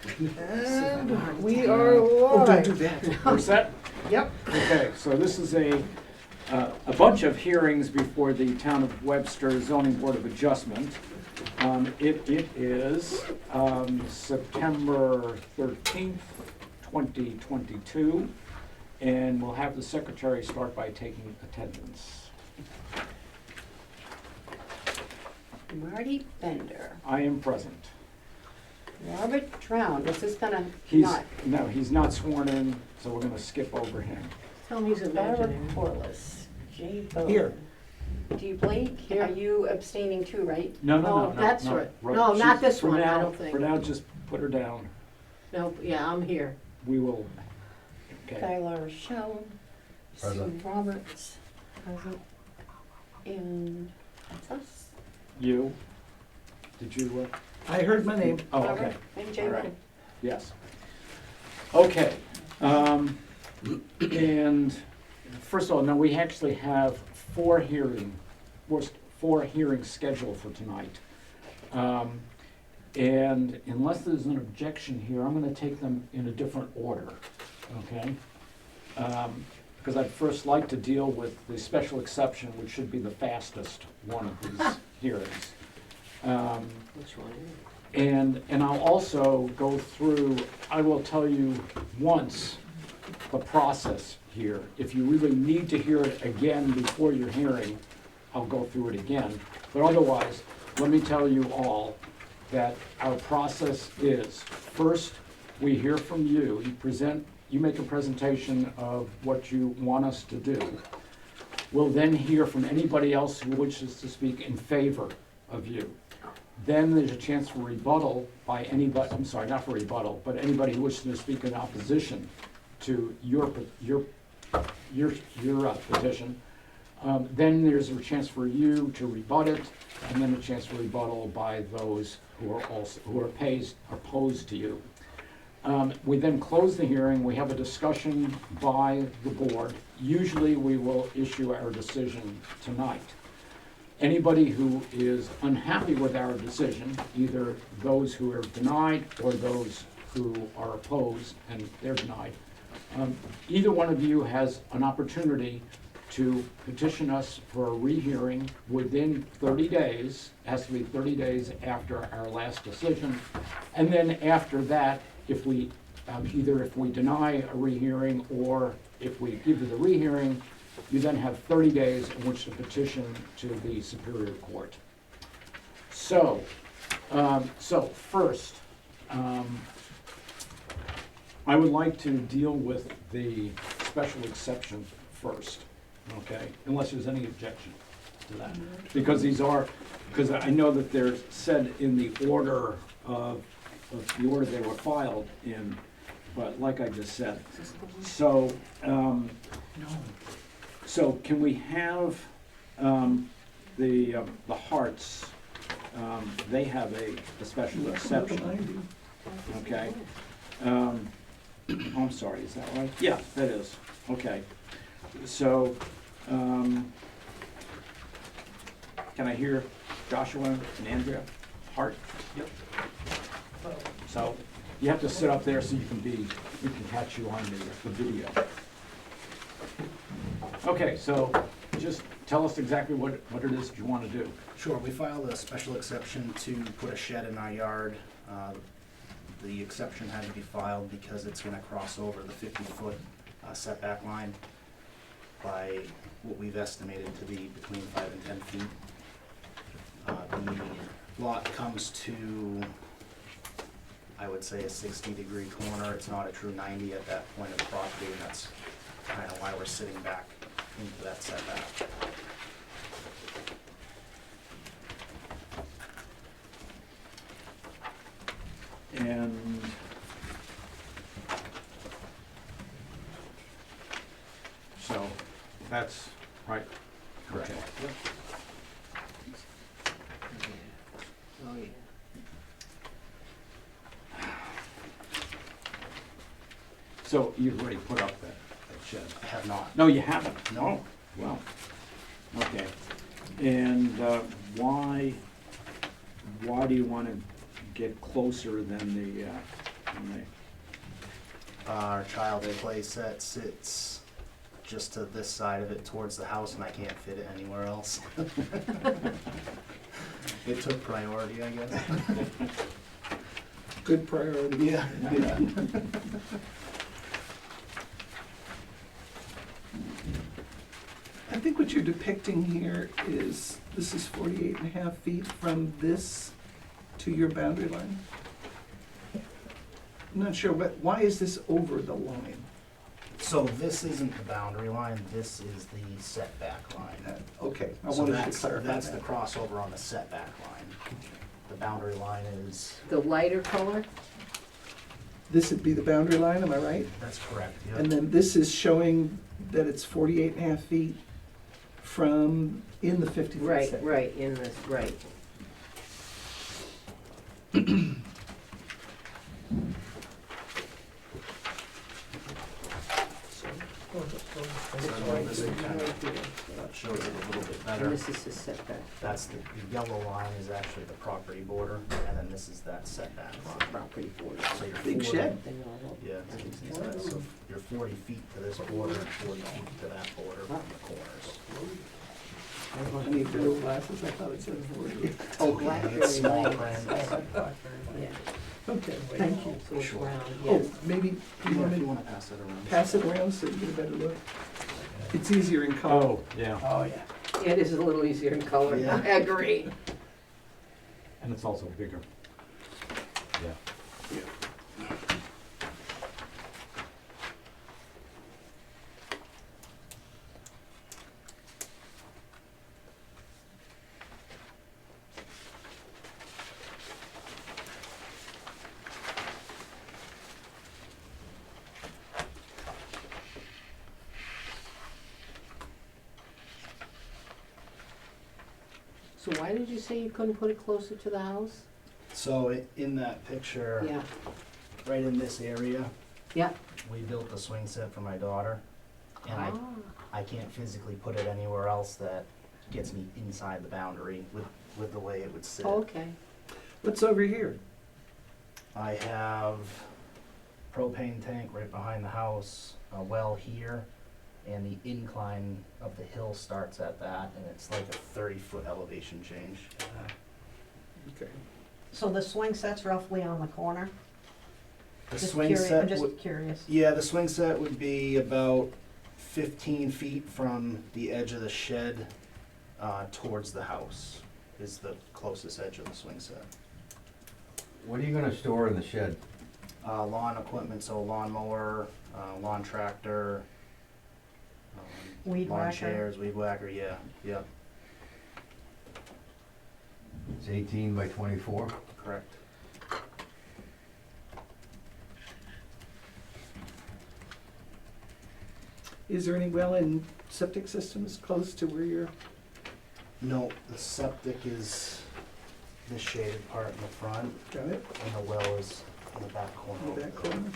And we are live. Don't do that. We're set? Yep. Okay, so this is a bunch of hearings before the Town of Webster Zoning Board of Adjustment. It is September 13th, 2022, and we'll have the secretary start by taking attendance. Marty Bender, I am present. Robert Drown, this is gonna No, he's not sworn in, so we're gonna skip over him. Tell me he's Barbara imagining. Corliss, Jay Bowen. Here. Do you Blake, Here. are you abstaining too, right? No, Oh, that's right. No, not this For one, I now- don't think. For now, just put her down. No, yeah, I'm here. We will, okay. Skylar Rochelle, Sue Present. Roberts, and that's us. You? Did you, I heard my name. oh, Barbara okay, And Jay All right. Bowen. yes. Okay, and first of all, now we actually have four hearings scheduled for tonight. And unless there's an objection here, I'm gonna take them in a different order, okay? Because I'd first like to deal with the special exception, which should be the fastest one of these hearings. Which one? And I'll also go through, I will tell you once the process here. If you really need to hear it again before your hearing, I'll go through it again. But otherwise, let me tell you all that our process is, first, we hear from you. You make a presentation of what you want us to do. We'll then hear from anybody else who wishes to speak in favor of you. Then there's a chance for rebuttal by anybody, I'm sorry, not for rebuttal, but anybody who wishes to speak in opposition to your petition. Then there's a chance for you to rebut it, and then a chance for rebuttal by those who are opposed to you. We then close the hearing, we have a discussion by the board. Usually we will issue our decision tonight. Anybody who is unhappy with our decision, either those who are denied or those who are opposed and they're denied, either one of you has an opportunity to petition us for a rehearing within 30 days. It has to be 30 days after our last decision. And then after that, if we deny a rehearing or if we give you the rehearing, you then have 30 days in which to petition to the Superior Court. So first, I would like to deal with the special exception first, okay? Unless there's any objection to that. Because I know that they're said in the order of the order they were filed in, but like I just said. So, So can we have the Harts, they have a special exception, okay? I'm sorry, is that right? Yeah, that is, okay. So, can I hear Joshua and Andrea Hart? Yep. So you have to sit up there so we can catch you on the video. Okay, so just tell us exactly what it is you want to do. Sure, we filed a special exception to put a shed in our yard. The exception had to be filed because it's gonna cross over the 50-foot setback line by what we've estimated to be between 5 and 10 feet. The lot comes to, I would say, a 60-degree corner. It's not a true 90 at that point of the property, and that's kind of why we're sitting back into that setback. And so that's right. Correct. Okay. Oh, yeah. So you've already put up that shed? I have not. No, you haven't? No. Well, okay. And why do you want to get closer than Our child play set sits just to this side of it towards the house, and I can't fit it anywhere else. It took priority, I guess. Good priority. Yeah. I think what you're depicting here is, this is 48 and a half feet from this to your boundary line? I'm not sure, why is this over the line? So this isn't the boundary line, this is the setback line. Okay, I So wanted you to that's, clarify that's the that. crossover on the setback line. The boundary line is, The lighter color? This would be the boundary line, am I right? that's correct, yeah. And then this is showing that it's 48 and a half feet from, in the 50-foot Right, setback. right, in this, right. So I know this kind of shows it a little bit And better. this is the setback. That's the yellow line is actually the property border, and then this is that setback line. Property border. So you're Big 40 shed. They all up. Yeah, see that? So you're 40 feet to this border, and 40 feet to that border from the corners. I need blue glasses, I thought it said 40. Oh, And Blackberry it's small Lane. print. Yeah. Okay, thank you. So it's Sure. round, Oh, yes. maybe you want me to want to pass it around. pass it around so you get a better look? It's easier in color. Oh, yeah, Oh, yeah. Yeah, it is a little easier in color, Yeah. I agree. and it's also bigger. Yeah. So why did you say you couldn't put it closer to the house? So in that picture, Yeah, right in this area, yeah. we built the swing set for my daughter, and Ah, I can't physically put it anywhere else that gets me inside the boundary with the way it would sit. okay. What's over here? I have propane tank right behind the house, a well here, and the incline of the hill starts at that, and it's like a 30-foot elevation change. Okay. So the swing set's roughly on the corner? The Just swing curious- set I'm just would, curious. yeah, the swing set would be about 15 feet from the edge of the shed towards the house is the closest edge of the swing set. What are you gonna store in the shed? Lawn equipment, so lawnmower, lawn tractor, Weed lawn whacker? chairs, weed whacker, yeah, yeah, It's 18 by 24. correct. Is there any well and septic systems close to where you're, No, the septic is this shaded part in the front, got it, and the well is in the back corner. in over that there. corner?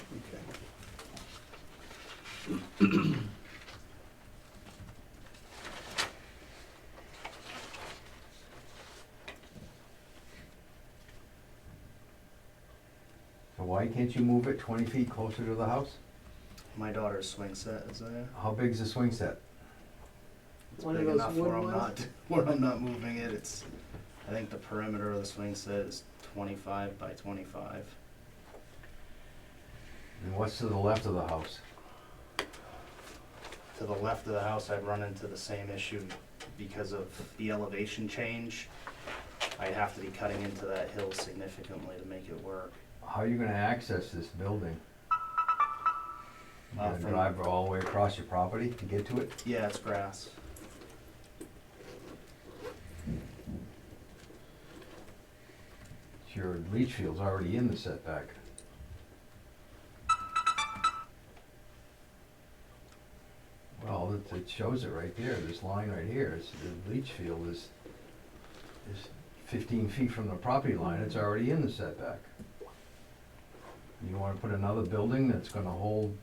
Okay. So why can't you move it 20 feet closer to the house? My daughter's swing set is there. How big's the swing set? It's One of big those enough where wood I'm ones? not, where I'm not moving it. It's, I think the perimeter of the swing set is 25 by 25. And what's to the left of the house? To the left of the house, I'd run into the same issue because of the elevation change. I'd have to be cutting into that hill significantly to make it work. How are you gonna access this building? You gonna From- drive all the way across your property to get to it? Yeah, it's grass. Your leach field's already in the setback. Well, it shows it right there, this line right here, the leach field is 15 feet from the property line, it's already in the setback. You wanna put another building that's gonna hold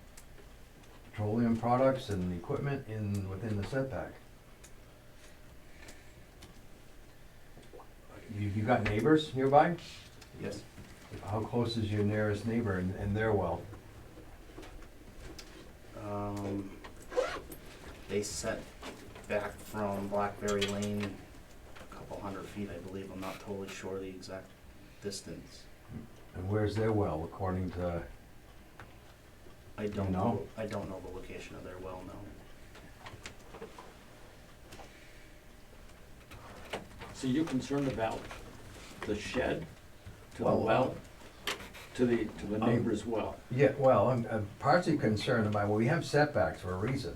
petroleum products and equipment within the setback? You got neighbors nearby? Yes. how close is your nearest neighbor and their well? They set back from Blackberry Lane a couple 100 feet, I believe. I'm not totally sure the exact distance. And where's their well, according to, I don't You know? know. I don't know the location of their well, no. So you're concerned about the shed to the Well, well, to the neighbor's well? yeah, well, I'm partially concerned about, well, we have setbacks for a reason,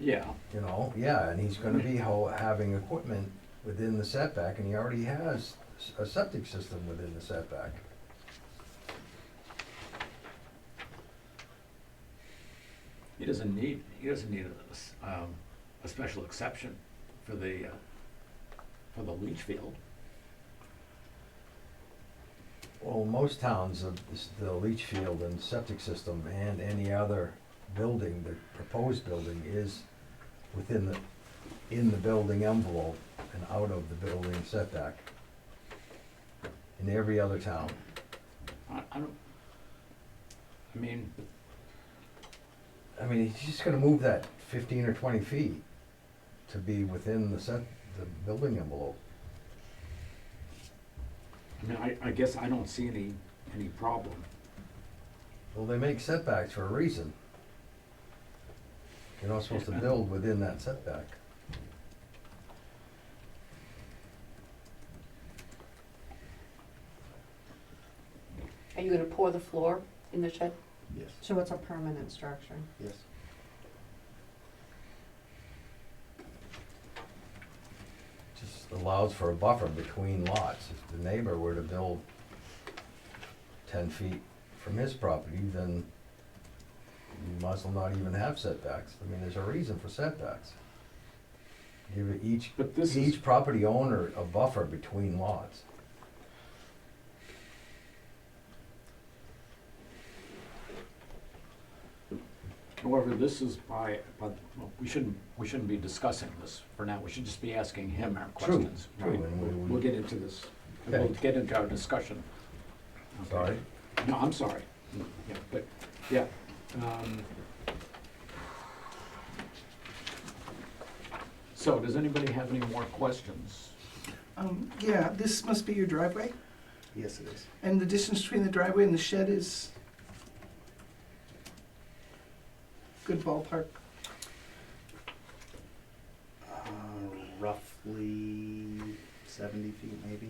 Yeah, you know? Yeah, and he's gonna be having equipment within the setback, and he already has a septic system within the setback. he doesn't need a special exception for the leach field. Well, most towns, the leach field and septic system and any other building, the proposed building is in the building envelope and out of the building setback. In every other town. I mean, He's just gonna move that 15 or 20 feet to be within the building envelope. I guess I don't see any problem. Well, they make setbacks for a reason. You're not supposed to build within that setback. Are you gonna pour the floor in the shed? Yes, So it's a permanent structure. yes. Just allows for a buffer between lots. If the neighbor were to build 10 feet from his property, then you might as well not even have setbacks. There's a reason for setbacks. Give But this is, each property owner a buffer between lots. however, this is well, we shouldn't be discussing this for now. We should just be asking him our True, questions. true, right? and we- We'll get into this. Okay. We'll get into our discussion. Okay. Sorry? No, I'm sorry. Yeah, but, yeah. So, does anybody have any more questions? Yeah, this must be your driveway, Yes, it is. and the distance between the driveway and the shed is good ballpark. Roughly 70 feet, maybe.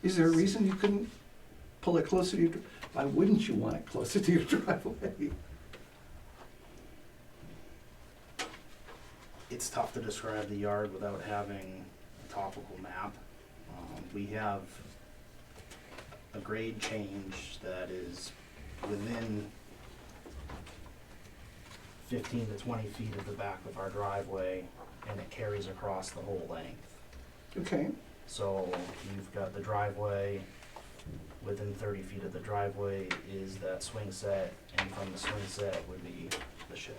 Is there a reason you couldn't pull it closer to your, why wouldn't you want it closer to your driveway? It's tough to describe the yard without having a topical map. We have a grade change that is within 15 to 20 feet of the back of our driveway, and it carries across the whole length. Okay, So you've got the driveway, within 30 feet of the driveway is that swing set, and from the swing set would be the shed.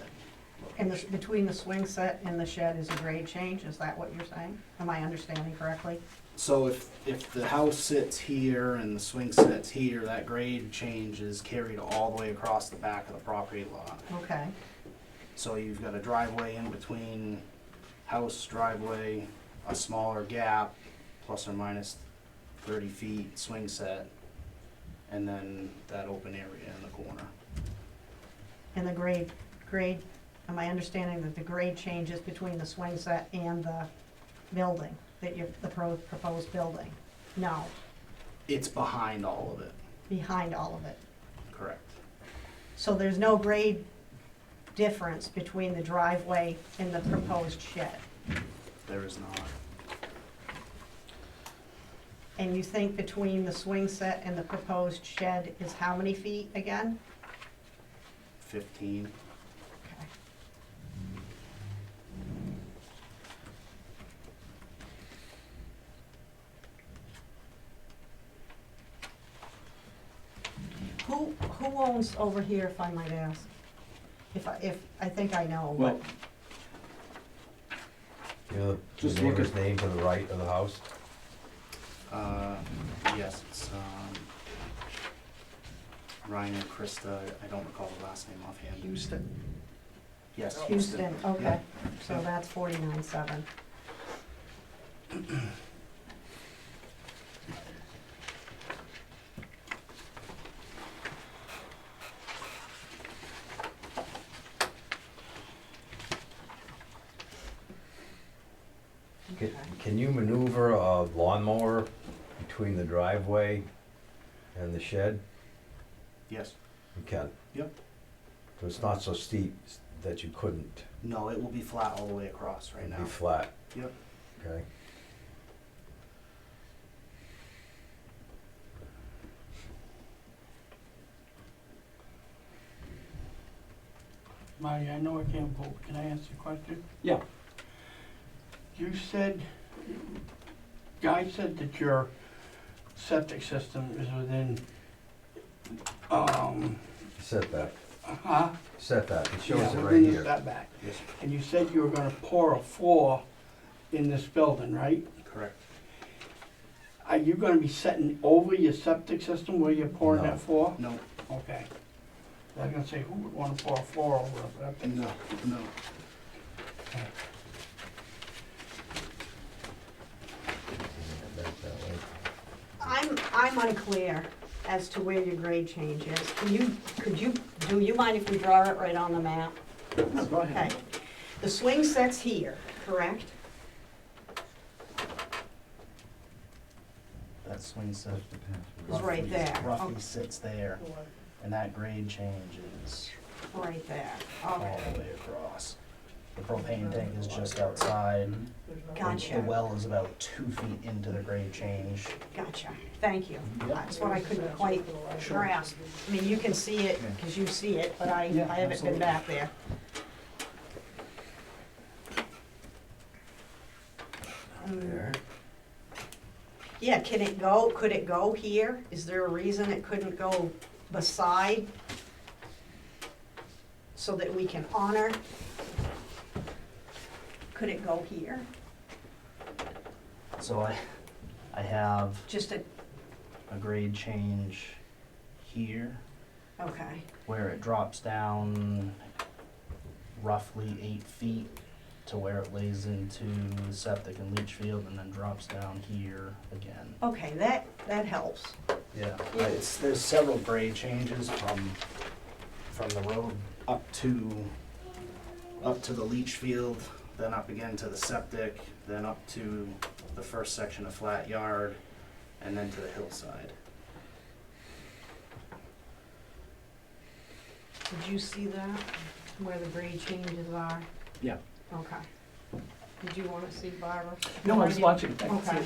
And between the swing set and the shed is a grade change, is that what you're saying? Am I understanding correctly? So if the house sits here and the swing set's here, that grade change is carried all the way across the back of the property lot. Okay, So you've got a driveway in between house, driveway, a smaller gap, plus or minus 30 feet swing set, and then that open area in the corner. and the grade, am I understanding that the grade changes between the swing set and the building, the proposed building? No, It's behind all of it, behind all of it. correct. So there's no grade difference between the driveway and the proposed shed? There is not. And you think between the swing set and the proposed shed is how many feet again? 15. Okay. Who owns over here, if I might ask? If I think I know, Well, but You know, Just the look neighbor's at- name to the right of the house? Yes, it's, Ryan and Krista, I don't recall the last name offhand. Houston. Yes, Houston, okay, Yeah. so that's 49.7. Can you maneuver a lawnmower between the driveway and the shed? Yes. You can? Yep. So it's not so steep that you couldn't No, it will be flat all the way across right now. be flat? Yep. Okay. Marty, I know I can't vote. Can I ask you a question? Yeah. You said, Guy said that your septic system is within, Setback, huh? setback, it shows Yeah, it right within the here. setback. Yes, And you said you were gonna pour a floor in this building, right? correct. Are you gonna be setting over your septic system where you're pouring No. that floor? No, Okay. I was gonna say, who would wanna pour a floor over a septic? no, no. Back that way. I'm unclear as to where your grade change is. Do you mind if we draw it right on the map? No, go Okay. ahead. The swing set's here, correct? That swing set It's right there. roughly Okay. sits there, and that grade change is Right there, all okay, the way across. The propane tank is just outside. The gotcha, well is about 2 feet into the grade change. gotcha, thank you. Yep. That's what I couldn't quite grasp. I mean, you can see it, because you see it, but I Yeah, haven't been absolutely. back there. There. Yeah, could it go here? Is there a reason it couldn't go beside? So that we can honor? Could it go here? So I have Just a, a grade change here, okay, where it drops down roughly 8 feet to where it lays into the septic and leach field, and then drops down here again. okay, that helps. Yeah, there's several grade changes from the road up to the leach field, then up again to the septic, then up to the first section of flat yard, and then to the hillside. Did you see that, where the grade changes are? Yeah. Okay. Did you wanna see Barbara? No, I was watching, thanks. Okay.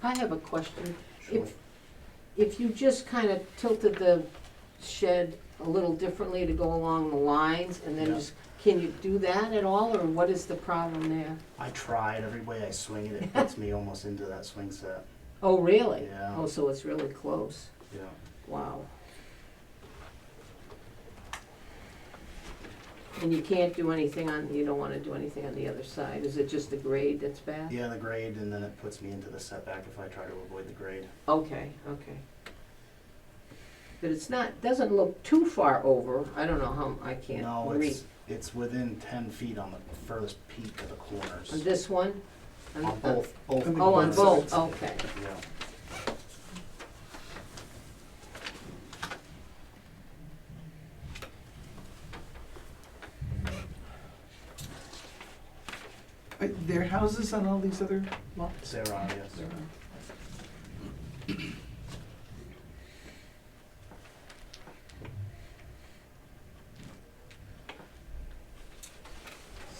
I have a question. Sure. If you just kind of tilted the shed a little differently to go along the lines, and then Yeah. just, can you do that at all, or what is the problem there? I tried, every way I swing it, it puts me almost into that swing set. Oh, really? Yeah. Oh, so it's really close. Yeah. Wow. And you can't do anything you don't wanna do anything on the other side? Is it just the grade that's bad? Yeah, the grade, and then it puts me into the setback if I try to avoid the grade. Okay, okay. But it's not, doesn't look too far over, I don't know how, I can't No, read. it's within 10 feet on the furthest peak of the On corners. this one? On both. Oh, on both, sides. okay. Yeah. There are houses on all these other lots? There are, yes. There are.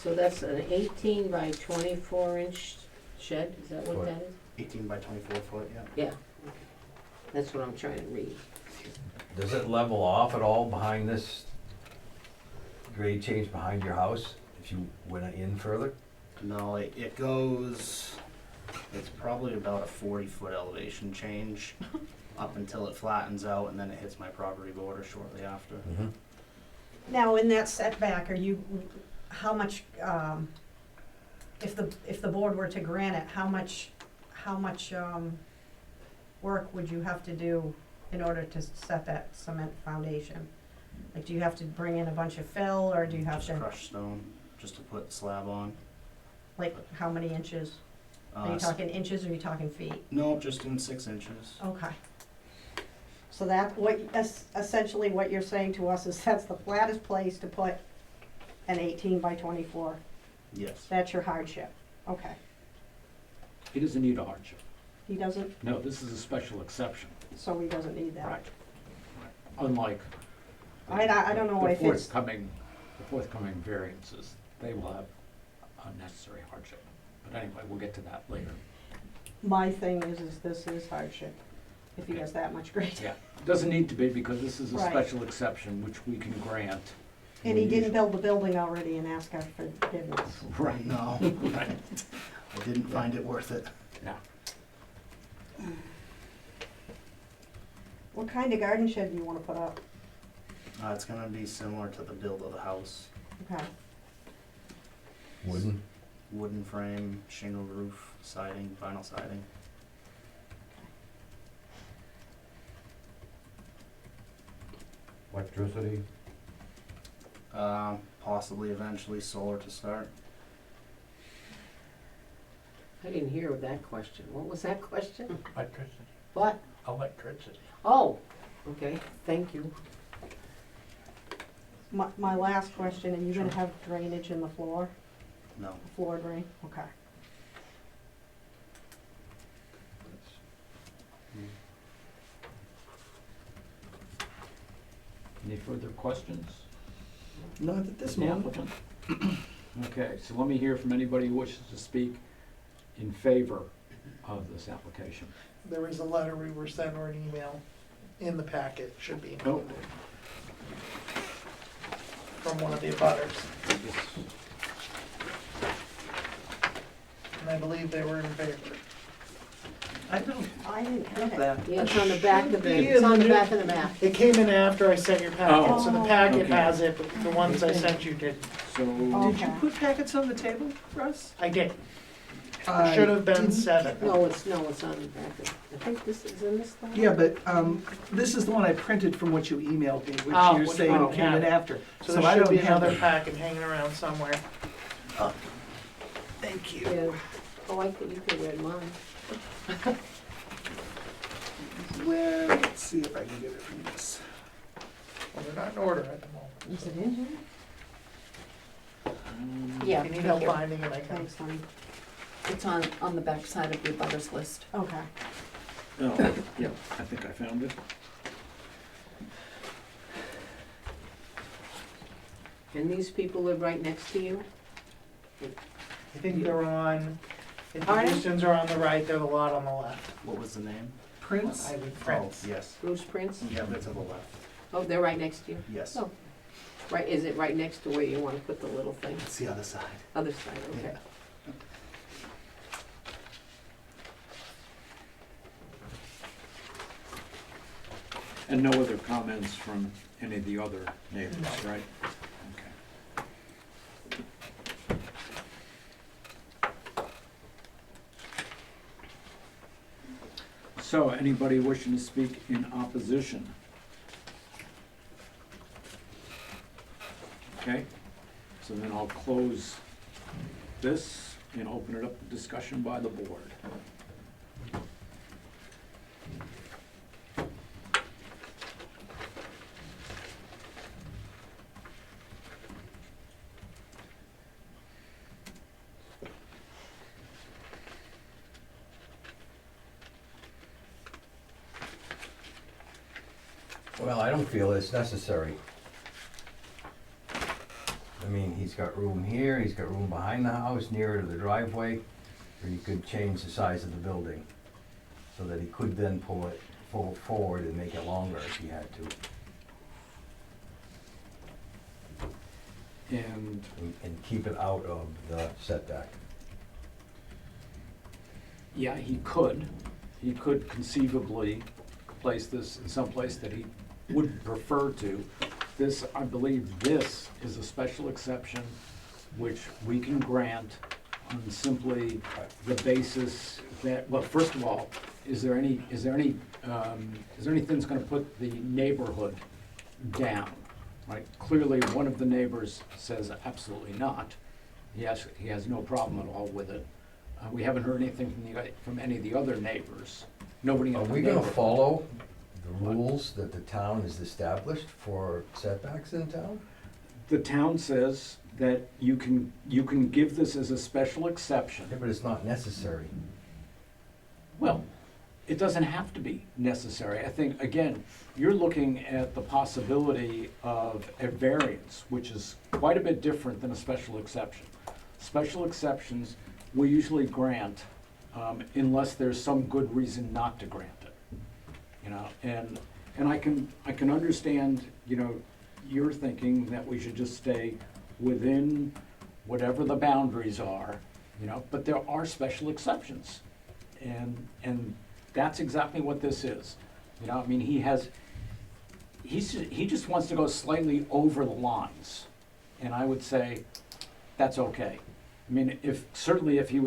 So that's an 18 by 24 inch shed, is that what Foot. that is? 18 by 24 foot, yeah. Yeah, okay. That's what I'm trying to read. Does it level off at all behind this grade change behind your house, if you went in further? No, it goes, it's probably about a 40-foot elevation change up until it flattens out, and then it hits my property border shortly after. Mm-hmm. Now, in that setback, how much, if the board were to grant it, how how much, work would you have to do in order to set that cement foundation? Like, do you have to bring in a bunch of fill, or do you have Just to, crushed stone, just to put slab on. like, how many inches? Are you S- talking inches or are you talking feet? No, just in 6 inches. Okay. So that, essentially what you're saying to us is that's the flattest place to put an 18 by 24. Yes. That's your hardship. Okay. He doesn't need a hardship. He doesn't, No, this is a special exception. so he doesn't need that. Right. Unlike I don't know the if it's, forthcoming variances, they will have unnecessary hardship. But anyway, we'll get to that later. my thing is this is hardship, if he Okay. has that much grade. Yeah, doesn't need to be because this is a Right. special exception which we can grant. And he We didn't build the building already and ask us for forgiveness. Right. No, right. I didn't find it worth it. Yeah. What kind of garden shed do you wanna put up? It's gonna be similar to the build of the house. Okay. Wooden? Wooden frame, shingle roof, siding, vinyl siding. Electricity? Possibly eventually solar to start. I didn't hear that question. What was that question? Electricity. What? Electricity. Oh, okay, thank you. My last question, are you gonna have drainage in the floor, No. floor drain? Okay. Any further questions? Not at this of the moment. applicant? Okay, so let me hear from anybody who wishes to speak in favor of this application. There is a letter we were sent or an email in the packet, should be Oh. included, from one of the abutters, and I believe they were in favor. I don't I didn't have get it. that. Yeah, it's on the back of Should the, be it's in on the the- back of the map. It came in after I sent your packet, so the Oh. packet Okay. has it, but the ones I sent you didn't. So, Did you Okay. put packets on the table, Russ? I did, I should have been didn't. 7. No, it's on the back of, I think this is in this thing. Yeah, but this is the one I printed from what you emailed me, which Oh, you're which saying one? came in Yeah. after. So there I should don't be have another it. packet hanging around somewhere. Thank you. Yeah. Oh, I think you could read mine. Well, let's see if I can get it from this. Well, they're not in order at the moment. Is it in here? Yeah, If you need thank help you. finding it, I can. Thanks, honey. It's on the back side of the abutters list. Okay. oh, yeah, I think I found it. And these people live right next to you? I think they're on, if the Pardon? Houstons are on the right, they're the lot on the left. What was the name? Prince? I would Prince. Oh, yes. Bruce Prince? Yeah, they're to the left. Oh, they're right next to you? Yes. Oh. Right, is it right next to where you wanna put the little thing? It's the other side. Other side, okay. Yeah. And no other comments from any of the other neighbors, No. right? Okay. So, anybody wishing to speak in opposition? Okay, so then I'll close this and open it up to discussion by the board. Well, I don't feel it's necessary. I mean, he's got room here, he's got room behind the house, nearer to the driveway, or he could change the size of the building so that he could then pull it forward and make it longer if he had to, and keep it out of the setback. Yeah, he could conceivably place this in some place that he would prefer to. This, I believe this is a special exception which we can grant on simply the basis that, well, first of all, is there anything that's gonna put the neighborhood down? Right, clearly, one of the neighbors says absolutely not. He has no problem at all with it. We haven't heard anything from any of the other neighbors. Nobody in Are the we gonna neighborhood. follow the rules that the town has established for setbacks in town? The town says that you can give this as a special exception. Yeah, but it's not necessary. Well, it doesn't have to be necessary. I think, again, you're looking at the possibility of a variance, which is quite a bit different than a special exception. Special exceptions, we usually grant, unless there's some good reason not to grant it. You know, and I can understand, you know, you're thinking that we should just stay within whatever the boundaries are, you know, but there are special exceptions. And that's exactly what this is. You know, I mean, he just wants to go slightly over the lines. And I would say, that's okay. I mean, certainly if he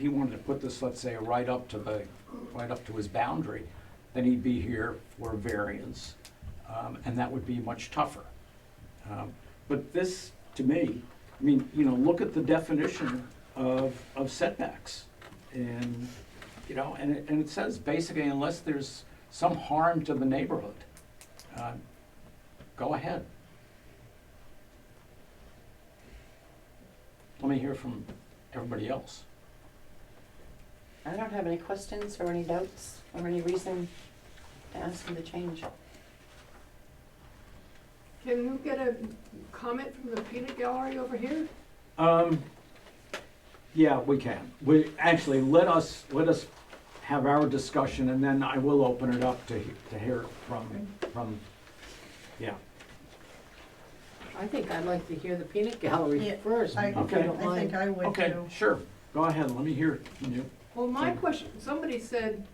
wanted to put this, let's say, right up to his boundary, then he'd be here for a variance, and that would be much tougher. But this, to me, I mean, you know, look at the definition of setbacks. And, you know, and it says basically unless there's some harm to the neighborhood, go ahead. Let me hear from everybody else. I don't have any questions or any doubts or any reason to ask him to change. Can you get a comment from the peanut gallery over here? Yeah, we can. Actually, let us have our discussion, and then I will open it up to hear from, yeah. I think I'd like to hear the peanut gallery Yeah, first, I if you Okay. don't I mind. think I would Okay, too. sure. Go ahead, let me hear from you. Well, my question, somebody said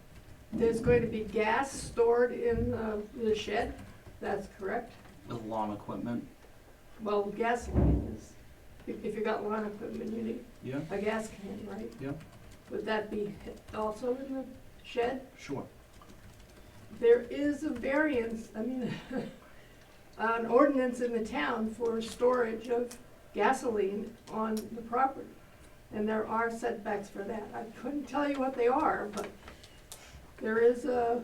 there's going to be gas stored in the shed, that's correct? With lawn equipment, Well, gasoline is, if you got lawn equipment, you need yeah, a gas can, right? yeah, Would that be also in the shed? sure. There is a variance, I mean, an ordinance in the town for storage of gasoline on the property. And there are setbacks for that. I couldn't tell you what they are, but there is a,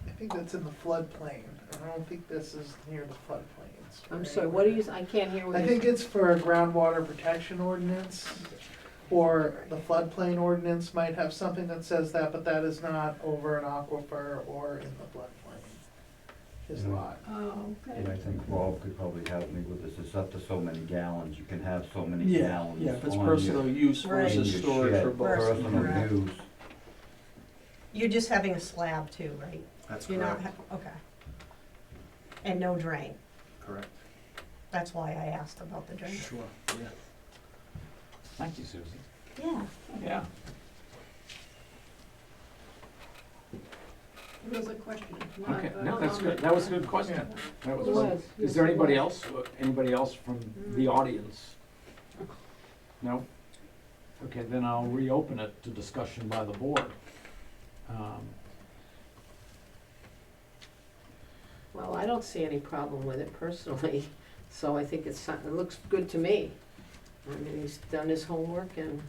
I think that's in the floodplain. I don't think this is near the floodplains. I'm sorry, what do you, I can't hear what I you think said. it's for a groundwater protection ordinance, or the floodplain ordinance might have something that says that, but that is not over an aquifer or in the floodplain. Is not. oh, And I okay. think Rob could probably help me with this, it's up to so many gallons, you can have so many Yeah, gallons yeah, if it's on personal your- use Right. in versus your storage shed, for both. Personal Correct. use. You're just having a slab too, right? That's You're not, correct, okay. And no drain. correct. That's why I asked about the drain. Sure, yeah. Thank you, Susie. Yeah. Yeah. It was a question, not Okay, a no, that's good. comment. That was a good question. That was It good. was, Is yes, there it anybody was. else from the audience? No? Okay, then I'll reopen it to discussion by the board. Well, I don't see any problem with it personally, so I think it looks good to me. I mean, he's done his homework and,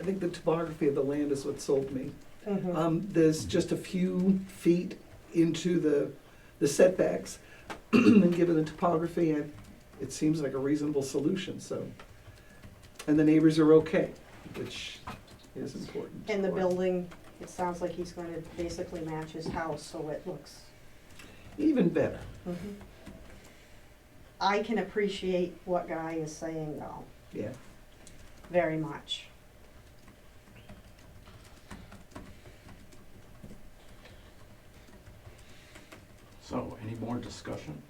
I think the topography of the land is what sold me. Mhm. There's just a few feet into the setbacks, and given the topography, it seems like a reasonable solution, so. And the neighbors are okay, which is important. And the building, it sounds like he's going to basically match his house, so it looks. Even better. I can appreciate what Guy is saying though, Yeah. very much. So, any more discussion?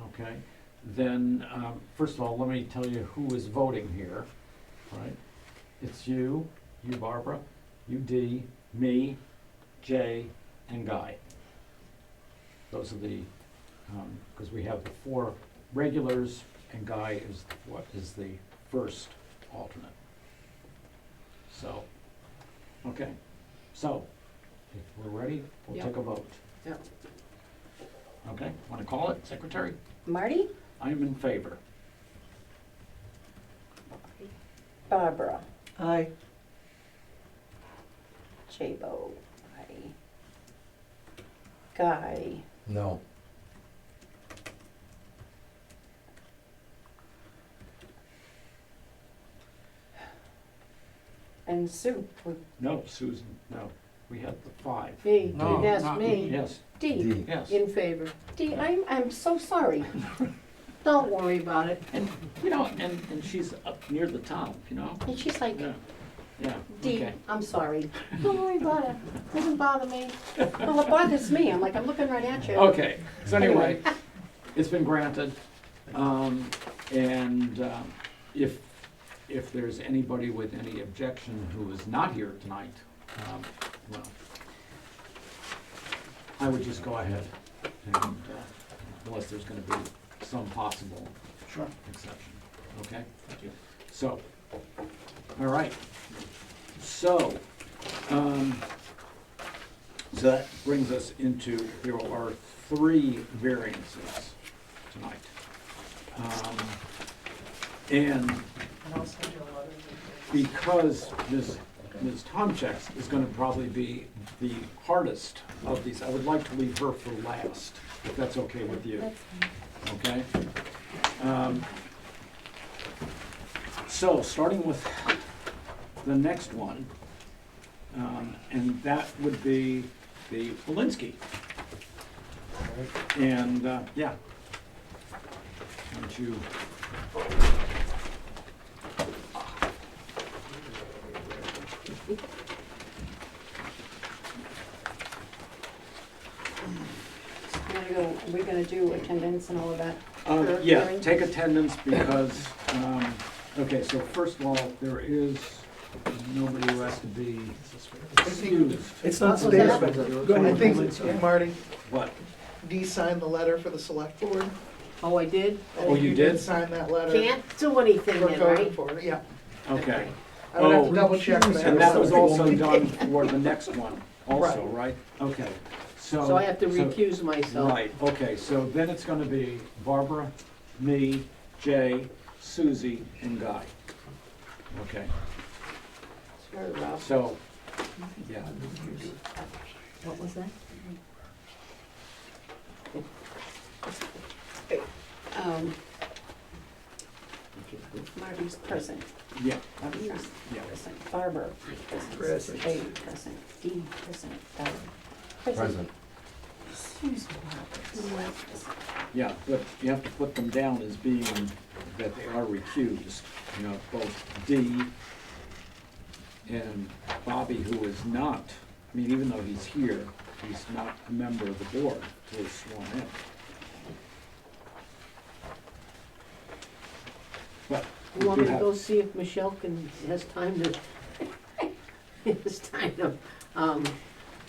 Okay, then, first of all, let me tell you who is voting here, right? It's you Barbara, you Dee, me, Jay, and Guy. Those are the, because we have the 4 regulars and Guy is what is the first alternate. So, okay, so, if we're ready, we'll Yep. take a vote. Yep. Okay, wanna call it, Secretary? Marty? I am in favor. Barbara? Aye. Jabo? Aye. Guy? No. And Sue? No, Susan, no, we had the 5. Me, No, yes, not me, Yes, Dee? D. yes. in favor. Dee, I'm so sorry. Don't worry about it. And, and she's up near the town, And she's like, Yeah, yeah, Dee, okay. I'm sorry. Don't worry about it. Doesn't bother me. Well, it bothers me. I'm like, I'm looking right at you. Okay, so anyway, it's been granted. If there's anybody with any objection who is not here tonight, well, I would just go ahead and, unless there's gonna be some possible Sure. exception, okay? Thank you. So, all right, so, so that brings us into, there are 3 variances tonight. And And I'll send you a letter. because Ms. Tomchek is gonna probably be the hardest of these, I would like to leave her for last, if that's okay with you. Okay? So, starting with the next one, and that would be the Walensky. And, yeah. Why don't you? We're gonna do attendance and all of that. for Yeah, hearing? take attendance because, okay, so first of all, there is nobody who has to be excused. It's not What was space, that? but go I ahead. think, Marty, What? Dee signed the letter for the select board. Oh, I did? I Oh, think you did? Sign that letter. Can't do anything For then, code right? enforcement, yeah. Okay. I would have to Oh, double check that. And that was also done for the next one also, right? Okay, so. So I have to recuse myself. Right, okay, so then it's gonna be Barbara, me, Jay, Susie, and Guy. Okay, Sorry, Rob. so, yeah. What was that? Marty's present. Yeah, Marty's yeah. present. Barbara present. Present. Jay present. Dee present. Guy Present. Susan Roberts present. Yeah, but you have to put them down as being that they are recused, both Dee and Bobby, who is not, I mean, even though he's here, he's not a member of the board who is sworn in. But You want me we to have- go see if Michelle has time to, has time to,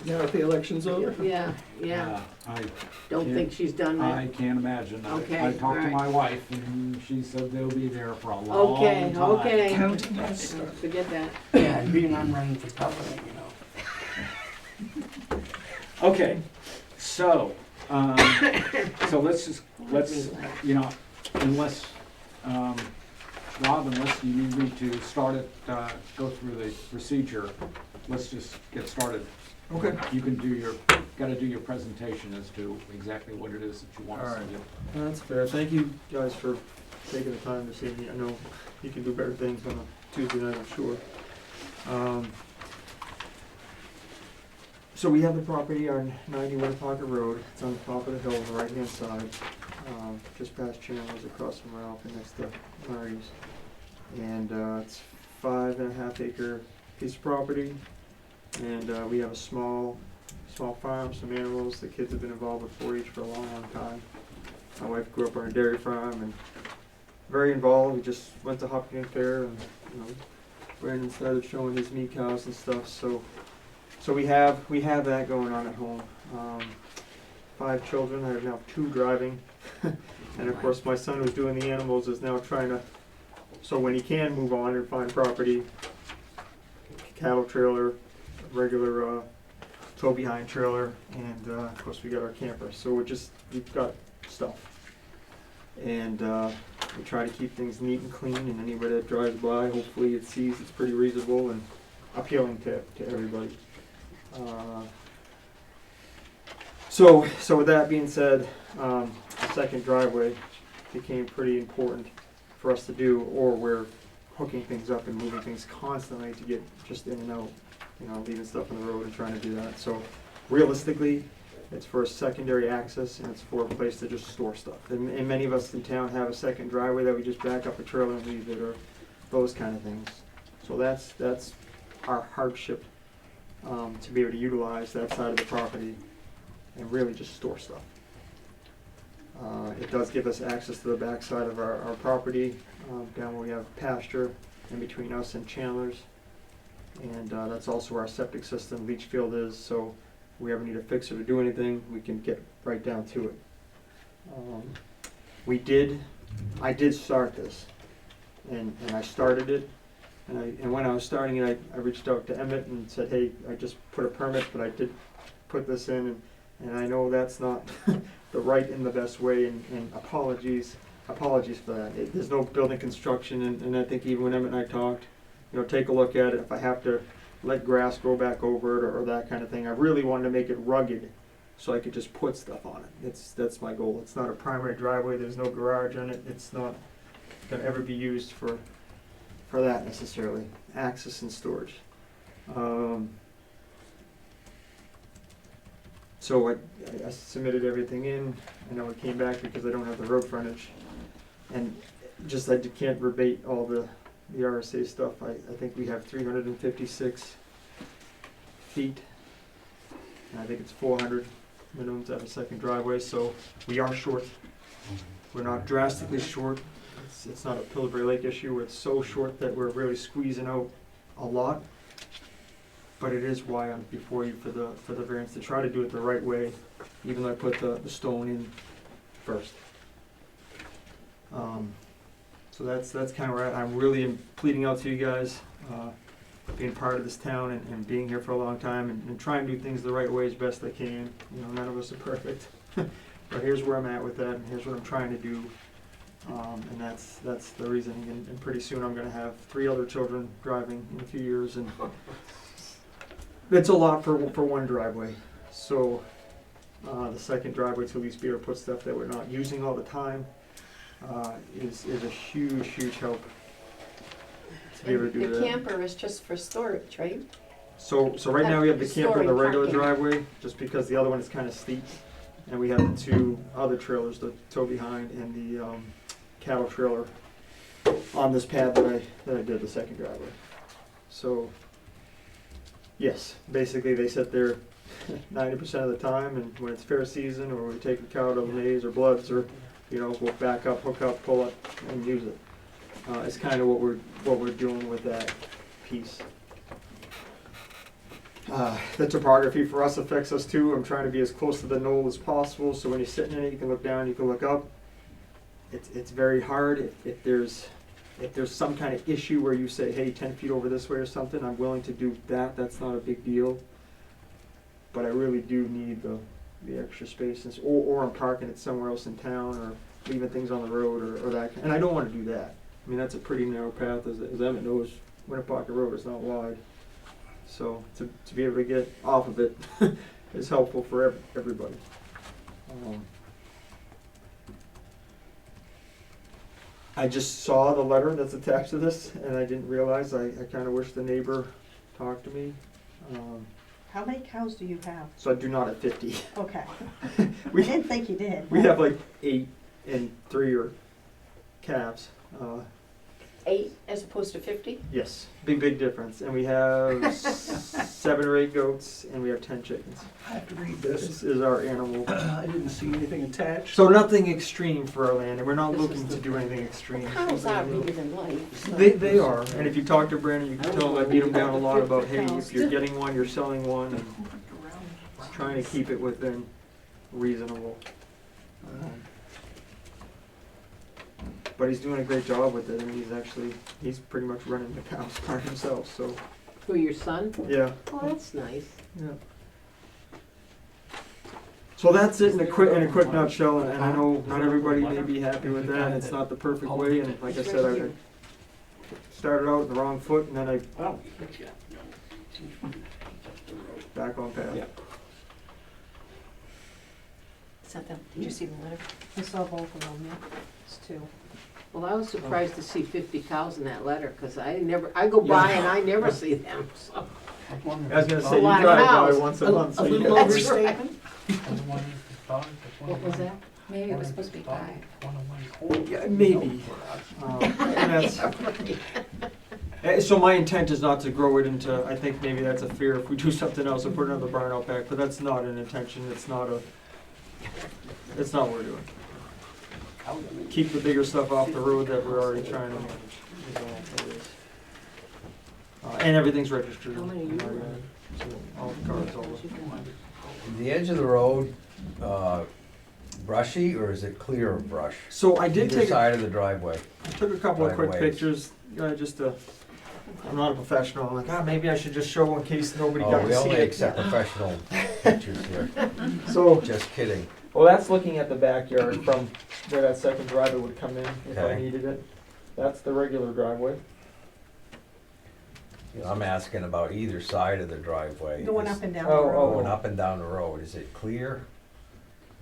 Now that the election's over? yeah, yeah. I Don't can't- think she's done I that. can't imagine. Okay, I talked to alright. my wife and she said they'll be there for a long time. Okay, okay. Counting us. Forget that. Yeah, and being I'm running for governor, Okay, so, so let's, unless, Rob, unless you need me to start it, go through the procedure, let's just get started. Okay. You can gotta do your presentation as to exactly what it is that you want us to Alright. do. That's fair. Thank you guys for taking the time this evening. I know you can do better things on a Tuesday night, I'm sure. So we have the property on 91 Pocket Road. It's on the top of the hill on the right-hand side, just past Chandler's, across from Ralph and next to Marty's. And it's 5.5 acre piece of property. And we have a small farm, some animals. The kids have been involved with 4-H for a long, long time. My wife grew up on a dairy farm and very involved. We just went to Hopkins Fair and, Brandon started showing his meat cows and stuff. So we have that going on at home. 5 children. I have now 2 driving. And of course, my son who's doing the animals is now trying to, so when he can move on and find property, cattle trailer, regular tow behind trailer, and of course we got our camper. So we've got stuff. And we try to keep things neat and clean, and anybody that drives by, hopefully it sees it's pretty reasonable and appealing to everybody. So with that being said, the second driveway became pretty important for us to do, or we're hooking things up and moving things constantly to get just in and out, leaving stuff on the road and trying to do that. So realistically, it's for a secondary access, and it's for a place to just store stuff. And many of us in town have a second driveway that we just back up a trailer and leave it, or those kind of things. So that's our hardship, to be able to utilize that side of the property and really just store stuff. It does give us access to the back side of our property, down where we have pasture in between us and Chandler's. And that's also where our septic system, leach field is, so if we ever need to fix it or do anything, we can get right down to it. I did start this, and I started it, and when I was starting it, I reached out to Emmett and said, hey, I just put a permit, but I did put this in, and I know that's not the right and the best way, and apologies for that. There's no building construction, and I think even when Emmett and I talked, take a look at it. If I have to let grass grow back over it or that kind of thing, I really wanted to make it rugged so I could just put stuff on it. That's my goal. It's not a primary driveway. There's no garage on it. It's not going to ever be used for that necessarily. Access and storage. So I submitted everything in. I know it came back because I don't have the road frontage. And just I can't rebate all the RSA stuff. I think we have 356 feet. And I think it's 400 minimum to have a second driveway, so we are short. We're not drastically short. It's not a Pillsbury Lake issue. It's so short that we're really squeezing out a lot. But it is why I'm before you for the variance, to try to do it the right way, even though I put the stone in first. So that's kind of where I'm really pleading out to you guys, being part of this town and being here for a long time and trying to do things the right way as best I can. None of us are perfect, but here's where I'm at with that, and here's what I'm trying to do. And that's the reason. And pretty soon I'm going to have 3 other children driving in a few years, and it's a lot for one driveway. So the second driveway to at least be able to put stuff that we're not using all the time is a huge help to be able to do that. The camper is just for storage, right? So right now we have the camper in the Storing regular parking. driveway, just because the other one is kind of steep, and we have the 2 other trailers, the tow behind and the cattle trailer, on this pad that I did the second driveway. So yes, basically they sit there 90% of the time, and when it's fair season or we're taking cow to the maze or bloods, or we'll back up, hook up, pull up, and use it. It's kind of what we're doing with that piece. The topography for us affects us too. I'm trying to be as close to the knoll as possible, so when you're sitting in it, you can look down, you can look up. It's very hard. If there's some kind of issue where you say, hey, 10 feet over this way or something, I'm willing to do that. That's not a big deal. But I really do need the extra space, or I'm parking it somewhere else in town, or leaving things on the road, or that. And I don't want to do that. I mean, that's a pretty narrow path, as Emmett knows. Winnapocket Road is not wide, so to be able to get off of it is helpful for everybody. I just saw the letter that's attached to this, and I didn't realize. I kind of wish the neighbor talked to me. How many cows do you have? So I do not have 50. Okay. We I didn't think you did. We have like 8, and 3 are calves. 8 as opposed to 50? Yes, big difference. And we have 7 or 8 goats, and we have 10 chickens. I have to read This this. is our animal. I didn't see anything attached. So nothing extreme for our land, and we're not This is looking to do anything extreme. Cows are bigger than life. So. They are, and if you talk to Brandon, you can tell him I beat him down a lot about, hey, if you're getting one, you're selling one, and trying to keep it within reasonable. But he's doing a great job with it, and he's pretty much running the cows by himself, so, Who, your son? yeah. Oh, that's nice. Yeah. So that's it in a quick nutshell, and I know not everybody may be happy with that, and it's not the perfect way, and like I said, I started out with the wrong foot, and then I back on path. Yeah. Sent them, did you see the letter? I saw both of them, yeah, it's two. Well, I was surprised to see 50 cows in that letter, because I go by and I never see them, so. I was gonna say, A you lot of drive by cows. once a month, so A you little get. That's right. What What was that? Maybe it was supposed to be 5. Yeah, maybe. And that's, so my intent is not to grow it into, I think maybe that's a fear if we do something else and put another barn out back, but that's not an intention, it's not what we're doing. Keep the bigger stuff off the road that we're already trying to manage. is all it is. And everything's registered. How many in you our run? yard, so all the cars, all the. The edge of the road, brushy, or is it clear of brush? So I did Either take, side of the driveway. I took a couple of quick Driveways. pictures, I'm not a professional, I'm like, maybe I should just show in case nobody got Oh, we to see only it. accept professional pictures here. So, Just kidding. well, that's looking at the backyard from where that second driveway would come in if I Okay. needed it. That's the regular driveway. I'm asking about either side of the driveway. Going Is- up and down the Oh, road. Going up and down the road, is it clear?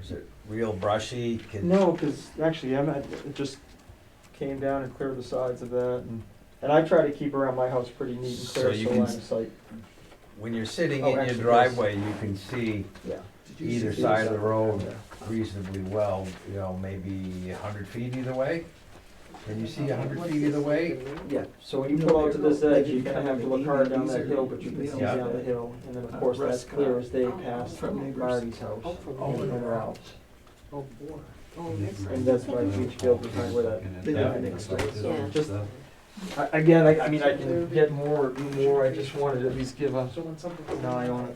Is it real brushy? No, because actually, it just came down and cleared the sides of that, and I try to keep around my house pretty neat and So clear, you so can line s- of sight. When you're sitting Oh, in your actually, driveway, you can see Yeah. either side of the road Yeah. reasonably well, maybe 100 feet either way? Can you see 100 feet either way? Yeah, so when you pull out to this edge, you're gonna have to look hard down that hill, but you can see Yeah. down the hill, and then of course that's clear as day past From Marty's house. Oh, from And Ralph's. Oh, boy. Oh, this And that's my beach field behind where that. They Yeah. live next door. Yeah. Just, again, I mean, I can get more or do more, I just wanted to at least give So when something. an eye on it.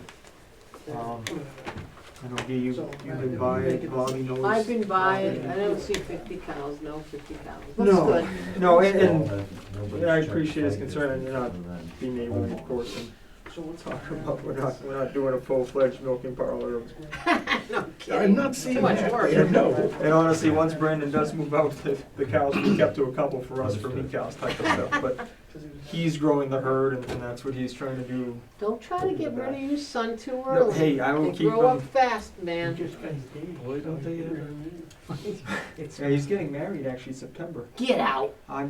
I know, you've been by it, Bobby knows. I've been by it, I don't see 50 cows, no 50 cows. Looks No. good. No, and I appreciate his concern, and you're not being neighborly, of course, and So what's talk about, we're not doing a full-fledged milking parlor. No kidding. I'm not seeing Too much that work. there, no. And honestly, once Brandon does move out, the cows will be kept to a couple for us, for meat cows type of stuff, but he's growing the herd, and that's what he's trying to do. Don't try to get rid of your son too No, early. hey, I will They keep grow up him, fast, man. Boy, don't they ever. yeah, he's getting married actually September. Get out. I You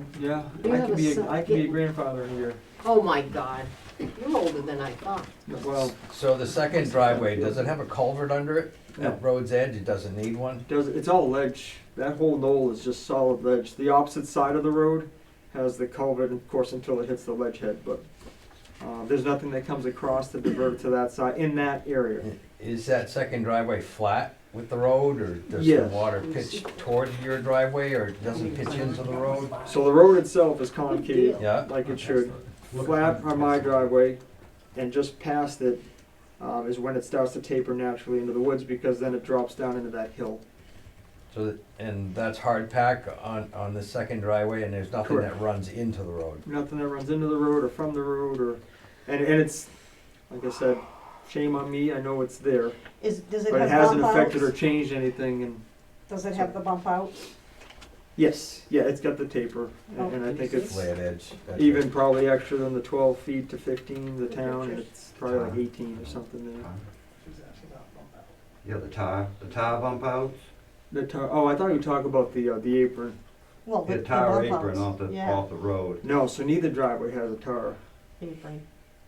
can have be a son- I can be a grandfather in a year. Oh, my God. You're older than I thought. Well, So the second driveway, does it have a culvert under it? At road's edge, it doesn't need one? it's all ledge. That whole knoll is just solid ledge. The opposite side of the road has the culvert, of course, until it hits the ledge head, but there's nothing that comes across to divert to that side, in that area. Is that second driveway flat with the road, or does the Yes. water pitch toward your driveway, or does it pitch into the road? So the road itself is concave, Yeah, like it should. Flat on my driveway, and just past it is when it starts to taper naturally into the woods, because then it drops down into that hill. and that's hard pack on the second driveway, and there's nothing that Correct. runs into the road? Nothing that runs into the road or from the road, and it's, like I said, shame on me, I know it's there, Does it but it have hasn't bump affected or outs? changed anything, and Does it have the bump outs? yes, yeah, it's got the taper, and I think it's Flat edge. that's even right. probably extra than the 12 feet to 15, the town, and it's probably like 18 or something there. Yeah, the tire bump outs, Oh, I thought you were talking about the apron. Well, the the tire bump apron outs, yeah, off the road. No, so neither driveway has a tar. apron.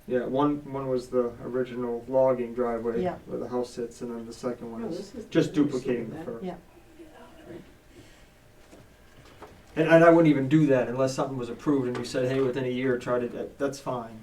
Yeah, one was the original logging driveway Yeah. where the house sits, and then the second one Oh, is this is just nice duplicating looking the first. Yeah. And I wouldn't even do that unless something was approved and you said, hey, within a year, try to, that's fine,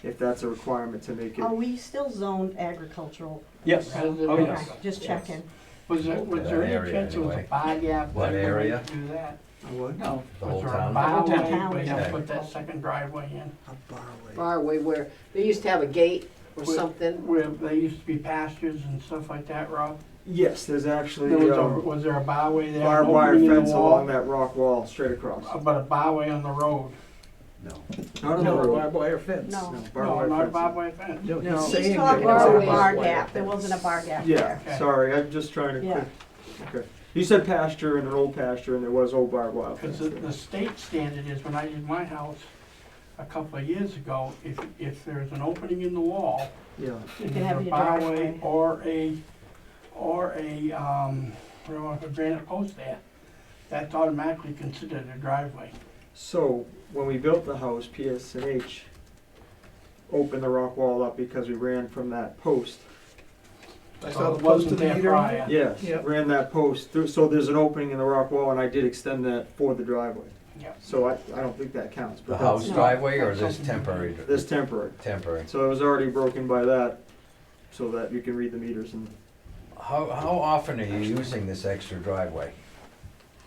if that's a requirement to make it. Are we still zoned agricultural? Yes, oh, Okay, yes. just checking. Was there That any area chance it was a anyway. bar gap? That area? Do that? I would. No. The whole Was there a town? bar The whole way town. where you Okay. put that second driveway in? A barway. Barway where they used to have a gate or Where- something. Where there used to be pastures and stuff like that, Rob? Yes, there's actually, Was there a barway there? barbed an wire opening in the fence wall? along that rock wall straight across. But a barway on the road? No. Not on the No, road. barbed wire fence. No. No, barbed No, wire not a fence. barbed wire fence. No, No. he's He's saying talking there was about a a bar barbed wire gap, there fence. wasn't a bar gap Yeah, there. Okay. sorry, I'm just trying to Yeah. okay. You said pasture and an old pasture and there was old barbed wire Because fence. the state standard is, when I did my house a couple of years ago, if there's an opening in the wall, Yeah. You and can have there's a your driveway. barway or a granite post there, that's automatically considered a driveway. So, when we built the house, PSNH opened the rock wall up because we ran from that post. I So saw it the post wasn't of the there meter. prior. Yes, Yep. ran that post through, so there's an opening in the rock wall and I did extend that for the driveway. Yeah. So I don't think that counts. The but house that's- driveway or That's this something temporary? This temporary. Temporary. So it was already broken by that, so that you can read the meters and, How often are you using this extra driveway?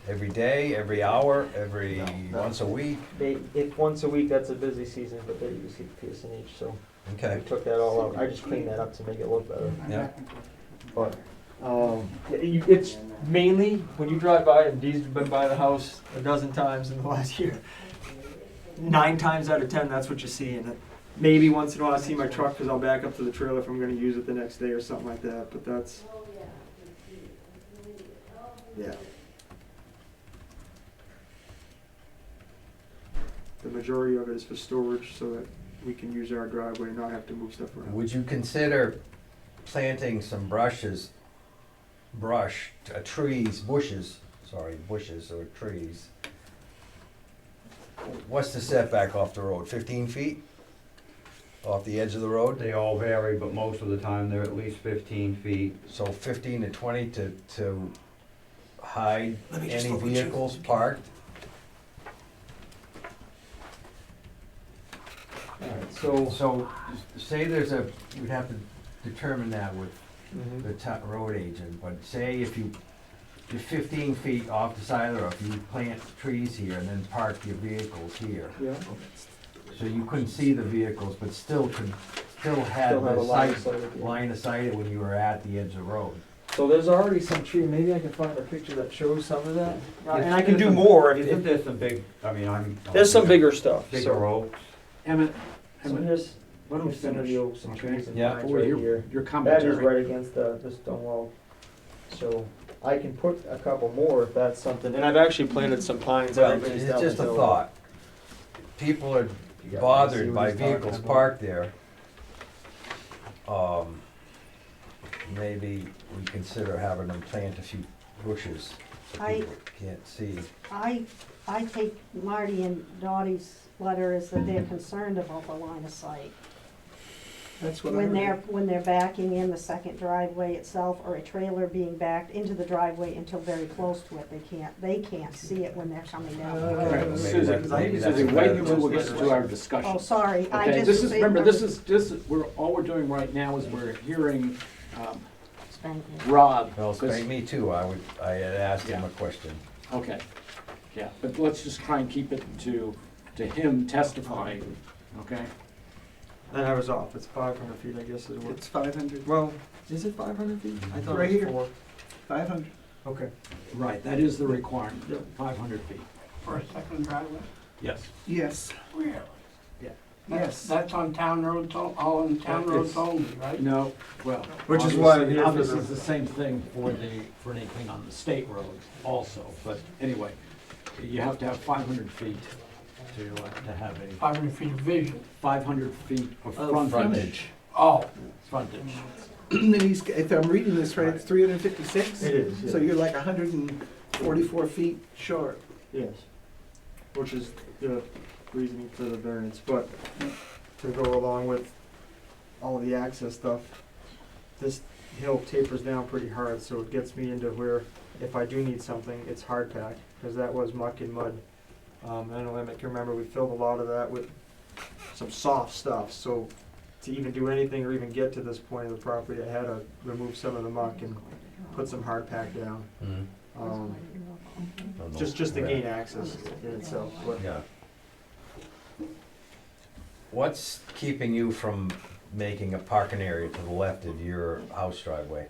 Every day, every hour, every once a week? If once a week, that's a busy season, but they use PSNH, so Okay. I took that all out. I just cleaned that up to make it look better. Yeah. But, it's mainly, when you drive by, and Dee's been by the house a dozen times in the last year, 9 times out of 10, that's what you see in it. maybe once in a while I see my truck because I'll back up to the trailer if I'm gonna use it the next day or something like that, but that's, yeah. The majority of it is for storage so that we can use our driveway and not have to move stuff around. Would you consider planting some bushes or trees? What's the setback off the road, 15 feet? Off the edge of the road? They all vary, but most of the time they're at least 15 feet. So 15 to 20 to hide Let me just any look at you. vehicles parked? Alright, So, say there's we'd have to determine that with Mhm. the road agent, but say if you're 15 feet off the side of the road, if you plant trees here and then park your vehicles here, Yeah. so you couldn't see the vehicles, but still have Still have a the line of sight, sight of it. line of sight when you were at the edge of the road. So there's already some tree, maybe I can find a picture that shows some of that. And Isn't I can there do some- more Isn't if, there some big, I mean, there's some bigger stuff, bigger so. oaks? Emmett, So Emmett, here's, let him here's some of finish. the oaks and Okay. trees and Yeah. pines We'll right hear here. your That commentary. is right against the stone wall. So I can put a couple more if that's something, and I've actually planted some pines Well, everybody's it's down just the a hill. thought. People are You got- bothered see what by he's talking vehicles about? parked there. Maybe we consider having them plant a few bushes so I- people can't see. I take Marty and Dottie's letter as that they're concerned about the line of sight. That's what I When heard. when they're backing in the second driveway itself, or a trailer being backed into the driveway until very close to it, they can't see it when they're coming down. the road. Maybe Susan, that's Susan, a wait better- until we get to our discussion. Oh, sorry, I Okay, just. this is, remember, this is, all we're doing right now is we're hearing Spank me. Rob. Well, 'cause- me too, I had asked him Yeah. a question. Okay, yeah, but let's just try and keep it to him testifying, okay? And I was off, it's 500 feet, I guess is what. It's 500, Well, is it 500 feet? I thought Right it was here. 4. 500. Okay. Right, that is the requirement, Yep. 500 feet. For a second driveway? Yes. Yes, Really? yes. That's on town roads, all on town roads only, right? No, well. Which is why I'm obviously- here for Obviously, the- it's the same thing for anything on the state roads also, but anyway, you have to have 500 feet to have a 500 feet of vision. 500 feet of Of frontage. Oh, Frontage. And he's, if I'm reading this right, it's 356? It is, yeah. So you're like 144 feet short. Yes. Which is the reasoning for the variance, but to go along with all the access stuff, this hill tapers down pretty hard, so it gets me into where if I do need something, it's hard packed, because that was muck and mud. I know Emmett can remember, we filled a lot of that with some soft stuff, so to even do anything or even get to this point of the property, I had to remove some of the muck and put some hard pack down. Just to gain access in itself, but Yeah. What's keeping you from making a parking area to the left of your house driveway?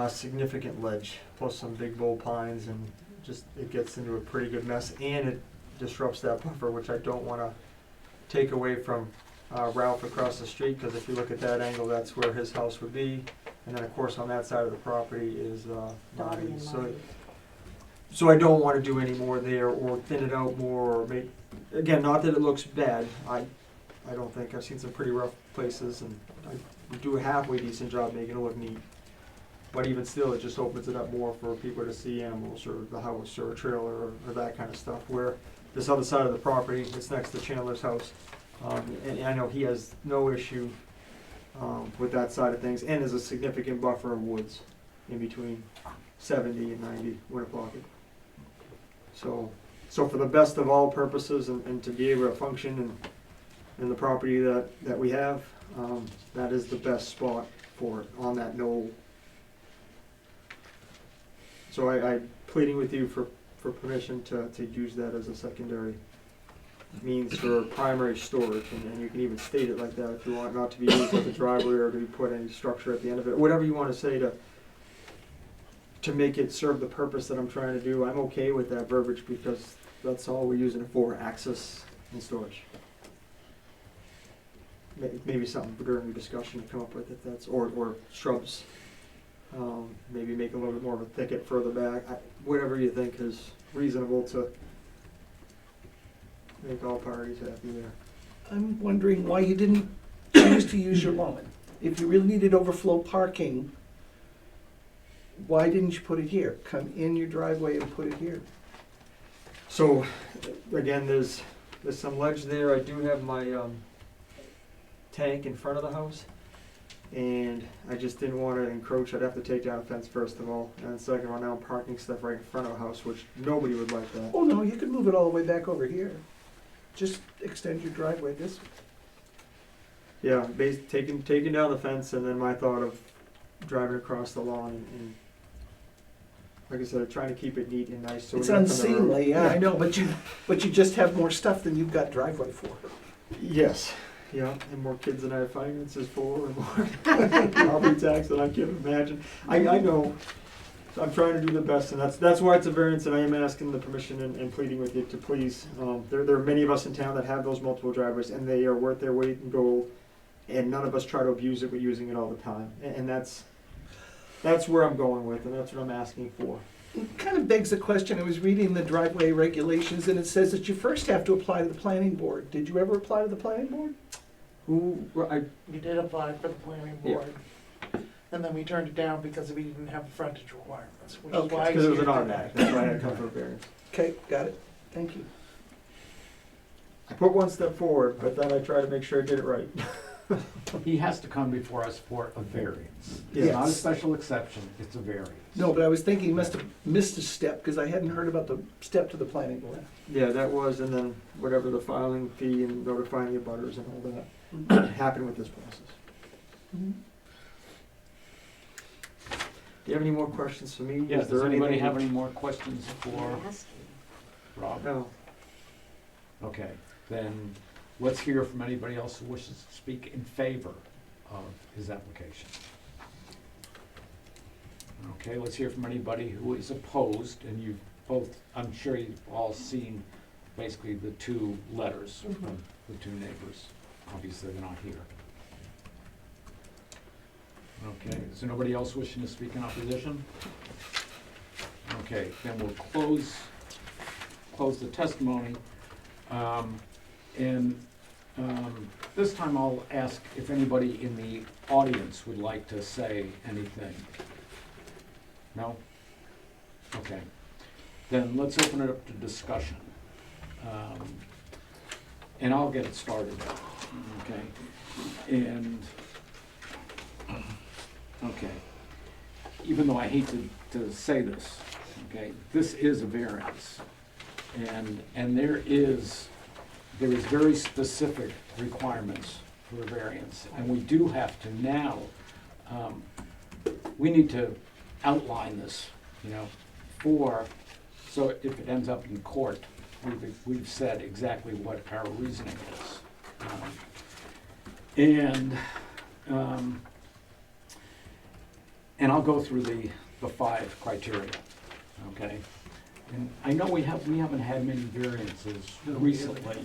significant ledge, plus some big bull pines, and just, it gets into a pretty good mess, and it disrupts that buffer, which I don't wanna take away from Ralph across the street, because if you look at that angle, that's where his house would be. And then, of course, on that side of the property is Dottie and Marty's. Marty. So I don't wanna do any more there, or thin it out more, or make, again, not that it looks bad, I don't think, I've seen some pretty rough places, and we do a halfway decent job making it look neat. But even still, it just opens it up more for people to see animals, or the house, or a trailer, or that kind of stuff, where this other side of the property, it's next to Chandler's house. And I know he has no issue with that side of things, and there's a significant buffer of woods in between 70 and 90 Winnapocket. So for the best of all purposes, and to be able to function in the property that we have, that is the best spot for it, on that knoll. So I'm pleading with you for permission to use that as a secondary means for primary storage, and you can even state it like that if you want, not to be used as a driveway or to be put any structure at the end of it, whatever you want to say to make it serve the purpose that I'm trying to do. I'm okay with that verbiage, because that's all we're using it for, access and storage. Maybe something during the discussion to come up with, if that's, or shrubs. Maybe make a little bit more of a thicket further back, whatever you think is reasonable to make all parties happy there. I'm wondering why you didn't choose to use your lawn. If you really needed overflow parking, why didn't you put it here? Come in your driveway and put it here. So, again, there's some ledge there. I do have my tank in front of the house, and I just didn't want to encroach. I'd have to take down a fence first of all, and second of all, now I'm parking stuff right in front of the house, which nobody would like that. Oh, no, you could move it all the way back over here. Just extend your driveway this way. Yeah, taking down the fence, and then my thought of driving across the lawn, and like I said, trying to keep it neat and nice. So It's when you come to the road- unseemly, yeah, I know, but you just have more stuff than you've got driveway for. Yes, yeah, and more kids than I have finances for, and more property tax than I can imagine. I know, I'm trying to do the best, and that's why it's a variance, and I am asking the permission and pleading with you to please. There are many of us in town that have those multiple driveways, and they are worth their weight in gold, and none of us try to abuse it, we're using it all the time, and that's where I'm going with, and that's what I'm asking for. It kind of begs the question, I was reading the driveway regulations, and it says that you first have to apply to the planning board. Did you ever apply to the planning board? We did apply for the planning Yeah. board, and then we turned it down because we didn't have the frontage requirements, which is Okay. why. Because it was an you did automatic, that. that's why I had to come for a variance. Okay, got it. Thank you. I put one step forward, but then I try to make sure I did it right. He has to come before us for a variance. It's Yes. not a special exception, it's a variance. No, but I was thinking you must have missed a step, because I hadn't heard about the step to the planning board. Yeah, that was, and then whatever the filing fee and notifying the abutters and all that happened with this process. Mhm. Do you have any more questions for me? Yes, Is there does anybody anything- have any more questions for Rob? No. Okay, then let's hear from anybody else who wishes to speak in favor of his application. Okay, let's hear from anybody who is opposed, and you've both, I'm sure you've all seen basically the two letters from the two neighbors. Obviously, they're not here. Okay, is there nobody else wishing to speak in opposition? Okay, then we'll close the testimony. This time I'll ask if anybody in the audience would like to say anything. No? Okay. Then let's open it up to discussion. And I'll get it started, okay? And, okay, even though I hate to say this, okay, this is a variance. And there is very specific requirements for a variance. And we do have to now, we need to outline this, so if it ends up in court, we've said exactly what our reasoning is. And I'll go through the 5 criteria, okay? And I know we haven't had many variances No, we recently.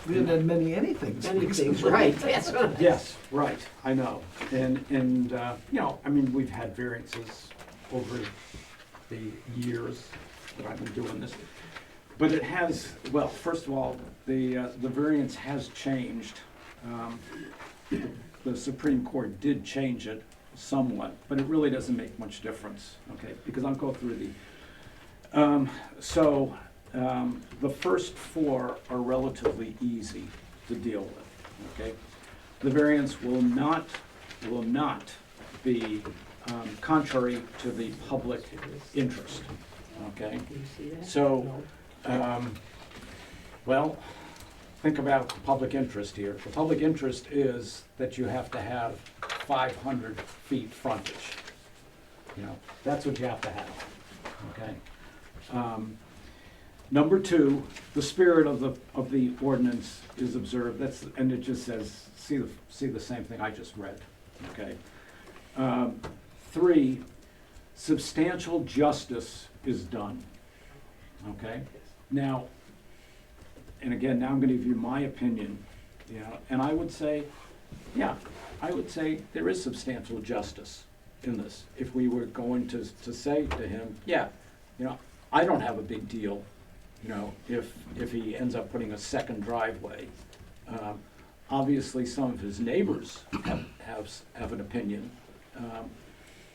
We haven't had many anythings. Many things, right, that's what. Yes, right, I know. And you know, I mean, we've had variances over the years that I've been doing this. But it has, well, first of all, the variance has changed. The Supreme Court did change it somewhat, but it really doesn't make much difference, okay? Because I'll go through the, the first 4 are relatively easy to deal with, okay? The variance will not be contrary to the public interest, okay? Do you see that? So, No. well, think about the public interest here. The public interest is that you have to have 500 feet frontage. You know, that's what you have to have, okay? Number 2, the spirit of the ordinance is observed. That's, and it just says, see the same thing I just read, okay? 3, substantial justice is done, okay? Now, and again, now I'm gonna give you my opinion, you know, and I would say, yeah, I would say there is substantial justice in this. If we were going to say to him, yeah, you know, I don't have a big deal, you know, if he ends up putting a second driveway. Obviously, some of his neighbors have an opinion,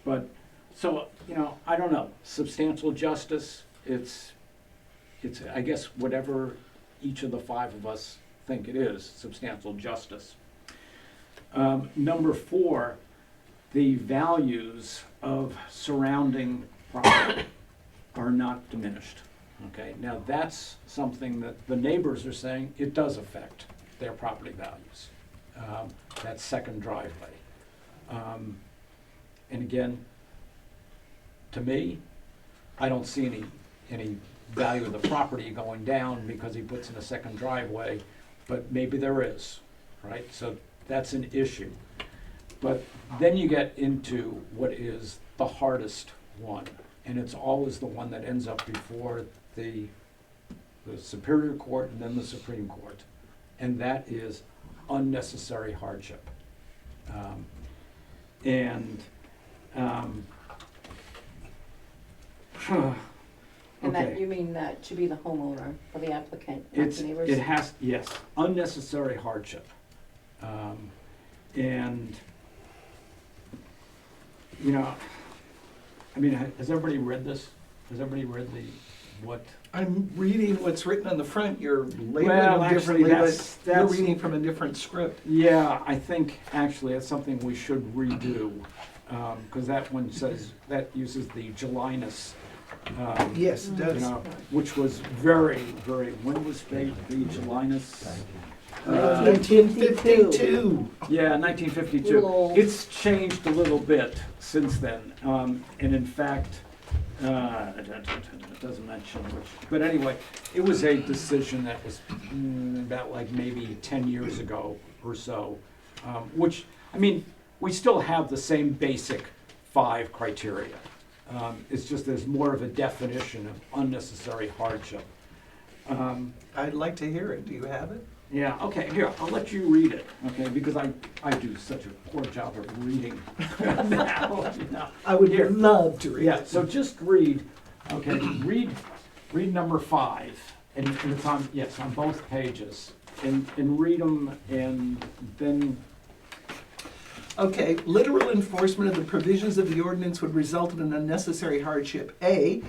but, so, you know, I don't know, substantial justice, it's, I guess, whatever each of the 5 of us think it is, substantial justice. Number 4, the values of surrounding property are not diminished, okay? Now, that's something that the neighbors are saying, it does affect their property values, that second driveway. And again, to me, I don't see any value of the property going down because he puts in a second driveway, but maybe there is, right? So that's an issue. But then you get into what is the hardest one, and it's always the one that ends up before the Superior Court and then the Supreme Court, and that is unnecessary hardship. And that, Okay. you mean that should be the homeowner or the applicant, not the neighbors? It has, yes, unnecessary hardship. And, you know, I mean, has everybody read this? Has everybody read what? I'm reading what's written on the front. You're labeling Well, them actually, differently, that's- but you're that's- reading from a different script. Yeah, I think actually that's something we should redo, because that one says, that uses the Julinus, Yes, it you does. know, which was very, when was the Julinus? 1952. Yeah, 1952. Little old. It's changed a little bit since then, and in fact, it doesn't mention which, but anyway, it was a decision that was about like maybe 10 years ago or so, which, I mean, we still have the same basic 5 criteria. It's just there's more of a definition of unnecessary hardship. I'd like to hear it. Do you have it? Yeah, okay, here, I'll let you read it, okay, because I do such a poor job of reading now, you know. I would Here. love to read Yeah, it. so just read, okay, read number 5, and it's on, yes, on both pages, and read them, and then, Okay, literal enforcement of the provisions of the ordinance would result in an unnecessary hardship. A,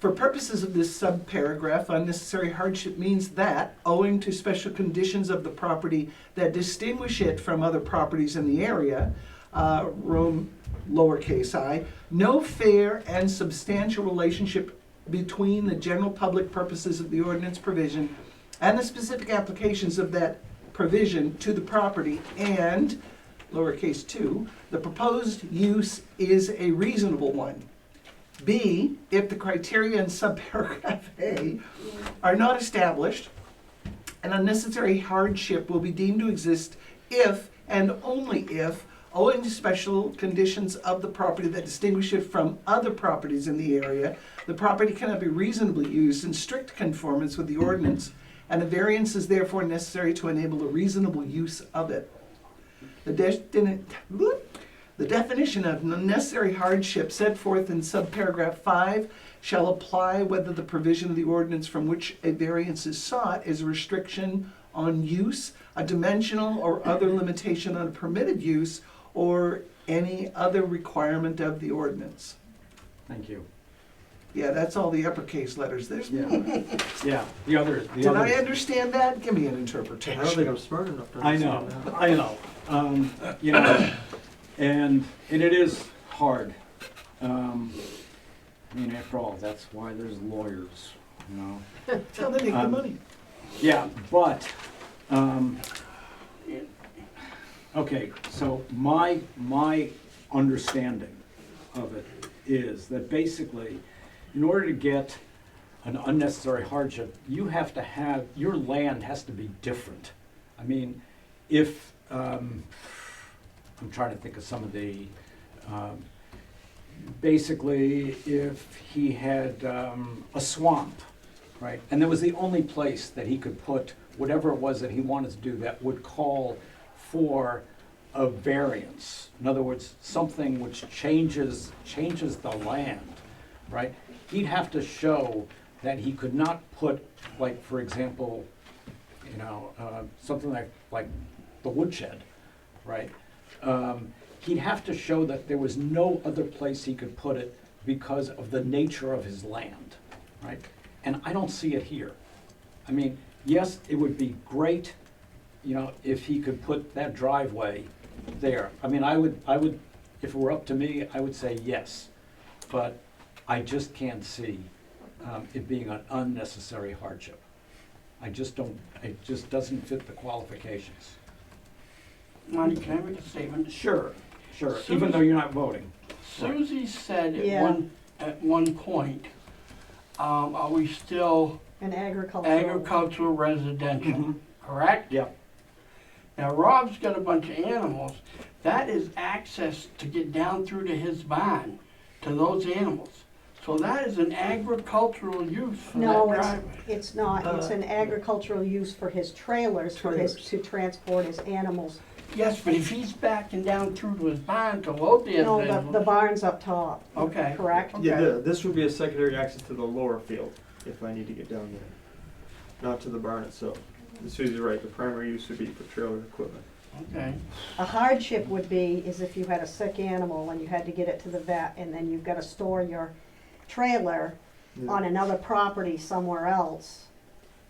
for purposes of this subparagraph, unnecessary hardship means that, owing to special conditions of the property that distinguish it from other properties in the area, room lowercase I, no fair and substantial relationship between the general public purposes of the ordinance provision and the specific applications of that provision to the property, and lowercase 2, the proposed use is a reasonable one. B, if the criteria in subparagraph A are not established, an unnecessary hardship will be deemed to exist if and only if owing to special conditions of the property that distinguish it from other properties in the area, the property cannot be reasonably used in strict conformance with the ordinance, and a variance is therefore necessary to enable a reasonable use of it. The definition of necessary hardship set forth in subparagraph 5 shall apply whether the provision of the ordinance from which a variance is sought is a restriction on use, a dimensional or other limitation on permitted use, or any other requirement of the ordinance. Thank you. Yeah, that's all the uppercase letters. There's Yeah. more. Yeah, the other. Did I understand that? Give me an I interpretation. don't think I'm smart enough to I know, understand that. I know. You know, and it is hard. I mean, after all, that's why there's lawyers, you know. That's how they make the money. Yeah, but, okay, so my understanding of it is that basically, in order to get an unnecessary hardship, you have to have, your land has to be different. I mean, if, I'm trying to think of some of the, basically, if he had a swamp, right? And that was the only place that he could put whatever it was that he wanted to do that would call for a variance. In other words, something which changes the land, right? He'd have to show that he could not put, like, for example, you know, something like the woodshed, right? He'd have to show that there was no other place he could put it because of the nature of his land, right? And I don't see it here. I mean, yes, it would be great, you know, if he could put that driveway there. I mean, I would, if it were up to me, I would say yes. But I just can't see it being an unnecessary hardship. I just don't, it just doesn't fit the qualifications. Marty, can I make a statement? Sure, even though you're not voting. Susie said Yeah. at one point, are we still An agricultural. agricultural residential, Mhm. correct? Yep. Now Rob's got a bunch of animals. That is access to get down through to his barn, to those animals. So that is an agricultural use for that No, driveway. it's not. It's an agricultural use for his trailers, Trailers. to transport his animals. Yes, but if he's backing down through to his barn to load the No, the animals. barn's up top, Okay. correct? Okay. Yeah, this would be a secondary access to the lower field, if I need to get down there, not to the barn itself. And Susie's right, the primary use would be for trailer equipment. Okay. A hardship would be is if you had a sick animal and you had to get it to the vet and then you've got to store your trailer Yeah. on another property somewhere else.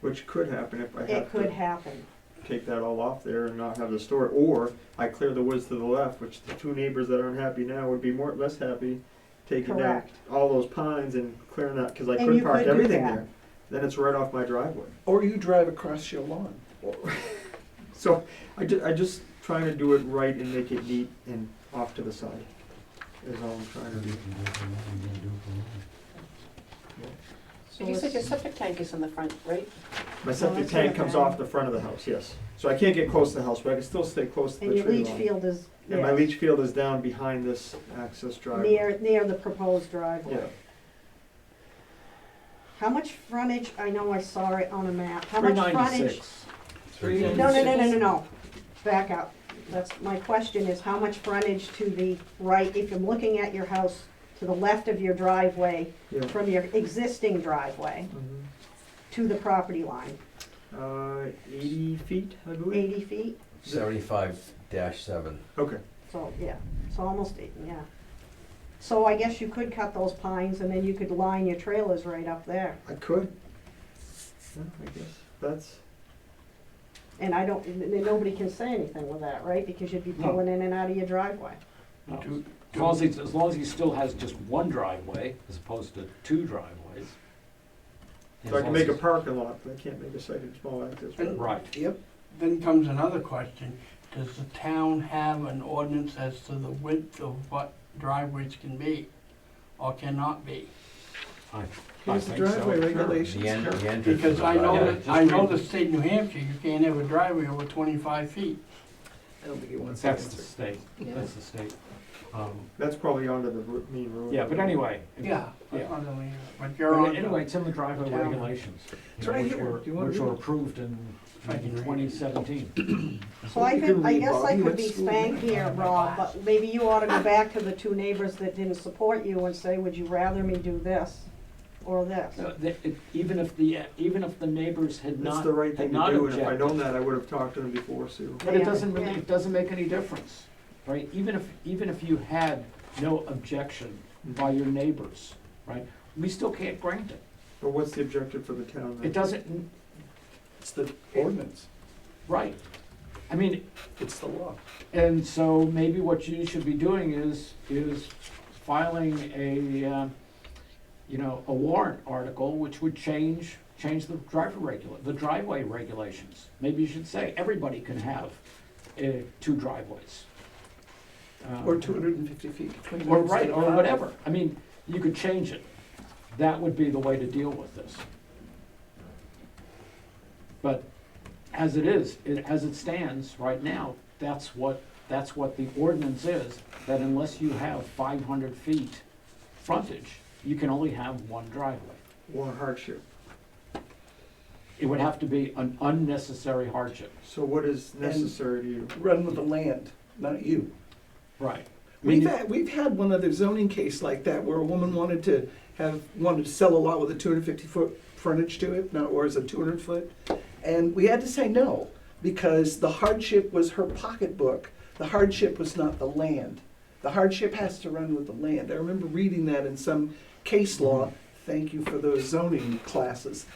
Which could happen if I It have could to happen. take that all off there and not have the store, or I clear the woods to the left, which the two neighbors that aren't happy now would be less happy taking down Correct. all those pines and clearing that, cause I And couldn't you park could do everything that. there. Then it's right off my driveway. Or you drive across your lawn. So I just trying to do it right and make it neat and off to the side is all I'm trying to do. So You said it's- your septic tank is in the front, right? My it's septic in tank the comes front. off the front of the house, yes. So I can't get close to the house, but I can still stay close to And the your tree leach line. field is, And my yeah, leach field is down behind this access driveway. near the proposed driveway. Yeah. How much frontage, I know I saw it on a map, how much frontage? 396. No, back up. That's, my question is, how much frontage to the right, if you're looking at your house, to the left of your driveway, Yeah. from your existing driveway Mhm. to the property line? 80 feet, I believe. 80 feet? 75-7. Okay. So, yeah, so almost, yeah. So I guess you could cut those pines and then you could line your trailers right up there. I could. Yeah, I guess that's. And I don't, nobody can say anything with that, right? Because you'd be No. pulling in and out of your driveway. No. As long as he still has just one driveway as opposed to two driveways. So I can make a parking lot, but I can't make a second small access road. Right. Yep. Then comes another question. Does the town have an ordinance as to the width of what driveways can be or cannot be? I Here's the think so. driveway regulations. The entrance Because of the I know, driveway. that I know the state of New Hampshire, you can't have a driveway over 25 feet. don't think he wants to That's the answer. state, Yeah. that's the state. That's probably onto the main road. Yeah, but anyway. Yeah, Yeah. on the land, but you're But on. anyway, it's in the driveway town. regulations. It's right which here. were- Do you wanna Which read were it? approved in I can read it. 2017. So I You could, can I read, guess Bob. I You could went be to school. spanked here, Rob, but maybe you ought to go back to the two neighbors that didn't support you and say, would you rather me do this or this? Even if the neighbors had That's not, the right had thing to not do, and if I'd known objected. that, I would have talked to them before, Sue. But it Yeah, doesn't really, yeah. it doesn't make any difference, right? Even if you had no objection by your neighbors, right? We still can't grant it. But what's the objective for the town then? It doesn't, It's the ordinance. right. I mean, It's the law. and so maybe what you should be doing is filing a, a warrant article which would change the driveway regulations. Maybe you should say everybody can have two driveways. Or 250 feet between them. Or instead right, of or 5. whatever. I mean, you could change it. That would be the way to deal with this. But as it is, as it stands right now, that's what the ordinance is, that unless you have 500 feet frontage, you can only have one driveway. One hardship. It would have to be an unnecessary hardship. So what is necessary to you? Run with the land, not you. Right. I mean, We've had one other zoning case like that where a woman wanted to sell a lot with a 250-foot frontage to it, or is it 200-foot? And we had to say no, because the hardship was her pocketbook. The hardship was not the land. The hardship has to run with the land. I remember reading that in some case law. Thank you for those zoning classes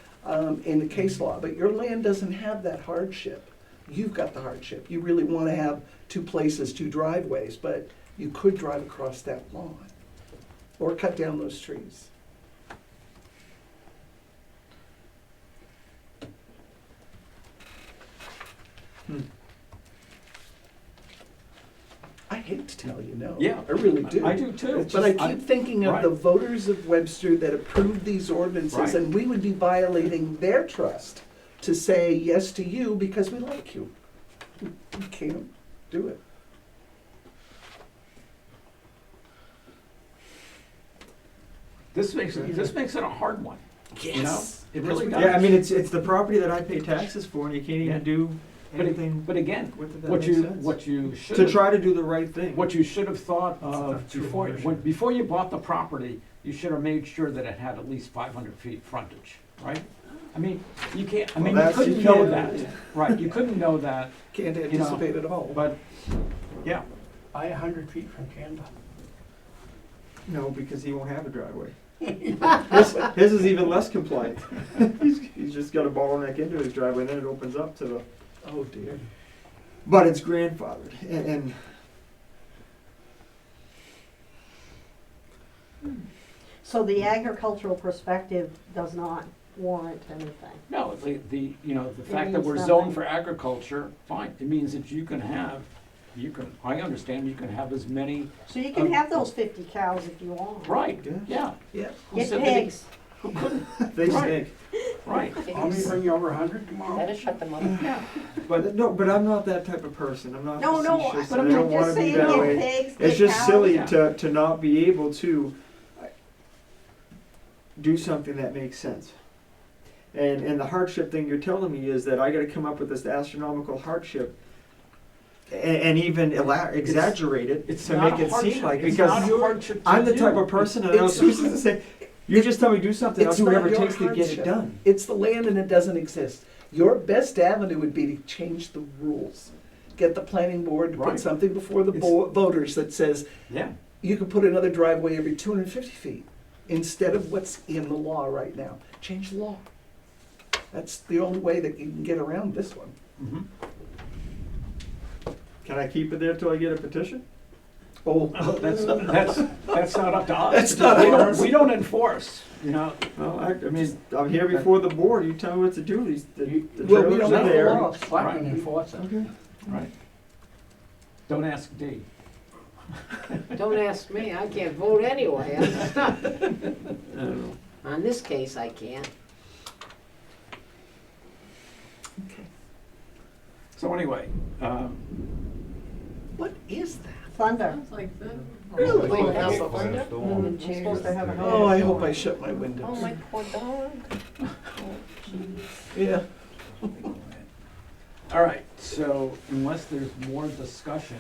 in the case law. But your land doesn't have that hardship. You've got the hardship. You really want to have two places, two driveways, but you could drive across that lawn or cut down those trees. I hate to tell you no. Yeah, I really do. I do too. But I keep thinking of right. the voters of Webster that approved these ordinances, Right. and we would be violating their trust to say yes to you because we like you. We can't do it. this makes it a hard one. You know? It really does. Yeah, I mean, it's the property that I pay taxes for, and you can't Yeah. even do anything But again, with it that what makes you sense. what you should To have- try to do the right thing. what you should have thought of not true ownership. before you bought the property, you should have made sure that it had at least 500 feet frontage, right? I mean, you can't. I mean, you that's- couldn't you know can't- that, right? You couldn't know that, Can't know, anticipate at all. but yeah, Buy 100 feet from Canada. No, because he won't have a driveway. His is even less compliant. He's just got a bottleneck into his driveway, and then it opens up to the. Oh dear. But it's grandfathered, and So the agricultural perspective does not warrant anything. no, the fact that means we're nothing. zoned for agriculture, fine. It means that I understand you can have as many. So you can have those 50 cows if you want. Right. Yeah. Yeah. Yeah. Who Get said that it- pigs. Who couldn't? they Right. stink. Right. Want me to bring you over 100 tomorrow? Better shut them up. Yeah. But no, but I'm not that type of person. I'm not No, facetious, but and I'm I don't want just to be saying, that get way. pigs, It's get just cows. silly Yeah. to not be able to do something that makes sense. And the hardship thing you're telling me is that I got to come up with this astronomical hardship and even exaggerate it It's to not make a it hardship. seem like It's because not a hardship to I'm the you. type of person, and I know It's- Susan's the same. You just tell me do something, I'll It's do not whatever it your takes to get it hardship. done. It's the land and it doesn't exist. Your best avenue would be to change the rules. Get the planning board to Right. put something before the It's- voters that says Yeah. you can put another driveway every 250 feet instead of what's in the law right now. Change the law. That's the only way that you can get around this one. Mhm. Can I keep it there till I get a petition? Oh, That's not up to us. That's not We don't- ours. We don't enforce, you know. Well, I'm mean, I'm here before the board, you tell me what to do, the well, we trailers don't are have the there. law. Selectmen enforce it. Okay. Right. Don't ask D. Don't ask me, I can't vote anyway, I'm stuck. I don't know. On this case, I can't. Okay. So anyway, What is that? Thunder. Sounds like that. Really? Like That's that. thunder? We're supposed to have a Oh, I hope hailstorm. I shut my Oh, windows. my poor dog. Oh, jeez. Yeah. All right, so unless there's more discussion,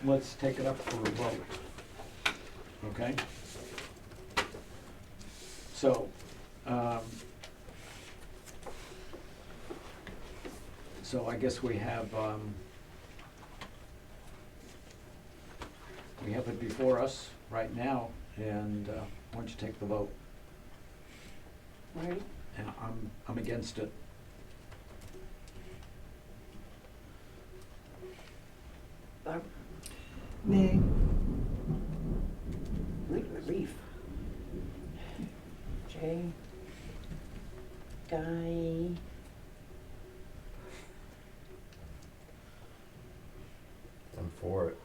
let's take it up for a vote. Okay? So, so I guess we have it before us right now, and why don't you take the vote? Right? And I'm against it. Barb, Nay. Good relief. Jay. Guy. I'm for it.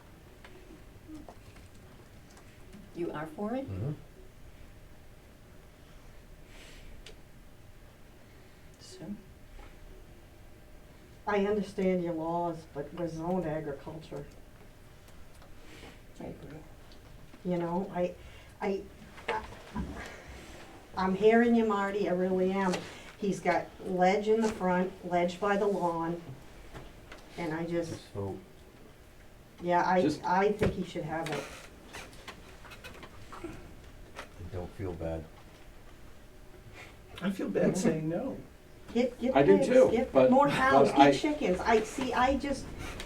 You are for it? Mm-hmm. So, I understand your laws, but we're zoned agriculture. I agree. You know, I'm hearing you, Marty, I really am. He's got ledge in the front, ledge by the lawn, and I just, So, yeah, Just- I think he should have it. I don't feel bad. I feel bad saying no. Get I do pigs, too, get but- more cows, but I- get chickens.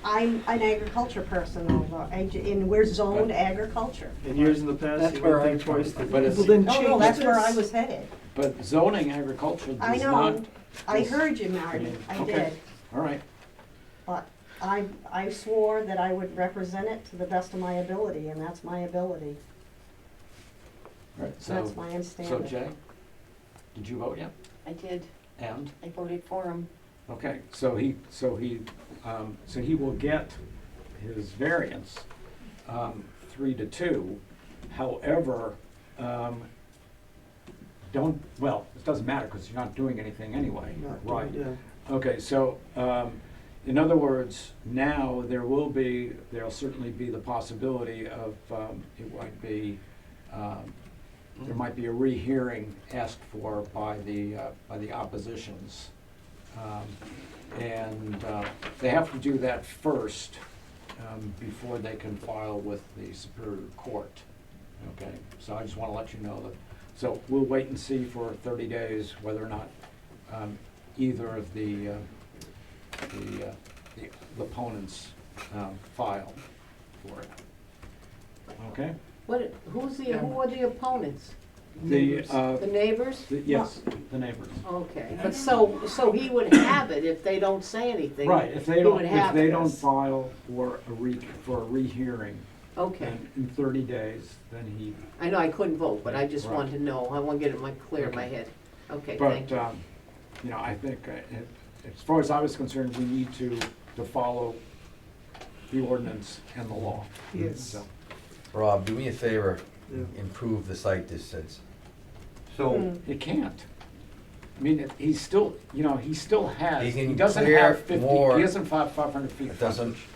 I'm an agriculture person, although, and we're zoned But- agriculture. In years in the past, That's you where would I think twice to. but it's, Well, then Oh, no, change that's where I this. was headed. but zoning agriculture I does not. know, I Yes. heard you, Marty, I Okay. did. All right, But I swore that I would represent it to the best of my ability, and that's my ability. all right, That's so, my so understanding. Jay, did you vote yet? I did. And, I voted for him. okay, so he will get his variance, 3-2. However, it doesn't matter, because you're not doing anything anyway, Not right? doing- Okay, so, in other words, now there'll certainly be the possibility of, there might be a rehearing asked for by the oppositions. And they have to do that first, before they can file with the Superior Court. Okay, so I just wanna let you know that, so we'll wait and see for 30 days whether or not either of the opponents file for it. Okay? Who are the opponents? The neighbors? yes, the neighbors. Okay, but so he would have it if they don't say anything? Right, if they he don't, would if have they don't this. file for a rehearing Okay, in 30 days, then he, I know I couldn't vote, but I just Right. wanted to know, I want to get it clear in my Okay. head. Okay, but, thank you. I think, as far as I was concerned, we need to follow the ordinance and the law. Yes. So, Rob, do me a favor, Yeah. improve the site distance. So, it can't. I mean, he's still, he still has, He he can doesn't clear have 50, more. he doesn't have 500 feet It doesn't, frontage.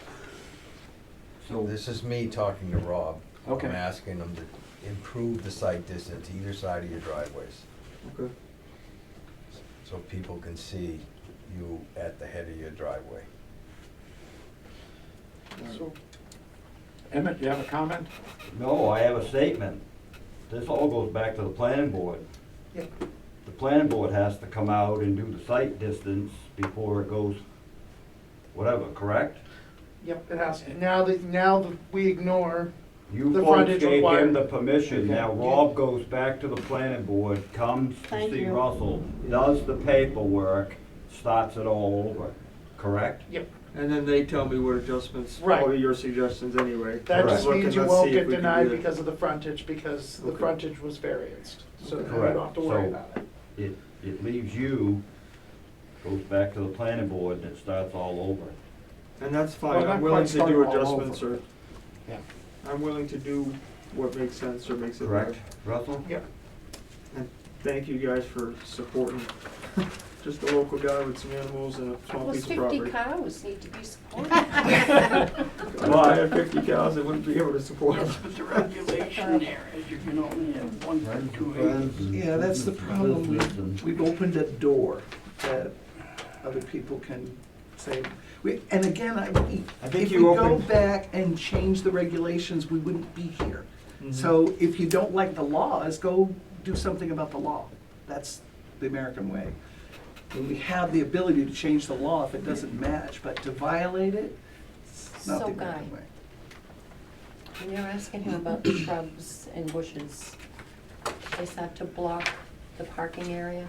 so this is me talking to Rob. Okay. I'm asking him to improve the site distance either side of your driveways, Okay. so people can see you at the head of your driveway. So, Emmett, do you have a comment? no, I have a statement. This all goes back to the planning board. Yep. The planning board has to come out and do the site distance before it goes, whatever, correct? yep, it has, now that we ignore, You The folks frontage gave required. him the permission, now Okay. Rob goes back to the planning board, comes to Thank see you. Russell, does the paperwork, starts it all over, correct? And then they tell me what adjustments, Right. all your suggestions anyway. that Correct. just Look, means and you let's won't see if get we can denied do that. because of the frontage, because the Okay. frontage was varianced, so you Correct. don't have to worry So- about it. It leaves you, goes back to the planning board, and it starts all over. And that's Well, fine, not I'm willing quite to do starting all adjustments over. or, Yeah. I'm willing to do what makes sense or makes it better. Correct, Russell? thank you guys for supporting just a local guy with some animals and a small Those piece of 50 property. cows need to be supported. Well, I had 50 cows, I wouldn't be able to support them. Yes, but the regulation there is you can only have 1 per 2 acres. Yeah, that's the problem. We've opened a door that other people can say, and again, I think if we you go opened. back and change the regulations, we wouldn't be here. Mhm. So if you don't like the laws, go do something about the law. That's the American way. And we have the ability to change the law if it doesn't match, but to violate it, it's not So, the American Guy. way. When you're asking him about the shrubs and bushes, is that to block the parking area?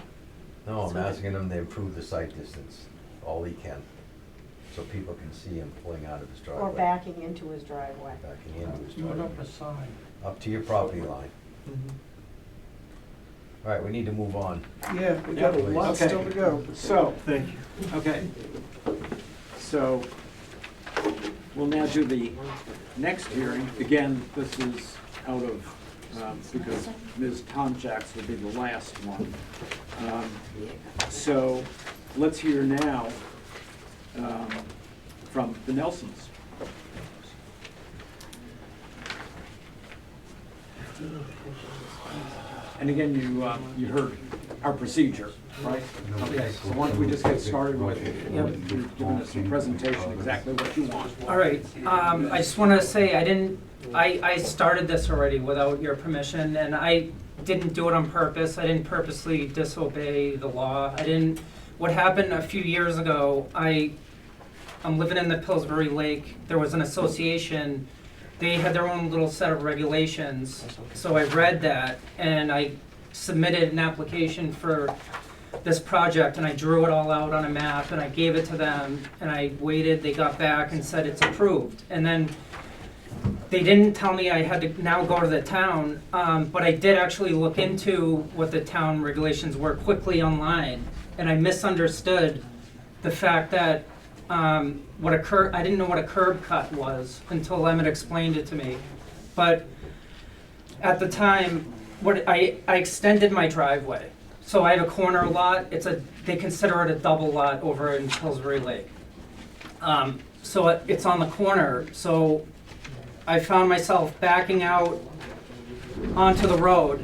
No, I'm So- asking him to improve the sight distance, all he can, so people can see him pulling out of his driveway. Or backing into his driveway. Backing into his Put driveway, up a sign. up to your property line. Mhm. All right, we need to move on. Yeah, we got a Yeah, lot please. still to go. So, Thank you. okay. So, we'll now do the next hearing. Again, this is out of, because Ms. Tomjacks will be the last one. So, let's hear now from the Nelsons. And again, you heard our procedure, right? Okay, so why don't we just get started with, you giving us a presentation, exactly what you want. All right, I just want to say, I started this already without your permission, and I didn't do it on purpose. I didn't purposely disobey the law. What happened a few years ago, I'm living in the Pillsbury Lake. There was an association. They had their own little set of regulations. So I read that, and I submitted an application for this project, and I drew it all out on a map, and I gave it to them, and I waited. They got back and said it's approved. And then they didn't tell me I had to now go to the town, but I did actually look into what the town regulations were quickly online, and I misunderstood the fact that I didn't know what a curb cut was until Emmett explained it to me. But at the time, I extended my driveway. So I have a corner lot. They consider it a double lot over in Pillsbury Lake. So it's on the corner. So I found myself backing out onto the road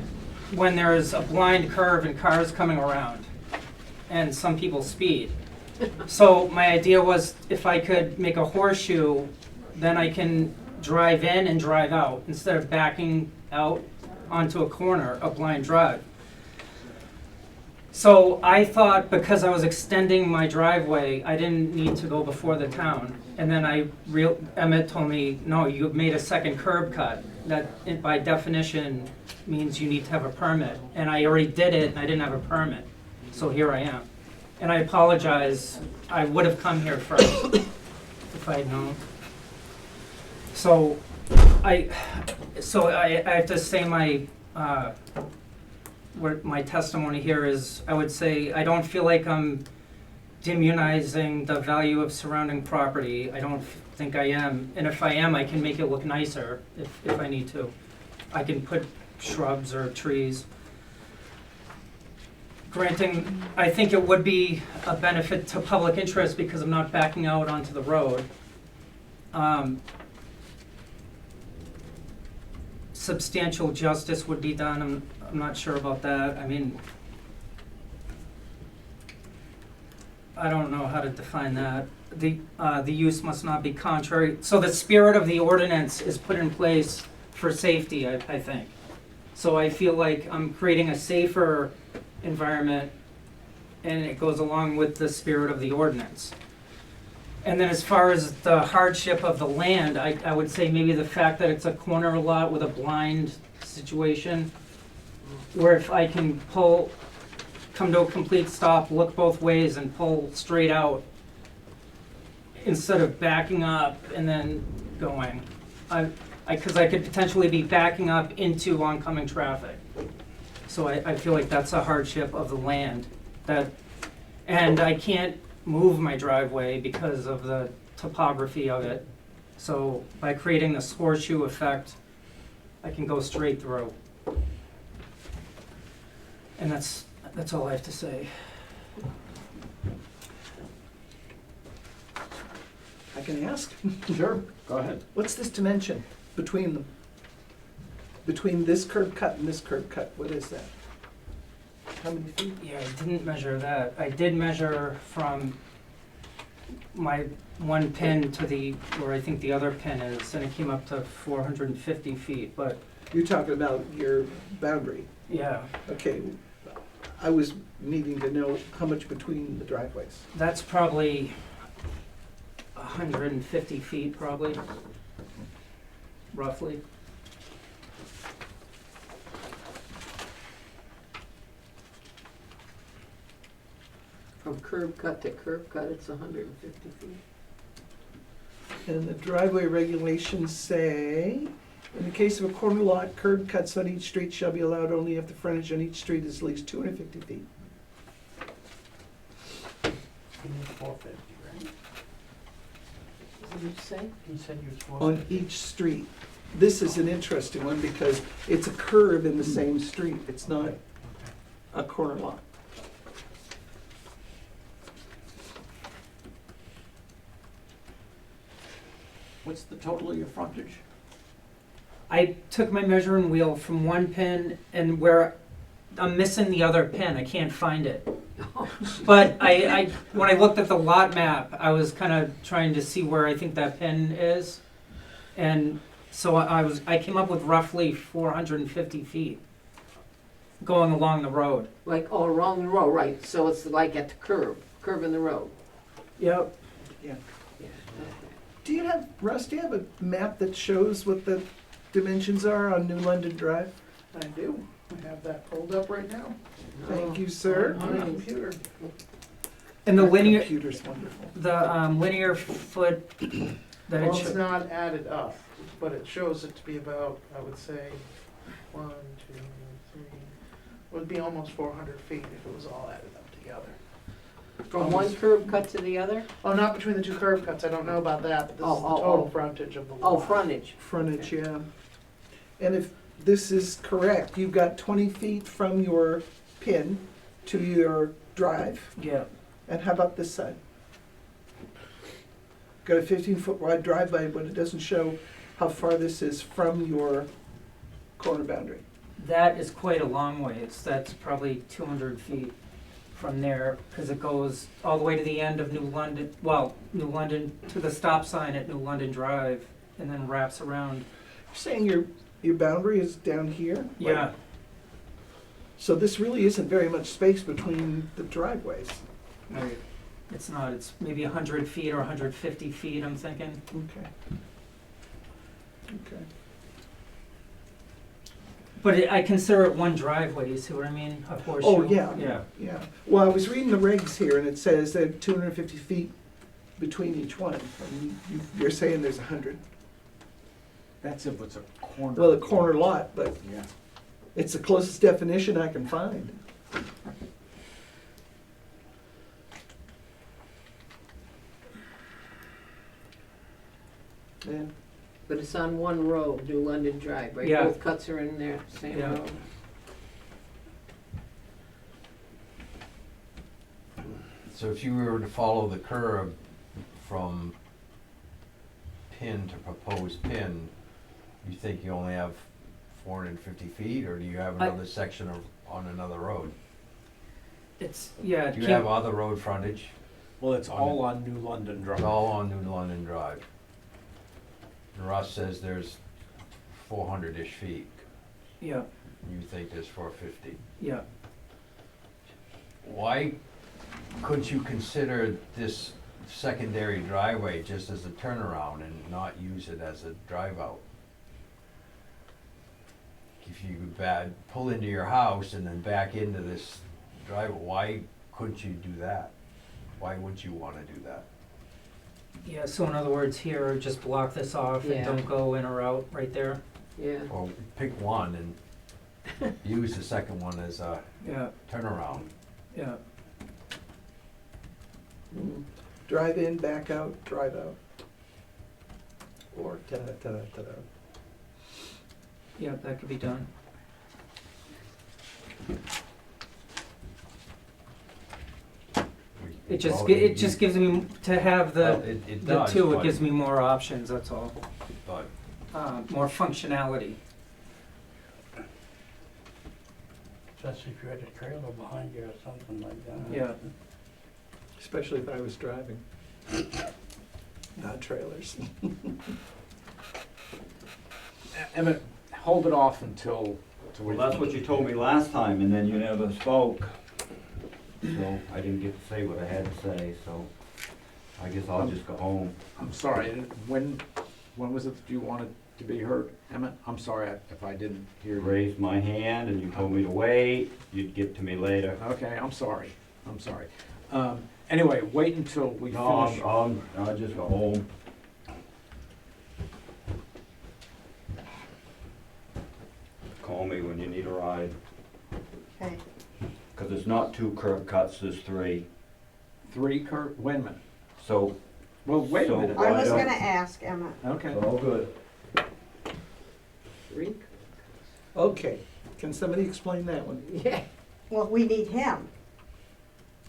when there's a blind curve and cars coming around, and some people speed. So my idea was if I could make a horseshoe, then I can drive in and drive out instead of backing out onto a corner, a blind drive. So I thought because I was extending my driveway, I didn't need to go before the town. And then Emmett told me, no, you've made a second curb cut. That by definition means you need to have a permit. And I already did it and I didn't have a permit. So here I am. And I apologize, I would have come here first if I had known. So I have to say what my testimony here is, I would say I don't feel like I'm demonizing the value of surrounding property. I don't think I am. And if I am, I can make it look nicer if I need to. I can put shrubs or trees. Granting, I think it would be a benefit to public interest because I'm not backing out onto the road. Substantial justice would be done. I'm not sure about that. I mean, I don't know how to define that. The use must not be contrary. So the spirit of the ordinance is put in place for safety, I think. So I feel like I'm creating a safer environment, and it goes along with the spirit of the ordinance. And then as far as the hardship of the land, I would say maybe the fact that it's a corner lot with a blind situation, where if I can come to a complete stop, look both ways and pull straight out, instead of backing up and then going. Because I could potentially be backing up into oncoming traffic. So I feel like that's a hardship of the land. And I can't move my driveway because of the topography of it. So by creating this horseshoe effect, I can go straight through. And that's all I have to say. I can ask, Sure, go ahead. what's this dimension between them? Between this curb cut and this curb cut, what is that? How many feet? Yeah, I didn't measure that. I did measure from my one pin to where I think the other pin is, and it came up to 450 feet, but You're talking about your boundary. yeah, Okay, I was needing to know how much between the driveways. that's probably 150 feet, probably, roughly. From curb cut to curb cut, it's 150 feet. And the driveway regulations say, in the case of a corner lot, curb cuts on each street shall be allowed only if the frontage on each street is at least 250 feet. He was 450, right? What did you say? He said he was On 450. each street. This is an interesting one because it's a curve in the same street. It's not a corner lot. What's the total of your frontage? I took my measuring wheel from one pin, and where I'm missing the other pin, I can't find it. But when I looked at the lot map, I was kind of trying to see where I think that pin is, and so I came up with roughly 450 feet going along the road. Like, oh, along the road, right, so it's like at the curb in the road. Yep. Yeah. Yeah, Do you have, Russ, do you have a map that shows what the dimensions are on New London Drive? I do. I have that pulled up right now Thank you, sir. on my computer. And the Your linear, computer's wonderful. the linear foot that it Well, it's should. not added up, but it shows it to be about, I would say, 1, 2, 3, would be almost 400 feet if it was all added up together. From one curb cut to the other? Oh, not between the two curb cuts, I don't know about that, but this is the Oh, oh, total oh. frontage of the lot. Oh, frontage. Frontage, yeah. And if this is correct, you've got 20 feet from your pin to your drive. Yeah. And how about this side? Got a 15-foot wide driveway, but it doesn't show how far this is from your corner boundary. That is quite a long ways. That's probably 200 feet from there, because it goes all the way to the end of New London, New London, to the stop sign at New London Drive, and then wraps around. You're saying your boundary is down here? Yeah, So this really isn't very much space between the driveways. right. It's not, it's maybe 100 feet or 150 feet, I'm thinking. Okay. Okay. But I consider it one driveway, you see what I mean? A horseshoe. Oh, yeah. Yeah. Yeah. Well, I was reading the regs here, and it says that 250 feet between each one. And you're saying there's 100. That's if it's a corner. Well, a corner lot, but Yeah. it's the closest definition I can find. Yeah. But it's on one road, New London Drive, right? Yeah. Both cuts are in there, same Yeah. road. So if you were to follow the curve from pin to proposed pin, you think you only have 450 feet, or do you have another section on another road? It's, yeah. it Do you came- have other road frontage? Well, it's all on New London It's Drive. all on New London Drive. And Russ says there's 400-ish feet. Yeah, You think there's 450. yeah. Why couldn't you consider this secondary driveway just as a turnaround and not use it as a drive out? If you could pull into your house and then back into this driveway, why couldn't you do that? Why would you want to do that? Yeah, so in other words, here, just block this off and Yeah. don't go in or out right there. Yeah. Or pick one and use the second one as a Yeah, turnaround. yeah. Drive in, back out, drive out. Or ta-da, ta-da, ta-da. Yeah, that could be done. It just, Oh, it just gives me, to have Well, the, it the does, two, it but- gives me more options, that's all. But More functionality. Especially if you had a trailer behind you or something like that. Yeah. Especially if I was driving. Not trailers. Emmett, hold it off until we. Well, that's what you told me last time, and then you never spoke. So I didn't get to say what I had to say, so I guess I'll just go home. I'm sorry, when was it that you wanted to be heard, Emmett? I'm sorry if I didn't hear you. Raised my hand and you told me to wait, you'd get to me later. Okay, I'm sorry. Anyway, wait until we No, finish. I'll just go home. Call me when you need a ride, Okay, 'cause it's not 2 curb cuts, there's 3. 3 curb, wait a minute. So, Well, wait a So- minute. I was don't- gonna ask Emma. Okay. all good. Three? Okay, can somebody explain that one? Yeah. Well, we need him.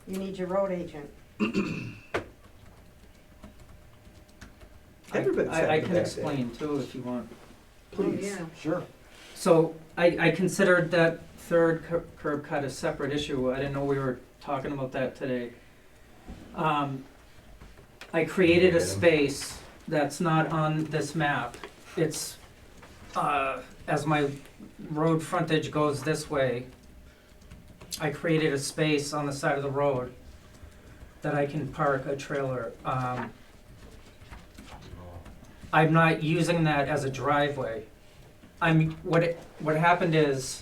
You need your road agent. Everybody's I having a can bad day. explain too if you want. Please. Sure. So I considered that third curb cut a separate issue. I didn't know we were talking about that today. I created a space that's not on this map. It's, as my road frontage goes this way, I created a space on the side of the road that I can park a trailer. I'm not using that as a driveway. What happened is,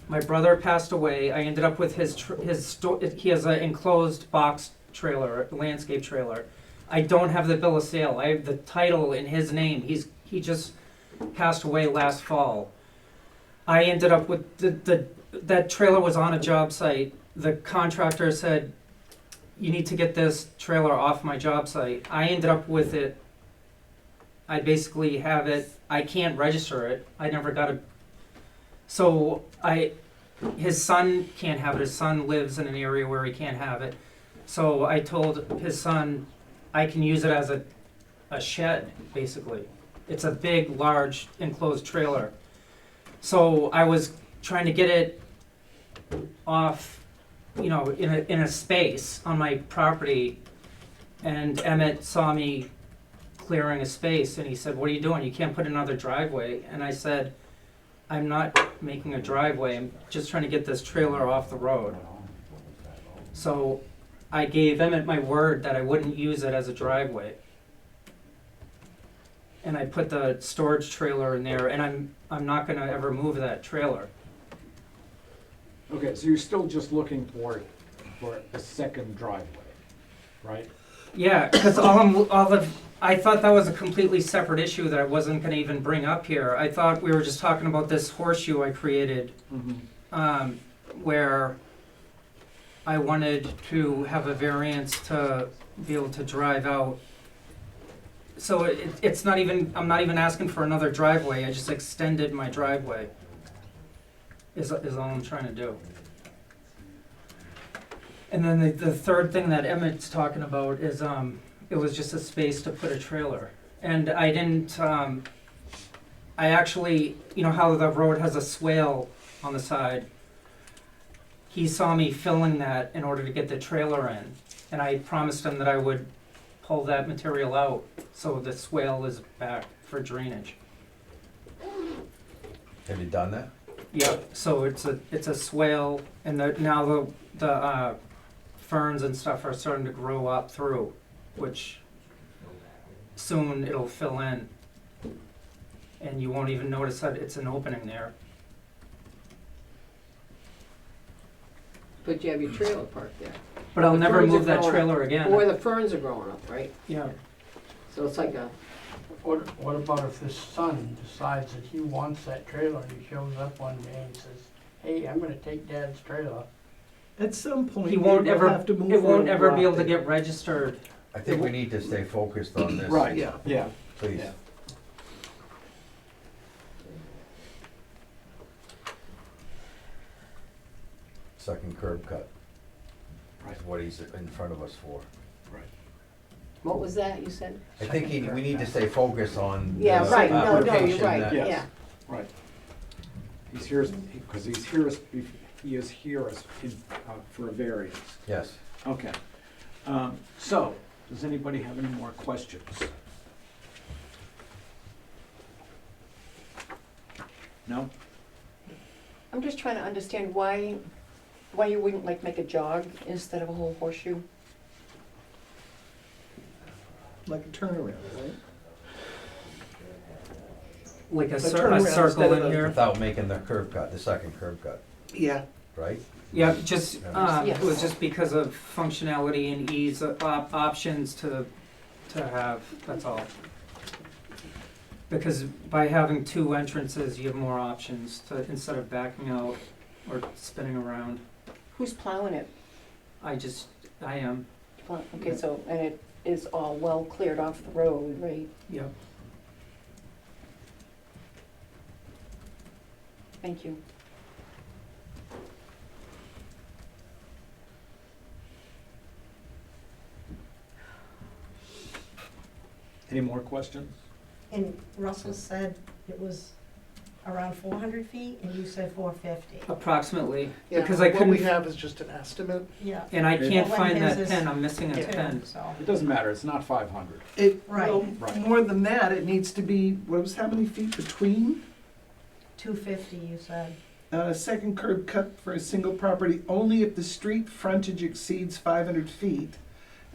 my brother passed away. I ended up with he has an enclosed box trailer, landscape trailer. I don't have the bill of sale. I have the title in his name. He just passed away last fall. I ended up with that trailer was on a job site. The contractor said, "You need to get this trailer off my job site." I ended up with it. I basically have it. I can't register it. I never got a. So his son can't have it. His son lives in an area where he can't have it. So I told his son, I can use it as a shed, basically. It's a big, large enclosed trailer. So I was trying to get it off, in a space on my property, and Emmett saw me clearing a space, and he said, "What are you doing? You can't put another driveway." And I said, "I'm not making a driveway. I'm just trying to get this trailer off the road." So I gave Emmett my word that I wouldn't use it as a driveway. And I put the storage trailer in there, and I'm not gonna ever move that trailer. Okay, so you're still just looking for a second driveway, right? Yeah, because I thought that was a completely separate issue that I wasn't gonna even bring up here. I thought we were just talking about this horseshoe I created, where I wanted to have a variance to be able to drive out. So it's not even, I'm not even asking for another driveway, I just extended my driveway, is all I'm trying to do. And then the third thing that Emmett's talking about is, it was just a space to put a trailer. And I didn't, I actually, how the road has a swale on the side? He saw me filling that in order to get the trailer in, and I promised him that I would pull that material out so the swale is back for drainage. have you done that? Yep, so it's a swale, and now the ferns and stuff are starting to grow up through, which soon it'll fill in, and you won't even notice that it's an opening there. But you have your trailer parked there. But I'll The never ferns are move that growing trailer up. again. Or the ferns are growing up, right? Yeah. So it's like a, What about if his son decides that he wants that trailer, and he shows up one day and says, "Hey, I'm gonna take Dad's trailer." At some point, He won't we'll ever, have to move it won't or ever be drop able to it. get registered. I think we need to stay focused on this. Right, Yeah. yeah. Please. Yeah. Second curb cut. Right. is what he's in front of us for. What was that you said? I think we need to say focus on the Yeah, right, no, you're application right, that- Yes. yeah. Right. He's here, because he's here, he is here for a variance. Yes. Okay. So, does anybody have any more questions? No? I'm just trying to understand why you wouldn't like make a jog instead of a whole horseshoe? Like a turnaround, right? Like a turnaround circle instead of in a- here. Without making the curb cut, the second curb cut, Yeah. right? Yeah, just, it was Yes. just because of functionality and ease of options to have, that's all. Because by having two entrances, you have more options to, instead of backing out or spinning around. Who's plowing it? I am, Okay, so, and it is all well cleared off the road, right? yep. Thank you. Any more questions? And Russell said it was around 400 feet, and you said 450. Approximately, Yeah, because I what we couldn't, have is just an estimate. Yeah. and I can't Well, find his that is pen, I'm missing a two, pen. so. It doesn't matter, it's not 500. It, Right. well, Right. more than that, it needs to be, how many feet between? 250, you said. Second curb cut for a single property only if the street frontage exceeds 500 feet.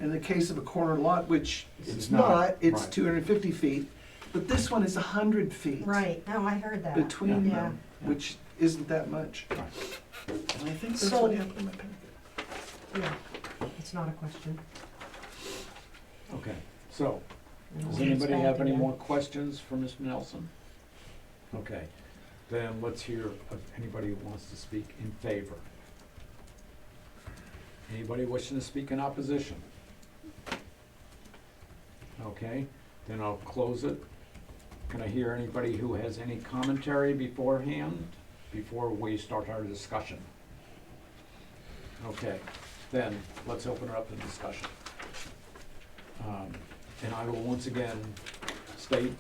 In the case of a corner lot, which It's it's not, not, it's right. 250 feet. But this one is 100 feet. Right, no, I heard that. Between Yeah. them, which isn't that much. Right. And I think that's So- what happened in my packet. Yeah, it's not a question. Okay, so, does It's anybody back have any again. more questions for Mr. Nelson? Okay, then let's hear if anybody who wants to speak in favor. Anybody wishing to speak in opposition? Okay, then I'll close it. Can I hear anybody who has any commentary beforehand, before we start our discussion? Okay, then let's open it up to discussion. And I will once again state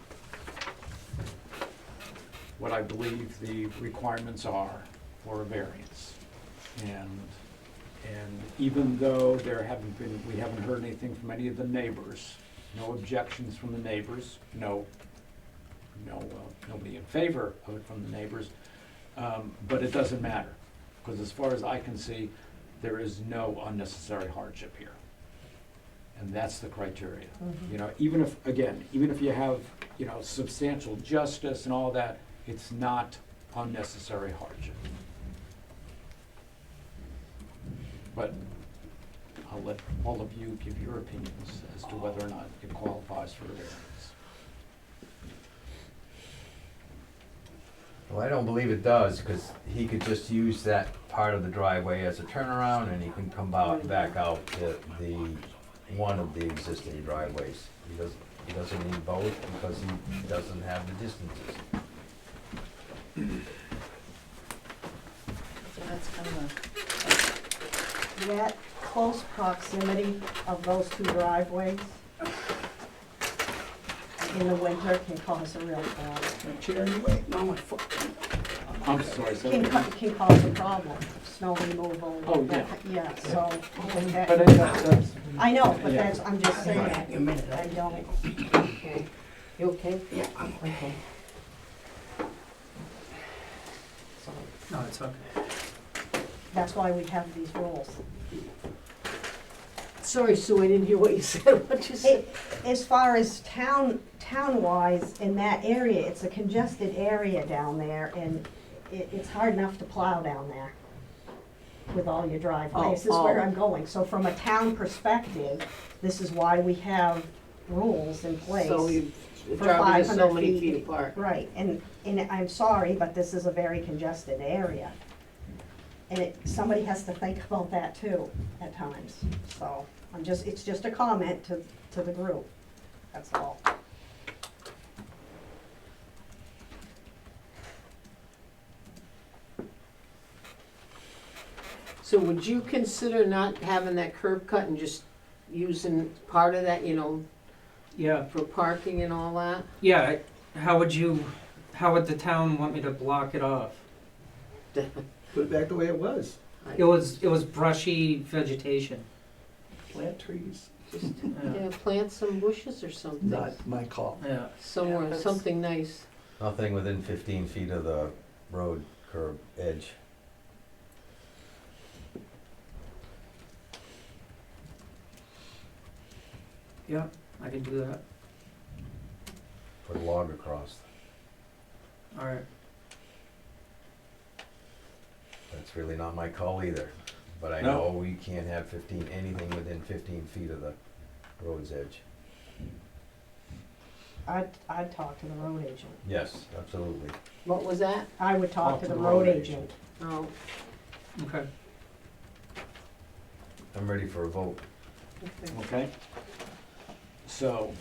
what I believe the requirements are for a variance. And even though we haven't heard anything from any of the neighbors, no objections from the neighbors, nobody in favor of it from the neighbors, but it doesn't matter, because as far as I can see, there is no unnecessary hardship here. And that's the criteria. You know, even if you have, substantial justice and all that, it's not unnecessary hardship. But I'll let all of you give your opinions as to whether or not it qualifies for a variance. Well, I don't believe it does, because he could just use that part of the driveway as a turnaround, and he can come back out the one of the existing driveways. He doesn't need both, because he doesn't have the distances. So that's kind of That close proximity of those two driveways in the winter can cause a real problem. Chair in your way. No, my foot. I'm sorry, so. Can cause a problem, snow removal. Oh, yeah. Yeah, so. that- But that's, I know, but yeah. I'm just saying, Right. I don't. Okay. You okay? Yeah, I'm okay. No, it's okay. That's why we have these rules. Sorry, Sue, I didn't hear what you said. What you said? As far as town-wise, in that area, it's a congested area down there, and it's hard enough to plow down there with all your driveways. This is where I'm going. So from a town perspective, this is why we have rules in place. So the for driveway is so 500 many feet apart. Right, and I'm sorry, but this is a very congested area. And somebody has to think about that too, at times. So, it's just a comment to the group, that's all. So So would you consider not having that curb cut and just using part of that, you know, Yeah, for parking and all that? yeah, how would the town want me to block it off? Put it back the way it was. It was brushy vegetation. Plant trees. Yeah, plant some bushes or something. Not my call. Yeah. Somewhere, that's- something nice. Nothing within 15 feet of the road curb edge. Yeah, I can do that. Put a log across. All right. That's really not my call either. But I No. know we can't have anything within 15 feet of the road's edge. I'd talk to the road agent. Yes, absolutely. What was that? I would talk to the road agent. Oh, Okay. I'm ready for a vote. okay. Okay? So,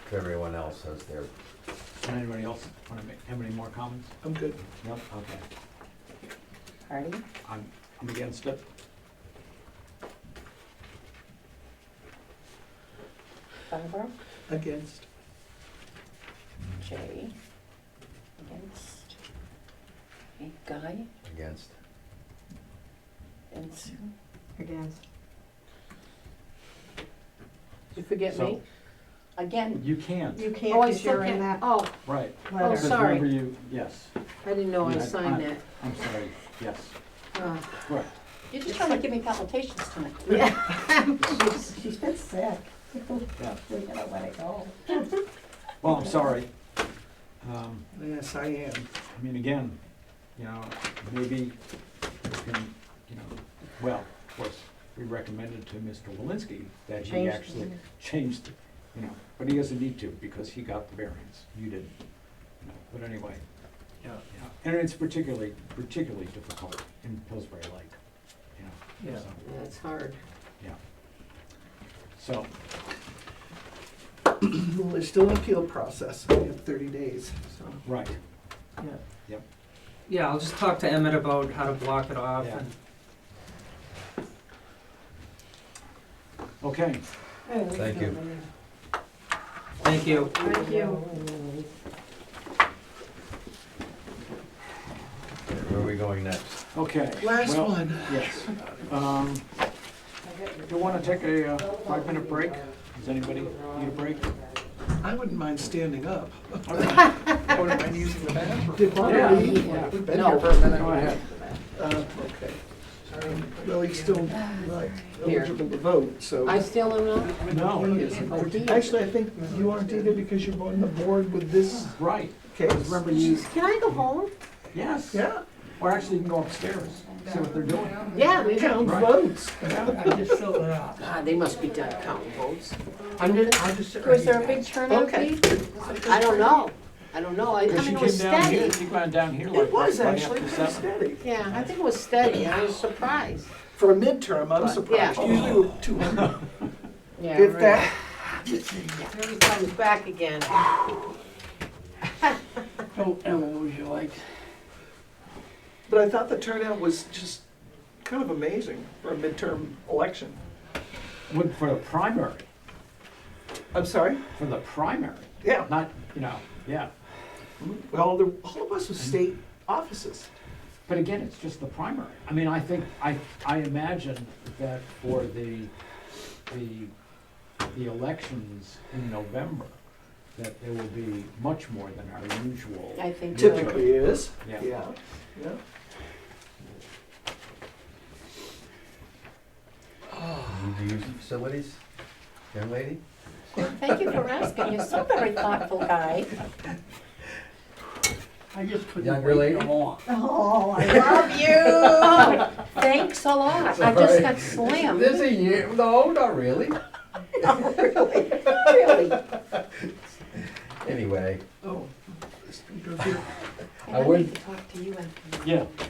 If everyone else has their, anybody else want to have any more comments? I'm good. Nope, okay. Hardy? I'm against it. Barbara? Against. Jay? Against? Okay, Guy? against. And Sue? Against. Did you forget So- me? Again, You can't, You Oh, can't, I because you're said in that. that Oh, right. oh, letter. sorry. Remember you, yes. I didn't know I Yeah, signed that. I'm sorry, yes, Ah. correct. you're just trying to give me palpitations tonight. Yeah. She's been sick. Yeah. We gotta let it go. Well, I'm sorry. Yes, I am. I mean, again, you know, maybe you can, you know, well, of course, we recommended to Mr. Walensky that he Changed actually it. changed it, you know, but he doesn't need to because he got the variance. You didn't, you know, but anyway. Yeah. Yeah, and it's particularly difficult in Pillsbury Lake, you know. Yeah. so, Yeah, it's hard. Yeah. So, Well, there's still an appeal process. We have 30 days, so. right, Yeah. Yep. Yeah, I'll just talk to Emmett about how to block it off Yeah. and okay. Thank you. thank you. Thank you. Where are we going next? Okay. Last well, one. Yes. You want to take a 5-minute break? Does anybody need a break? I wouldn't mind standing up. Okay. I wouldn't mind using the bathroom. Did Bob Yeah. leave? Yeah. We've been No. here for a minute. Go ahead. Okay. Well, he's still not Here. eligible to vote, so. I still am not? No. He isn't. Oh, he is. Actually, I think you aren't either because you're on the board with this Right. case. Remember you, Can I go home? yes. Yeah, Or actually, you can go upstairs, see what they're doing. Yeah, maybe. count Right. votes. I just filled it out. God, they must be done counting votes. I'll just sit right Was there a here. big turnout, Okay. Pete? I don't know. I don't know. I Because mean, she it was came down here, steady. she went down here like It was right actually after pretty 7. steady. Yeah, I think it was steady. I was surprised. For a midterm, I'm But, surprised. yeah. Usually we're 200. Yeah, If right. that, Here he comes back again. So, Emma, what would you like? but I thought the turnout was just kind of amazing for a midterm election. For the primary, I'm sorry? for the primary, Yeah. not, you know, yeah. Well, all of us was state offices. But again, it's just the primary. I mean, I think, I imagine that for the elections in November, that there will be much more than our usual. I think so. Typically is. Yeah. Yeah. Yeah. Need to use the facilities, young lady? Thank you for asking, you're so very thoughtful, Guy. I just couldn't Younger wait lady? no more. Oh, I love you. Thanks a lot, I just got slammed. This a year, no, not really. Really? Anyway, Oh. Goes here. And I I'd would- like to talk to you after.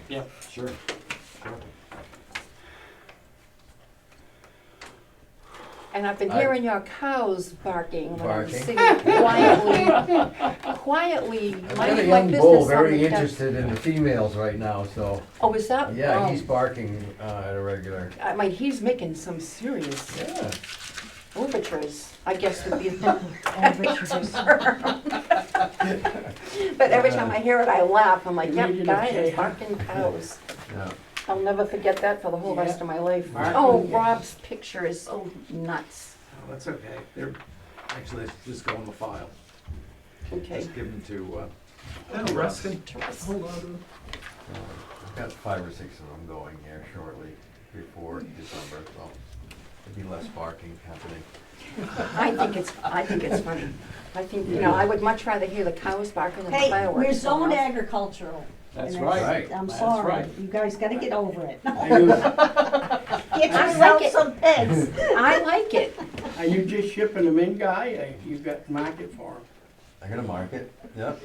Yeah, sure, sure. And I've been I- hearing your cows barking when I'm Barking? sitting quietly, I've got minding a my young business bull on very the deck. interested in the females right now, so, Oh, is that? yeah, Oh. he's barking, at a regular. I mean, he's making some serious Yeah. overtures, I guess would be the Overtures. But every time I hear it, I laugh. I'm like, You yep, needed a guy is K, huh? barking cows. Yeah. I'll never forget that for the whole rest of my life. Barking. Oh, Rob's picture is so nuts. Oh, that's okay. They're, actually, let's just go in the file. Okay. Just give them to, Oh, Rustin. Trust. Hold on. I've got 5 or 6 of them going here shortly before December, so there'll be less barking happening. I think it's funny. I think, you know, I would much rather hear the cows barking than the Hey, fireworks. we're going zoned off. agricultural. that's and right. I'm That's sorry, right. you guys gotta get over it. Are you, Get I yourself like it. some pigs. I like it. are you just shipping them in, Guy? You've got market for them? I got a market, yep.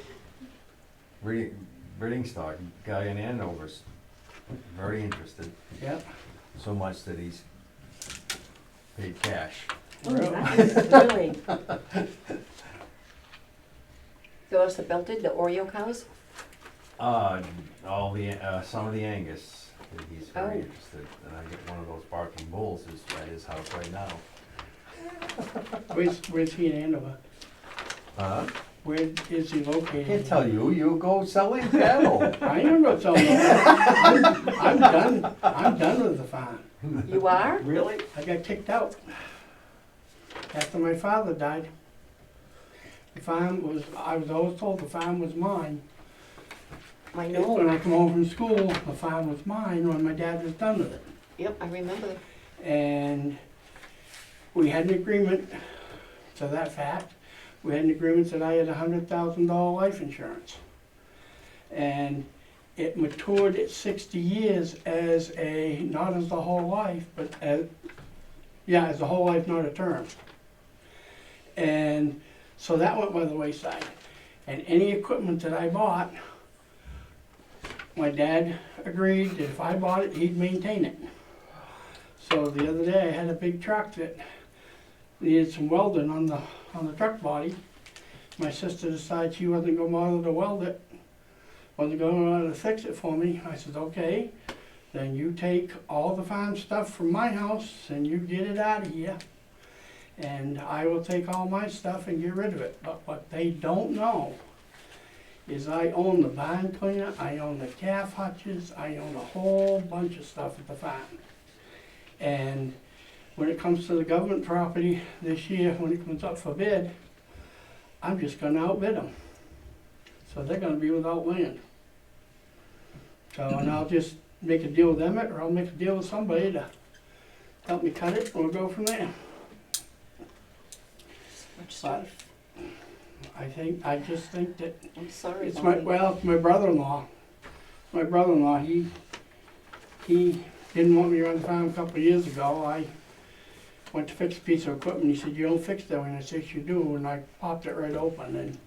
Breeding stock, guy in Andover's very interested, Yep. so much that he's paid cash. Really. Those the belted, the Oreo cows? Some of the Angus, he's Oh. very interested, and I get one of those barking bulls is at his house right now. Where's he in Andover? Where is he I located? can't tell you, you go selling cattle. I am not selling them. I'm done with the farm. You are? Really? I got kicked out after my father died. I was always told the farm was mine. I When know. I come home from school, the farm was mine when my dad was done with it. Yep, I remember. And we had an agreement to that fact. We had an agreement that I had $100,000 life insurance. And it matured at 60 years as not as the whole life, but as the whole life, not a term. And so that went by the wayside. And any equipment that I bought, my dad agreed that if I bought it, he'd maintain it. So the other day, I had a big truck that needed some welding on the truck body. My sister decided she wasn't going to bother to weld it, wasn't going to bother to fix it for me. I said, okay, then you take all the farm stuff from my house and you get it out of here, and I will take all my stuff and get rid of it. But what they don't know is I own the barn cleaner, I own the calf hutches, I own a whole bunch of stuff at the farm. And when it comes to the government property this year, when it comes up for bid, I'm just gonna outbid them. So they're gonna be without land. So, and I'll just make a deal with Emmett, or I'll make a deal with somebody to help me cut it, and we'll go from there. Much But stuff. I just think that I'm sorry. it's Bobby. it's my brother-in-law. My brother-in-law, he didn't want me around the farm a couple of years ago. I went to fix a piece of equipment. He said, "You don't fix that." And I said, "You do." And I popped it right open. And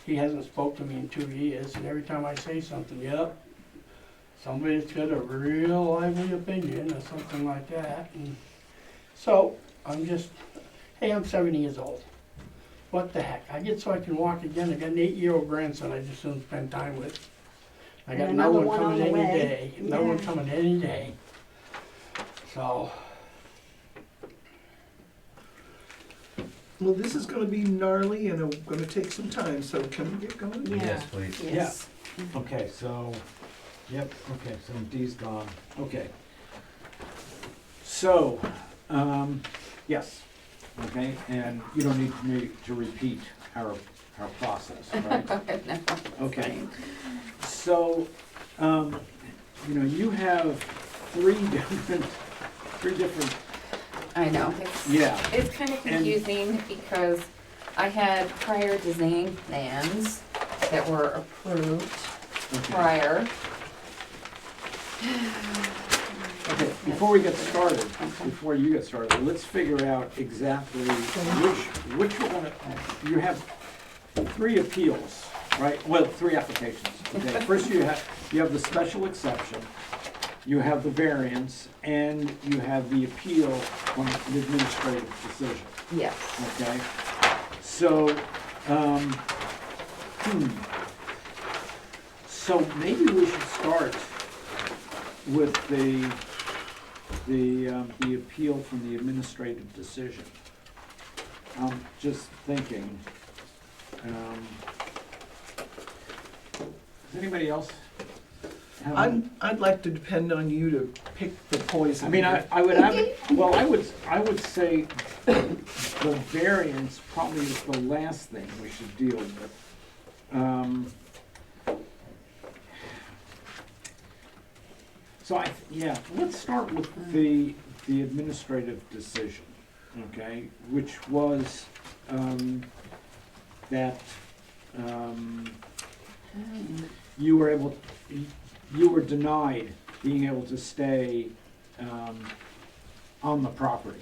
he hasn't spoke to me in 2 years. And every time I say something, yep, somebody's got a real lively opinion or something like that. And so I'm just, hey, I'm 70 years old. What the heck? I get so I can walk again. I got an 8-year-old grandson I just don't spend time with. I got And another another one one on coming the any way. day. Another one Yeah. coming any day. So, Well, this is gonna be gnarly and gonna take some time, so can we get going? Yeah. Yes, please. Yes. Okay, so, yep, okay, so D's gone, okay. So, yes, okay, and you don't need me to repeat our process, right? Okay, so, you know, you have three different, I know, it's, yeah. it's kind of confusing because I had prior design plans that were approved Okay. prior. Okay, before we get started, before you get started, let's figure out exactly which one, you have 3 appeals, right? Well, 3 applications, okay? First you have the special exception, you have the variance, and you have the appeal from the administrative decision, Yes. okay? So, so maybe we should start with the appeal from the administrative decision. I'm just thinking, does anybody else have? I'd like to depend on you to pick the poison. I mean, I would have, well, I would say the variance probably is the last thing we should deal with. So yeah, let's start with the administrative decision, okay, which was, that, you were denied being able to stay, on the property,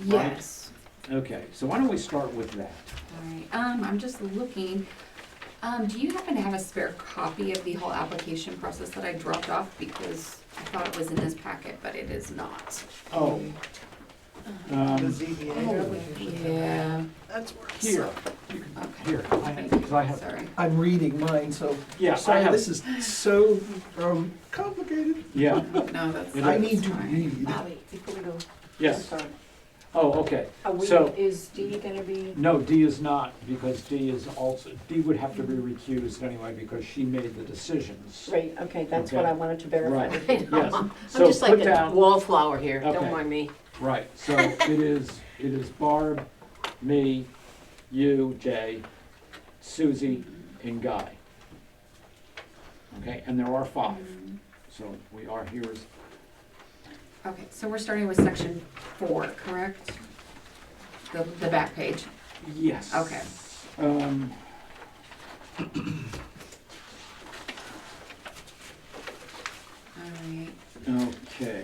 right? Yes. Okay, so why don't we start with that? Alright, I'm just looking, do you happen to have a spare copy of the whole application process that I dropped off? Because I thought it was in this packet, but it is not. Oh. The ZBA, we should have Yeah. that. That's where it's. Here, Okay. here, because I have, Sorry. I'm reading mine, so, yeah, I sorry, have, this is so complicated. yeah, No, that's. It I is. need to fine. read. Bobby, before we go, I'm yes, sorry. oh, okay. Are So- is D gonna be? No, D is not, because D is also, D would have to be recused anyway, because she made the decisions. Right, okay, that's Okay. what I wanted to verify. Right, I know. yes. I'm So just like put a down, wallflower here, Okay. don't mind me. right, so it is Barb, me, you, Jay, Susie, and Guy. Okay, and there are 5, so we are, here's, Okay, so we're starting with section 4, correct? The back page. yes. Okay. Alright, Okay,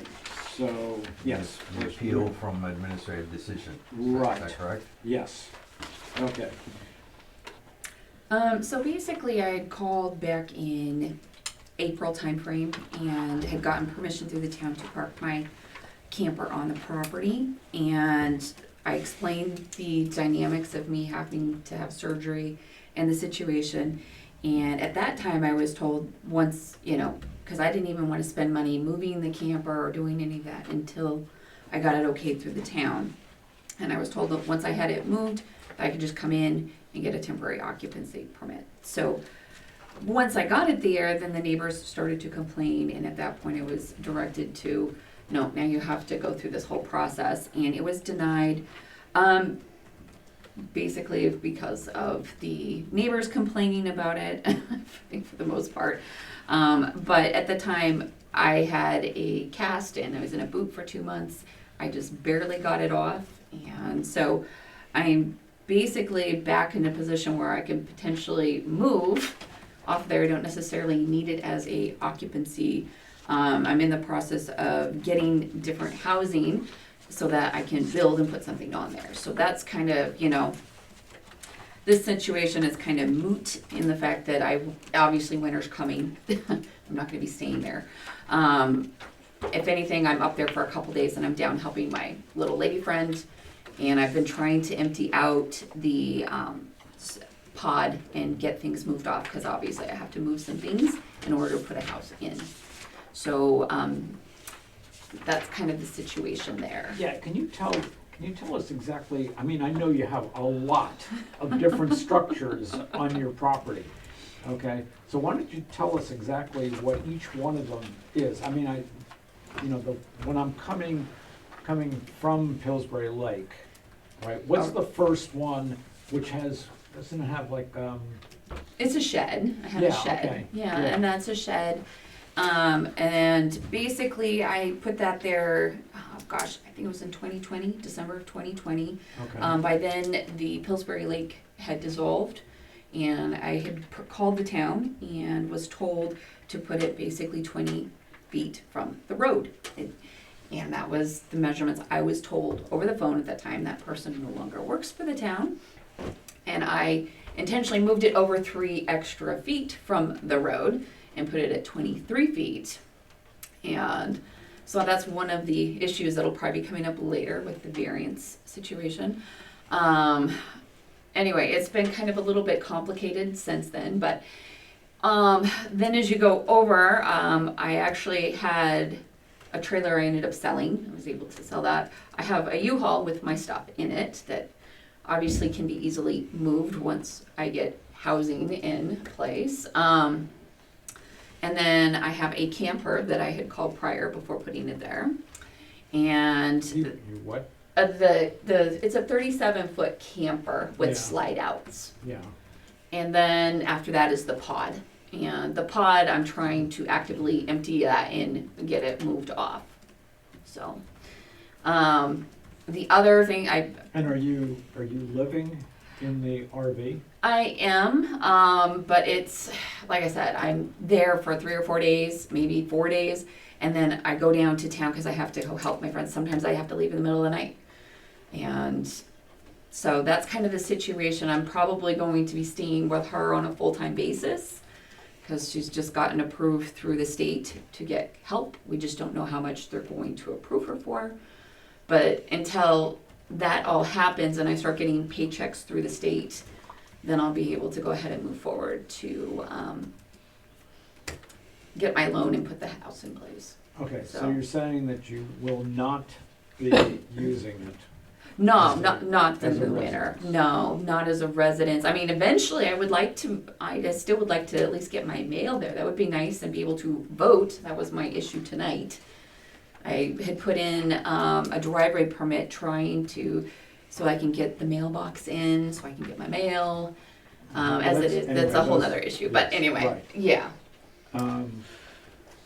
so, yes. The appeal from administrative decision. Right. Is that correct? Yes, okay. So basically I had called back in April timeframe and had gotten permission through the town to park my camper on the property. And I explained the dynamics of me having to have surgery and the situation. And at that time I was told once, because I didn't even want to spend money moving the camper or doing any of that until I got it okayed through the town. And I was told that once I had it moved, I could just come in and get a temporary occupancy permit. So once I got it there, then the neighbors started to complain, and at that point I was directed to, no, now you have to go through this whole process, and it was denied. Basically because of the neighbors complaining about it, I think for the most part. But at the time, I had a cast and I was in a boot for 2 months. I just barely got it off, and so I'm basically back in a position where I can potentially move off there. I don't necessarily need it as a occupancy. I'm in the process of getting different housing so that I can build and put something on there. So that's kind of, this situation is kind of moot in the fact that obviously winter's coming. I'm not gonna be staying there. If anything, I'm up there for a couple days and I'm down helping my little lady friend. And I've been trying to empty out the pod and get things moved off, because obviously I have to move some things in order to put a house in. So that's kind of the situation there. Yeah, can you tell us exactly, I mean, I know you have a lot of different structures on your property, okay? So why don't you tell us exactly what each one of them is? I mean, when I'm coming from Pillsbury Lake, right, what's the first one, which doesn't it have like, It's a shed. I have Yeah, a shed. okay. Yeah, Yeah. and that's a shed. And basically I put that there, I think it was in 2020, December of 2020. okay, By then, the Pillsbury Lake had dissolved, and I had called the town and was told to put it basically 20 feet from the road. And that was the measurements I was told over the phone at that time. That person no longer works for the town. And I intentionally moved it over 3 extra feet from the road and put it at 23 feet. And so that's one of the issues that'll probably be coming up later with the variance situation. Anyway, it's been kind of a little bit complicated since then, but then as you go over, I actually had a trailer I ended up selling. I was able to sell that. I have a U-Haul with my stuff in it that obviously can be easily moved once I get housing in place. And then I have a camper that I had called prior before putting it there. And You what? it's a 37-foot camper with Yeah. slide outs. Yeah. And then after that is the pod. And the pod, I'm trying to actively empty that and get it moved off. So, the other thing And are you living in the RV? I am, but it's, like I said, I'm there for 3 or 4 days, maybe 4 days, and then I go down to town because I have to go help my friends. Sometimes I have to leave in the middle of the night. And so that's kind of the situation. I'm probably going to be staying with her on a full-time basis because she's just gotten approved through the state to get help. We just don't know how much they're going to approve her for. But until that all happens and I start getting paychecks through the state, then I'll be able to go ahead and move forward to get my loan and put the house in place. Okay, so So- you're saying that you will not be using it? No, As a- not as in a the winter. residence. No, not as a residence. I mean, eventually I still would like to at least get my mail there. That would be nice and be able to vote. That was my issue tonight. I had put in a driveway permit so I can get the mailbox in, so I can get my mail. As it is, that's a whole other issue. But anyway, right. yeah.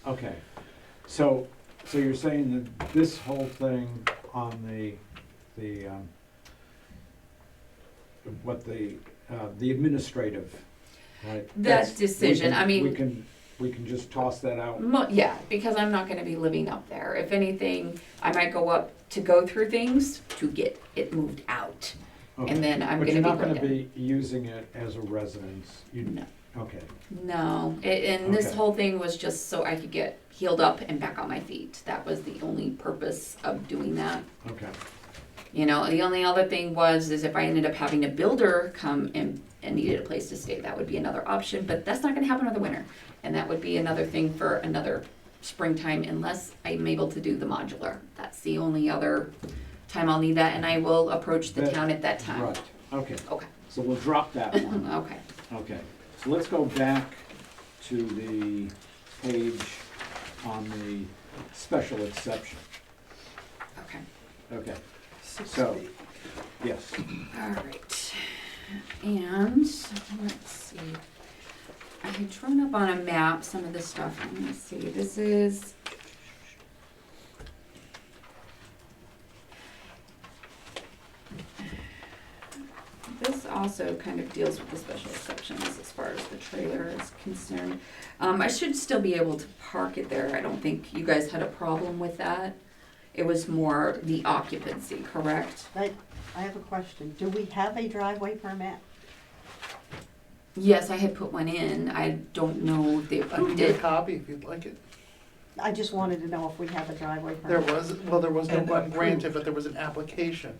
Okay, so you're saying that this whole thing on the administrative, right? That decision, I mean. We can just toss that out? Yeah, because I'm not gonna be living up there. If anything, I might go up to go through things to get it moved out. Okay. And then I'm But gonna you're be not gonna going be using it as a residence? No. Okay, No, and this Okay. whole thing was just so I could get healed up and back on my feet. That was the only purpose of doing that. okay. You know, the only other thing is if I ended up having a builder come and needed a place to stay, that would be another option, but that's not gonna happen in the winter. And that would be another thing for another springtime unless I'm able to do the modular. That's the only other time I'll need that, and I will approach the town at that time. Right, okay. Okay. So we'll drop that one. Okay. Okay, so let's go back to the page on the special exception. Okay. Okay, so, yes. All right. And let's see. I had drawn up on a map some of this stuff. Let me see. This is. This also kind of deals with the special exceptions as far as the trailer is concerned. I should still be able to park it there. I don't think you guys had a problem with that. It was more the occupancy, correct? I have a question. Do we have a driveway permit? Yes, I had put one in. I don't know if they I can get a did. copy if you'd like it. I just wanted to know if we have a driveway There permit. was no And one approved. granted, but there was an application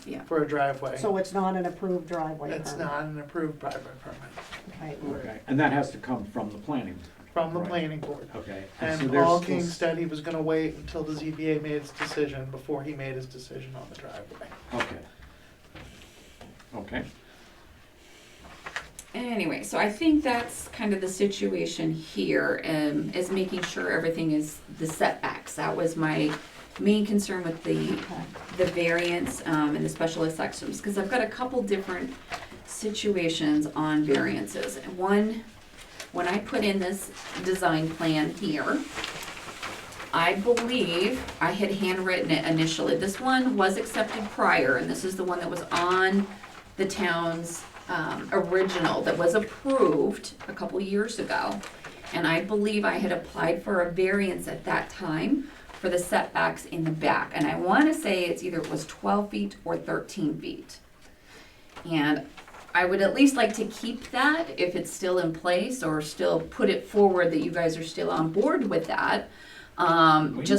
Yeah. for a driveway. So it's not an approved driveway permit? It's not an approved driveway permit Okay. Okay, and that has to come from the planning, from the Right. planning board. okay. so And there's Paul still King said he was gonna wait until the ZBA made its decision before he made his decision on the driveway. Okay. Okay, Anyway, so I think that's kind of the situation here, is making sure everything is the setbacks. That was my main concern with the variance, and the special exceptions, because I've got a couple different situations on variances. And one, when I put in this design plan here, I believe I had handwritten it initially. This one was accepted prior, and this is the one that was on the town's original that was approved a couple years ago. And I believe I had applied for a variance at that time for the setbacks in the back. And I want to say it was 12 feet or 13 feet. And I would at least like to keep that if it's still in place, or still put it forward that you guys are still on board with that. We never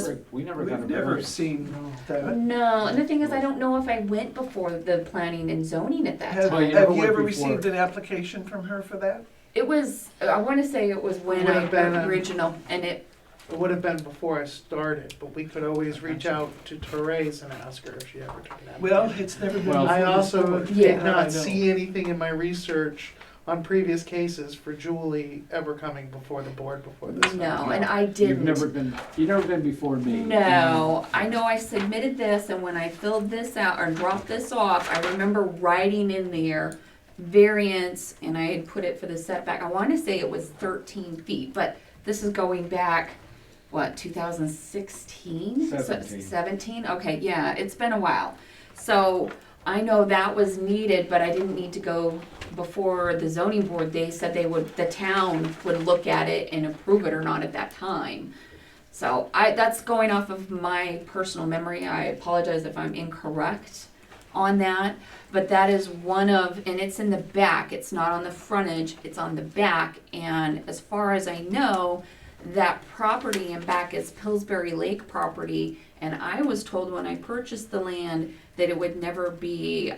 got a We've never variance. seen that. No, and the thing is, I don't know if I went before the planning and zoning at that Have, time. you never have you went ever before. received an application from her for that? It was, I wanna say it was when Would have been, original, and it, It would have been before I started, but we could always reach out to Therese and ask her if she ever took an application. Well, it's never been. Well- I before this also board. Yeah. did I not know. see anything in my research on previous cases for Julie ever coming before the board before this. no, and I You've didn't. never been before me. No, I know I submitted this, and when I filled this out or dropped this off, I remember writing in there variance, and I had put it for the setback. I want to say it was 13 feet, but this is going back, what, 2016? 17? Okay, yeah, it's been a while. So I know that was needed, but I didn't need to go before the zoning board. They said the town would look at it and approve it or not at that time. So that's going off of my personal memory. I apologize if I'm incorrect on that, but that is one of, and it's in the back. It's not on the frontage, it's on the back. And as far as I know, that property in back is Pillsbury Lake property. And I was told when I purchased the land that it would never be,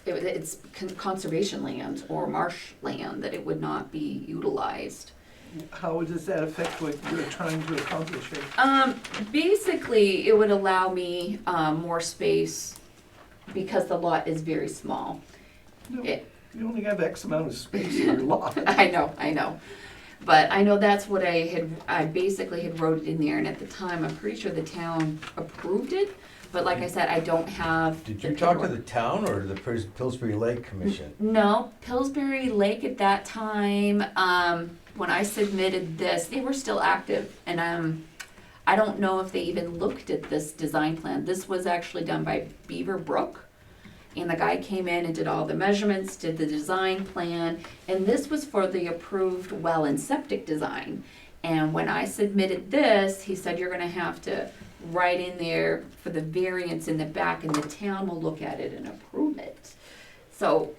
it's conservation land or marsh land, that it would not be utilized. How does that affect what you're trying to accomplish here? Basically, it would allow me more space because the lot is very small. No, It- you only have X amount of space in your lot. I know. But I know that's what I basically had wrote it in there, and at the time, I'm pretty sure the town approved it. But like I said, I don't have. Did the you talk to paperwork. the town or the Pillsbury Lake Commission? No, Pillsbury Lake at that time, when I submitted this, they were still active, and I don't know if they even looked at this design plan. This was actually done by Beaver Brook, and the guy came in and did all the measurements, did the design plan, and this was for the approved well and septic design. And when I submitted this, he said, you're gonna have to write in there for the variance in the back, and the town will look at it and approve it. So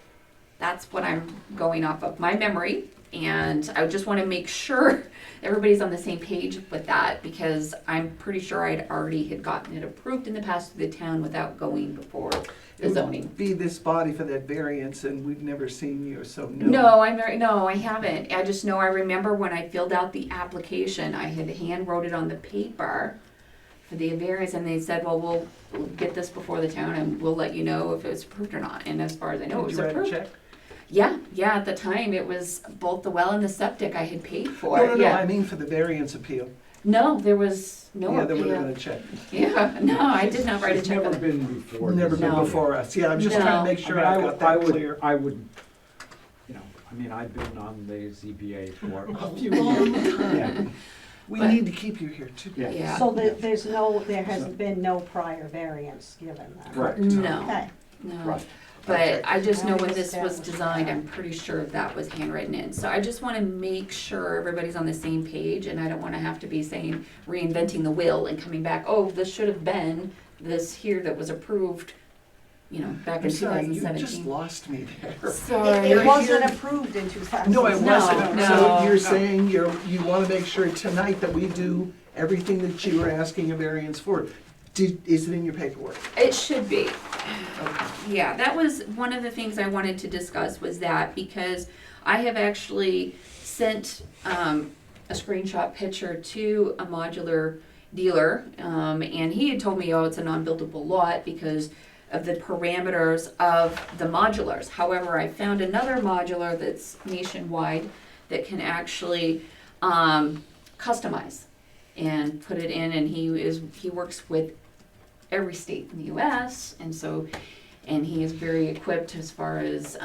that's what I'm going off of, my memory, and I just wanna make sure everybody's on the same page with that, because I'm pretty sure I'd already had gotten it approved in the past through the town without going before It the zoning. would be this body for that variance, and we've never seen you, so no. No, I haven't. I just know I remember when I filled out the application, I had hand wrote it on the paper for the variance, and they said, well, we'll get this before the town and we'll let you know if it's approved or not. And as far as I know, it was Did you write a approved. check? Yeah, at the time, it was both the well and the septic I had paid for. No, Yeah. I mean for the variance appeal. No, there was no Yeah, there would have appeal. been a check. Yeah, no, I did not write a It's check. never on it. been before. Never been No. before us. Yeah, I'm just No. trying to make sure I got that clear. I would, I've been on the ZBA for a few years. Yeah. We But- need to keep you here too. Yeah. So there has been no prior variance given then? Right. No, Okay. no. Right. But I just know when Already this was established designed, that. I'm pretty sure that was handwritten in. So I just wanna make sure everybody's on the same page, and I don't wanna have to be saying, reinventing the wheel and coming back, oh, this should have been this here that was approved, back in I'm sorry, you 2017. just lost me there. Sorry. It wasn't approved in 2000. No, it wasn't. No. So you're saying you want to make sure tonight that we do everything that you were asking a variance for. Is it in your paperwork? It should be. Yeah, that was one of the things I wanted to discuss, was that because I have actually sent a screenshot picture to a modular dealer, and he had told me, oh, it's a non-buildable lot because of the parameters of the modulars. However, I found another modular that's nationwide that can actually customize and put it in, and he works with every state in the US, and he is very equipped as far as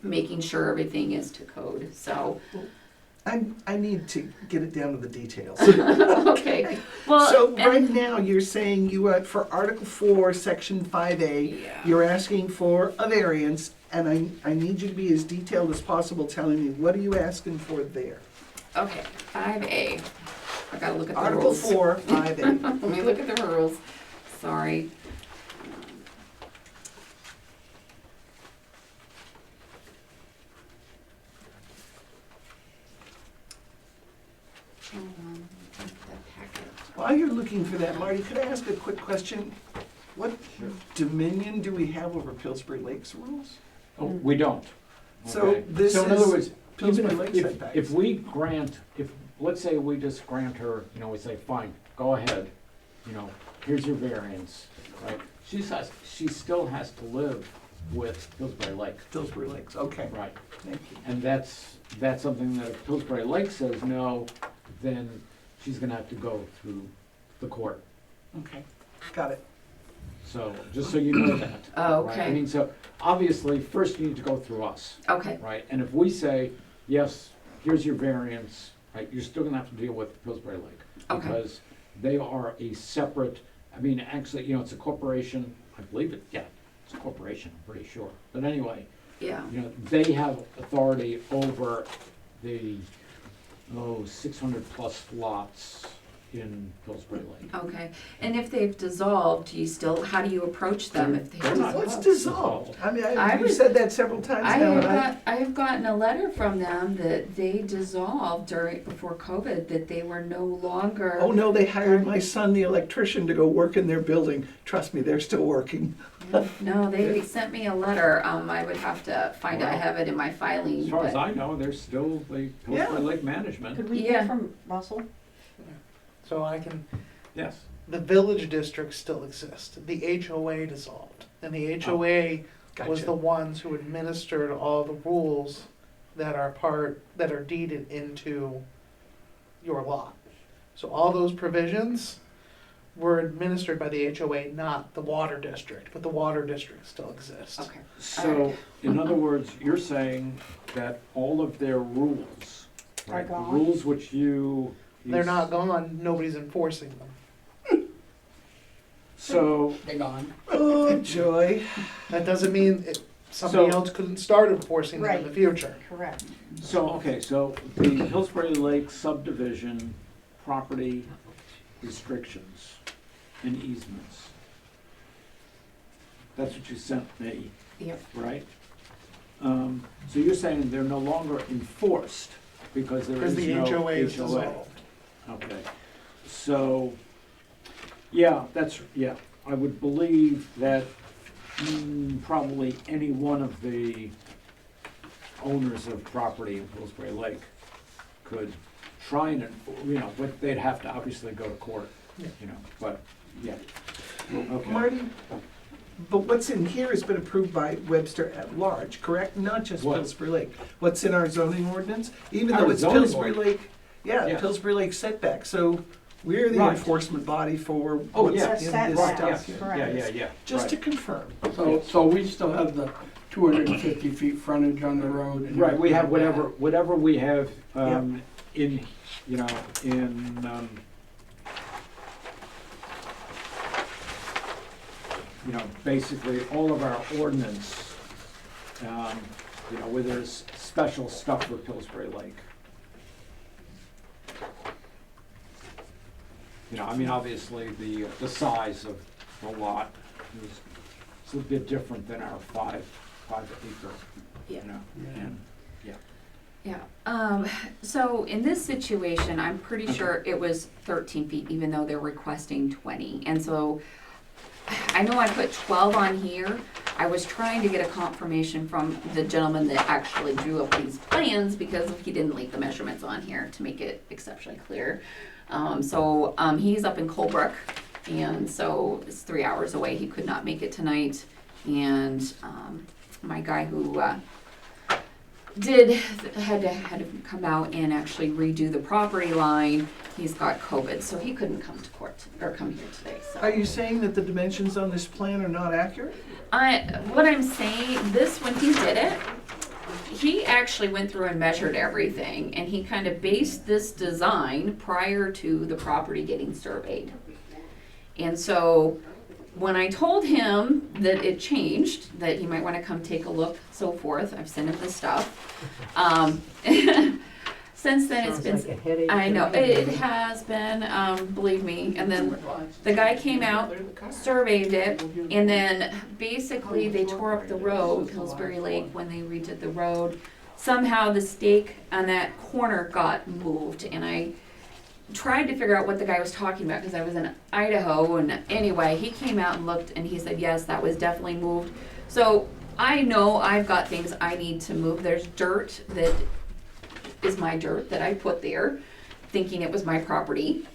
making sure everything is to code, so. I need to get it down to the details. Okay, well. So and- right now, you're saying for Article 4, Section 5A, Yeah. you're asking for a variance, and I need you to be as detailed as possible telling me, what are you asking for there? Okay, 5A, I gotta look at the Article rules. 4, 5A. Let me look at the rules, sorry. Hold on. While you're looking for that, Marty, could I ask a quick question? What dominion do we have over Pillsbury Lake's rules? Oh, we don't. So Okay. this So in other is words, Pillsbury even Lake if, setbacks. if we grant, let's say we just grant her, we say, fine, go ahead, here's your variance, right? She still has to live with Pillsbury Lake. Pillsbury Lakes, okay, Right. thank you. And that's something that if Pillsbury Lake says no, then she's gonna have to go through the court. Okay, got it. So, just so you know that. Oh, right? I okay. mean, so, obviously, first you need to go through us, Okay, right? And if we say, yes, here's your variance, right, you're still gonna have to deal with Pillsbury Lake. Okay. Because they are a separate, actually, it's a corporation, I believe it's a corporation, I'm pretty sure. But anyway, yeah. they have authority over the, 600 plus lots in Pillsbury Lake. Okay, and if they've dissolved, how do you approach them if they've They're not dissolved? What's dissolved? I mean, I you've was- said that several times now, and I have gotten a letter from them that they dissolved before COVID, that they were no longer. oh no, they hired my son, the electrician, to go work in their building. Trust me, they're still working. No, they sent me a letter. I would have to find out. I have it in my filing. As far as but- I know, they're still the Pillsbury Lake management. Could we Yeah. hear from Russell? So I can, Yes. the village districts still exist. The HOA dissolved. And the HOA was Gotcha. the ones who administered all the rules that are deeded into your lot. So all those provisions were administered by the HOA, not the water district, but the water district still exists. Okay. So, in other words, you're saying that all of their rules, Are right, the gone? rules which you. They're not gone, nobody's enforcing them. So, They're gone. Oh, joy. That doesn't mean somebody So- else couldn't start enforcing them in the Right. future. Correct. so the Pillsbury Lake subdivision property restrictions and easements. That's what you sent me, Yep. right? So you're saying they're no longer enforced because there Because is the no HOA is HOA. dissolved. Okay, so, I would believe that probably any one of the owners of property in Pillsbury Lake could try and, but they'd have to obviously go to court, but, yeah. Okay. Marty, but what's in here has been approved by Webster at large, correct? Not just What? Pillsbury Lake. What's in our zoning ordinance? Even Our though it's zoning Pillsbury Lake, Yes. Pillsbury Lake setback. So we're the Right. enforcement body for Oh, what's yes. in Right, this Right, stuff. yes, yeah, Just right. to confirm. So we still have the 250 feet frontage on the road. and Right, we have everything like whatever we have, Yep. in, basically all of our ordinance, where there's special stuff for Pillsbury Lake. Obviously, the size of the lot is a bit different than our five acre, Yeah. and, Yeah, so in this situation, I'm pretty Okay. sure it was 13 feet, even though they're requesting 20. And so, I know I put 12 on here. I was trying to get a confirmation from the gentleman that actually drew up these plans, because he didn't leave the measurements on here to make it exceptionally clear. He's up in Colebrook, and so it's 3 hours away. He could not make it tonight. And my guy who had to come out and actually redo the property line, he's got COVID, so he couldn't come to court or come here today. So Are you saying that the dimensions on this plan are not accurate? what I'm saying, when he did it, he actually went through and measured everything, and he kind of based this design prior to the property getting surveyed. And so when I told him that it changed, that he might want to come take a look, so forth, I've sent him the stuff. Since then, it's been, I know, it has been, believe me. And then the guy came out, surveyed it, and then basically they tore up the road, Pillsbury Lake, when they redid the road. Somehow the stake on that corner got moved, and tried to figure out what the guy was talking about because I was in Idaho, and anyway, he came out and looked and he said, yes, that was definitely moved. So I know I've got things I need to move. There's dirt that is my dirt that I put there, thinking it was my property.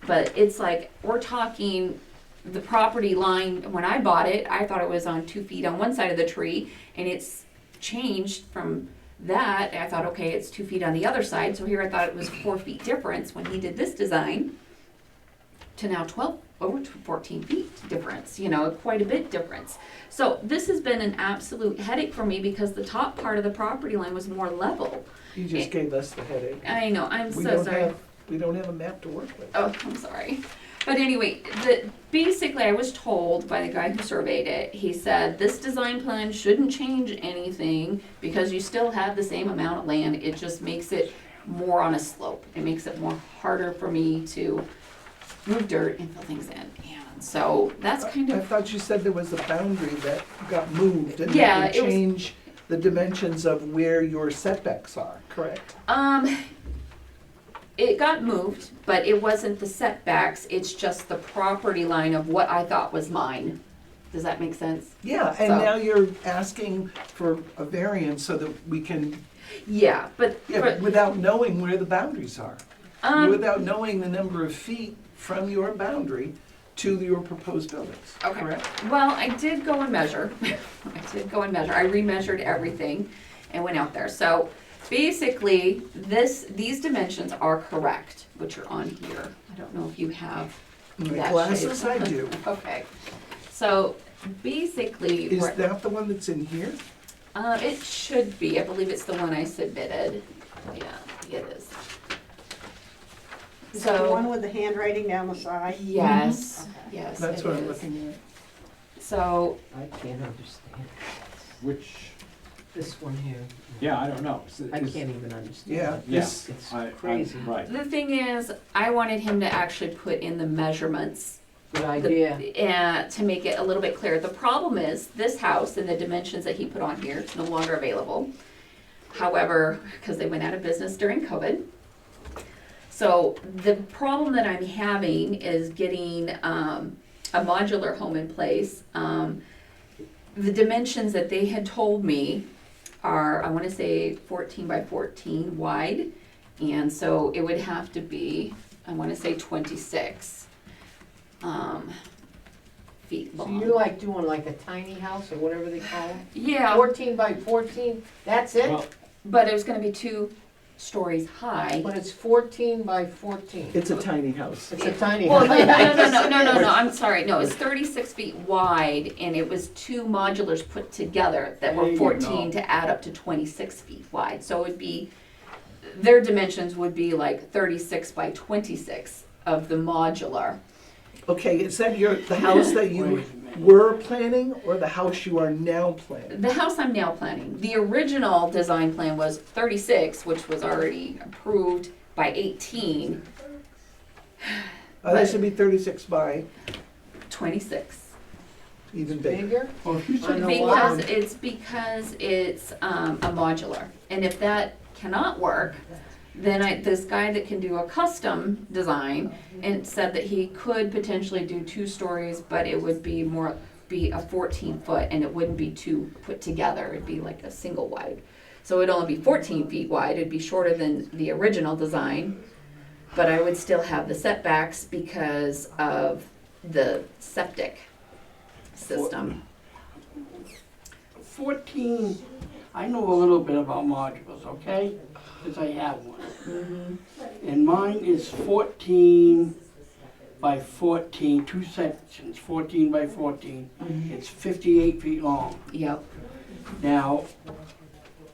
But it's like, we're talking the property line, when I bought it, I thought it was on 2 feet on one side of the tree, and it's changed from that. I thought, okay, it's 2 feet on the other side, so here I thought it was 4 feet difference when he did this design, to now 12, over 14 feet difference, you know, quite a bit difference. So this has been an absolute headache for me because the top part of the property line was more level. You just gave us the headache. I know, I'm We so don't sorry. we don't have a map to work with. Oh, I'm sorry. But anyway, basically I was told by the guy who surveyed it, he said, this design plan shouldn't change anything because you still have the same amount of land. It just makes it more on a slope. It makes it more harder for me to move dirt and fill things in. And so that's kind I of, thought you said there was a boundary that got moved and Yeah, that it would was- change the dimensions of where your setbacks are, correct? it got moved, but it wasn't the setbacks. It's just the property line of what I thought was mine. Does that make sense? Yeah, and So- now you're asking for a variance so that we can, Yeah, but but without knowing where the boundaries are. um, Without knowing the number of feet from your boundary to your proposed buildings, Okay. correct? well, I did go and measure. I remeasured everything and went out there. So basically, these dimensions are correct, which are on here. I don't know if you have My that glasses, shape. I do. Okay. So basically, Is we're- that the one that's in here? it should be. I believe it's the one I submitted. Yeah, it is. Is that the So- one with the handwriting down the side? Yes, yes, That's it what I'm is. looking So I can't understand. Which, This one here, yeah, I don't know. I can't even understand. Yeah, it. Yeah, this, It's I- crazy. Right. the thing is, I wanted him to actually put in the measurements Good idea. to make it a little bit clearer. The problem is, this house and the dimensions that he put on here is no longer available. However, because they went out of business during COVID. So the problem that I'm having is getting a modular home in place. The dimensions that they had told me are, I want to say 14 by 14 wide. And so it would have to be, I want to say 26 feet So long. you're like doing like a tiny house or whatever they call them? Yeah, 14 by 14, that's it? Well, but it was gonna be 2 stories high. But it's 14 by 14. it's a tiny house. It's a tiny Well, house. no, I'm sorry, no, it's 36 feet wide, and it was 2 modulars put together that There were you 14 go. to add up to 26 feet wide. So it would be, their dimensions would be like 36 by 26 of the modular. Okay, is that the house that Wait you a minute. were planning or the house you are now planning? The house I'm now planning, the original design plan was 36, which was already approved by 18, This would be 36 by 26. even bigger. Bigger? Well, if you I said know Because why. it's a modular, and if that cannot work, then this guy that can do a custom design, and said that he could potentially do 2 stories, but it would be a 14 foot, and it wouldn't be 2 put together, it'd be like a single wide. So it'd only be 14 feet wide, it'd be shorter than the original design, but I would still have the setbacks because of the septic system. 14, I know a little bit about modulars, okay? Because I have one. And mine is 14 by 14, 2 sections, 14 by 14. It's 58 feet long. Yep. Now,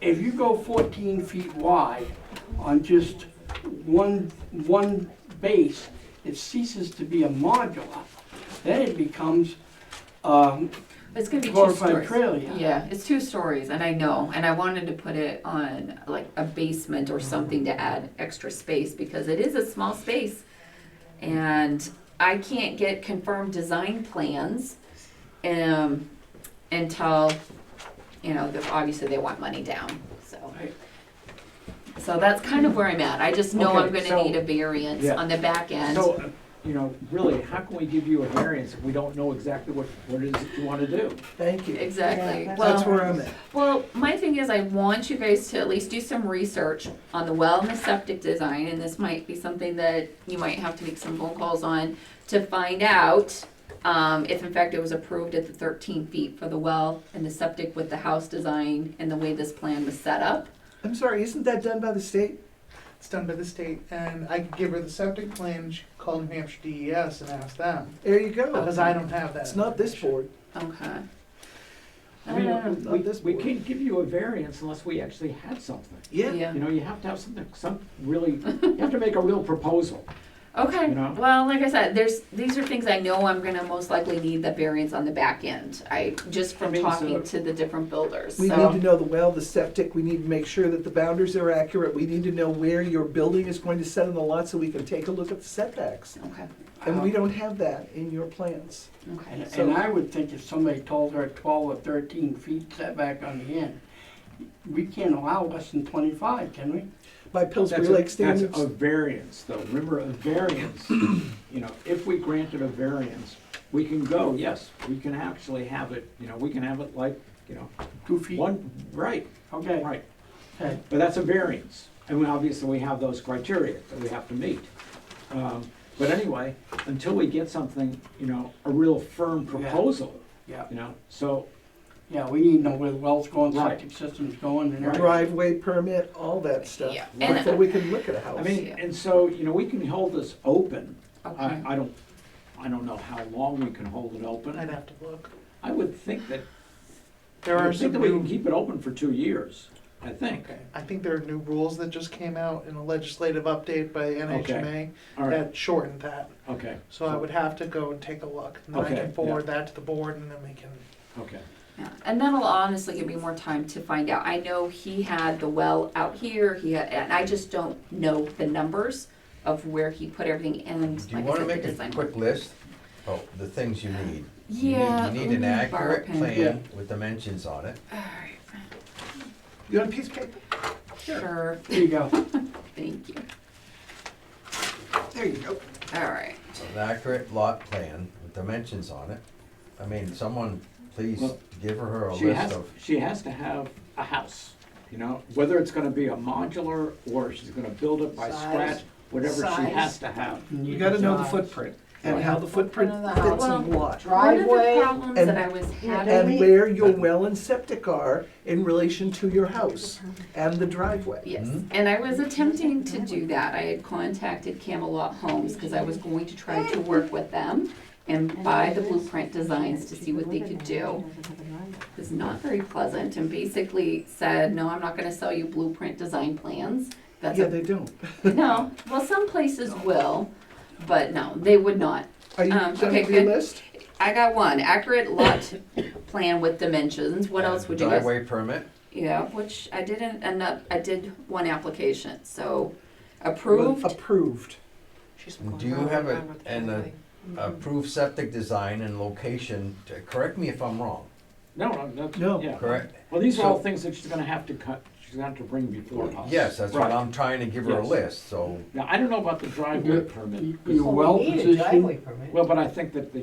if you go 14 feet wide on just one base, it ceases to be a modular. Then it becomes It's gonna be 2 glorified stories. trailer. Yeah. Yeah, it's 2 stories, and I know, and I wanted to put it on like a basement or something to add extra space, because it is a small space. And I can't get confirmed design plans, until, obviously they want money down, so. So that's kind of where I'm at. I just know I'm Okay, gonna so- need a variance yeah. on the back end. So, really, how can we give you a variance if we don't know exactly what it is that you wanna do? Thank you. Exactly. Yeah, That's Well, where I'm at. well, my thing is I want you guys to at least do some research on the well and the septic design, and this might be something that you might have to make some phone calls on to find out if in fact it was approved at the 13 feet for the well and the septic with the house design and the way this plan was set up. I'm sorry, isn't that done by the state? It's done by the state, and I could give her the septic plan, she could call New Hampshire DES and ask them, There you go. because I don't have that. It's not this board. Okay. I mean, Not this we board. can't give you a variance unless we actually had something. Yeah. Yeah. You know, you have to have some really, you have to make a real proposal. Okay, You know? well, like I said, these are things I know I'm gonna most likely need the variance on the back end. Just from I mean, talking so- to the different builders, We need so. to know the well, the septic, we need to make sure that the boundaries are accurate, we need to know where your building is going to set on the lot so we can take a look at the setbacks. Okay, And we don't have that in your plans. okay. And I would think if somebody told her 12 or 13 feet setback on the end, we can't allow less than 25, can we? By Pillsbury Lake standards. That's a variance, though. Remember, a variance, if we granted a variance, we can go, yes, we can actually have it, we can have it like, 2 feet? right, Okay. right. Okay. But that's a variance, and obviously we have those criteria that we have to meet. But anyway, until we get something, a real firm proposal, Yeah. so, Yeah, we need to know where the well's going, Right. septic system's going and everything. Driveway permit, all that stuff, Yeah. And- before we can look at a house. I mean, Yeah. and so, we can hold this open. Okay. I don't know how long we can hold it open. I'd have to look. I would think that, There I are would some think that we can new, keep it open for 2 years, I think. okay, I think there are new rules that just came out in a legislative update by NHMA All right, that shortened that. okay. So I would have to go and take a look, and then I Okay, can forward that to the board, and then we can. Okay. Yeah, and that'll honestly give me more time to find out. I know he had the well out here, and I just don't know the numbers of where he put everything in. Do you like I wanna said, the make a design quick work. list of the things you need? Yeah. You need let an me borrow a accurate pen. plan with dimensions on it. All right, You want a piece of paper? sure, There you go. thank you. There you go. All right. An accurate lot plan with dimensions on it. I mean, someone, please Well, give her a She list has, of, she has to have a house, whether it's gonna be a modular or she's gonna build it by Size. scratch, whatever she Size. has to have. You gotta know the footprint, and how the footprint Footprint of the fits house. in the lot. Driveway. One of the problems and- that I was having. And where your well and septic are in relation to your house and the driveway. Yes, Mhm. and I was attempting to do that. I had contacted Camelot Homes because I was going to try to work with them and buy the blueprint designs to see what they could do. It was not very pleasant and basically said, no, I'm not gonna sell you blueprint design plans. That's Yeah, a, they don't. no, well, some places will, but no, they would not. Are you done Okay, with your good. list? I got one, accurate lot plan with dimensions. What else would you guys? driveway permit. Yeah, which I didn't end up, I did one application, so approved. Approved. Do you have an approved septic design and location? Correct me if I'm wrong, No, that's, No. yeah. correct? Well, these are all So- things that she's gonna have to she's gonna have to bring before us. Yes, that's what Right. I'm trying to give her a Yes. list, so. Now, I don't know about the driveway Yeah. permit. Your well We need a position, driveway permit. Well, but I think that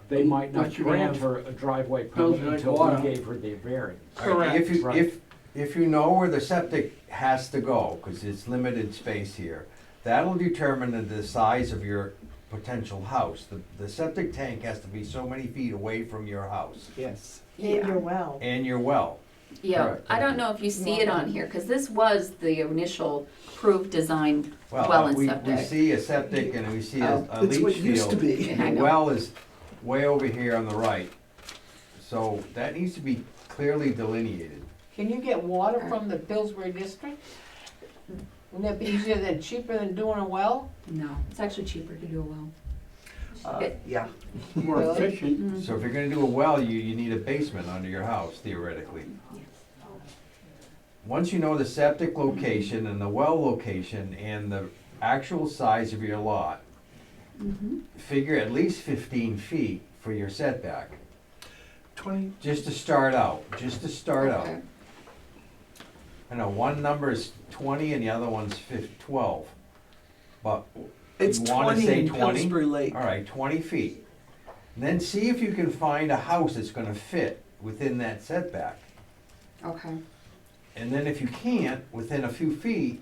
they might not But you're gonna grant have her a driveway bills permit like until water. we gave her the variance. All right, If you, Right. if you know where the septic has to go, cause it's limited space here, that'll determine the size of your potential house. The septic tank has to be so many feet away from your house Yes. And Yeah. your well. and your well. Yeah, Correct. I don't know if you see it on here, cause this was the initial approved design well Well, and we septic. see a septic and we see a It's what leach it used to field. be. I The know. well is way over here on the right. So that needs to be clearly delineated. Can you get water from the Pillsbury district? Wouldn't that be easier than, cheaper than doing a well? No, it's actually cheaper to do a well. Yeah. more Really? efficient. Mm. So if you're gonna do a well, you need a basement under your house theoretically. Once you know the septic location and the well location and the actual size of your lot, Mhm. figure at least 15 feet for your setback, 20, just to start out, Okay. I know one number is 20 and the other one's 12. But It's you wanna 20 say in 20? Pillsbury Lake. All right, 20 feet. And then see if you can find a house that's gonna fit within that setback. Okay. And then if you can't, within a few feet,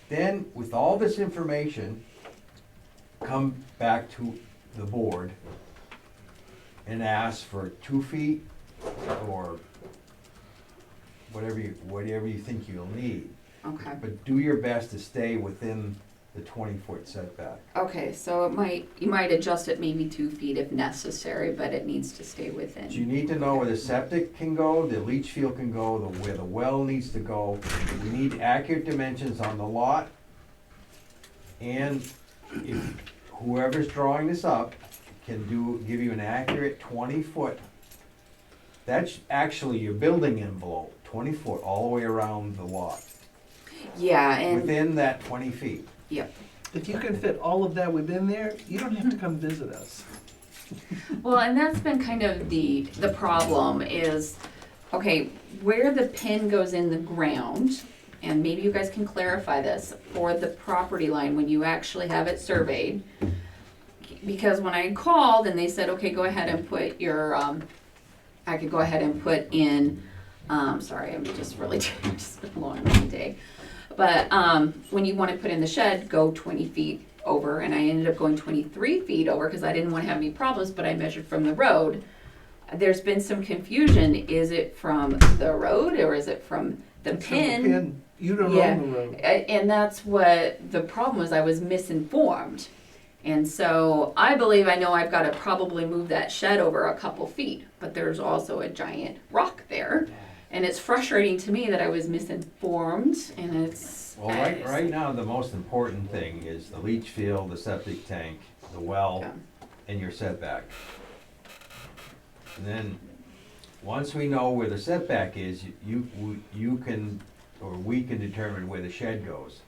then with all this information, come back to the board and ask for 2 feet or whatever you think you'll need. Okay. But do your best to stay within the 20-foot setback. Okay, so you might adjust it maybe 2 feet if necessary, but it needs to stay within. So you need to know where the septic can go, the leach field can go, where the well needs to go. We need accurate dimensions on the lot. And if whoever's drawing this up can give you an accurate 20-foot, that's actually your building envelope, 20 foot all the way around the lot, Yeah, and, within that 20 feet. yep. If you can fit all of that within there, you don't have to come visit us. Well, and that's been kind of the problem is, okay, where the pin goes in the ground, and maybe you guys can clarify this, for the property line when you actually have it surveyed. Because when I called and they said, okay, go ahead and put your, I could go ahead and put in, sorry, I'm just really, it's been a long day. But when you want to put in the shed, go 20 feet over, and I ended up going 23 feet over because I didn't want to have any problems, but I measured from the road. There's been some confusion. Is it from the road or is it from the It's from the pin? pin. You don't Yeah. own the road. And that's what the problem was. I was misinformed. And so I believe I know I've got to probably move that shed over a couple feet, but there's also a giant rock there. And it's frustrating to me that I was misinformed, and it's. Well, right now, the most important thing is the leach field, the septic tank, the well, Yeah. and your setback. And then, once we know where the setback is, you can, or we can determine where the shed goes.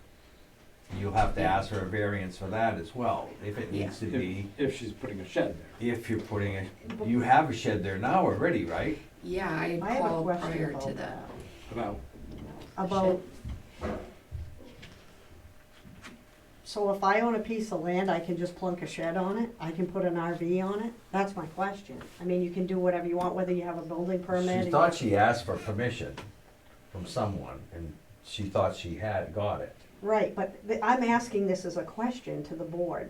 You'll have to ask for a variance for that as well, if it needs to be, If she's putting a shed there. if you're putting you have a shed there now already, right? Yeah, I I have a called question prior about to that. About, About, so if I own a piece of land, I can just plunk a shed on it? I can put an RV on it? That's my question. I mean, you can do whatever you want, whether you have a building permit. She thought she asked for permission from someone, and she thought she had got it. Right, but I'm asking this as a question to the board.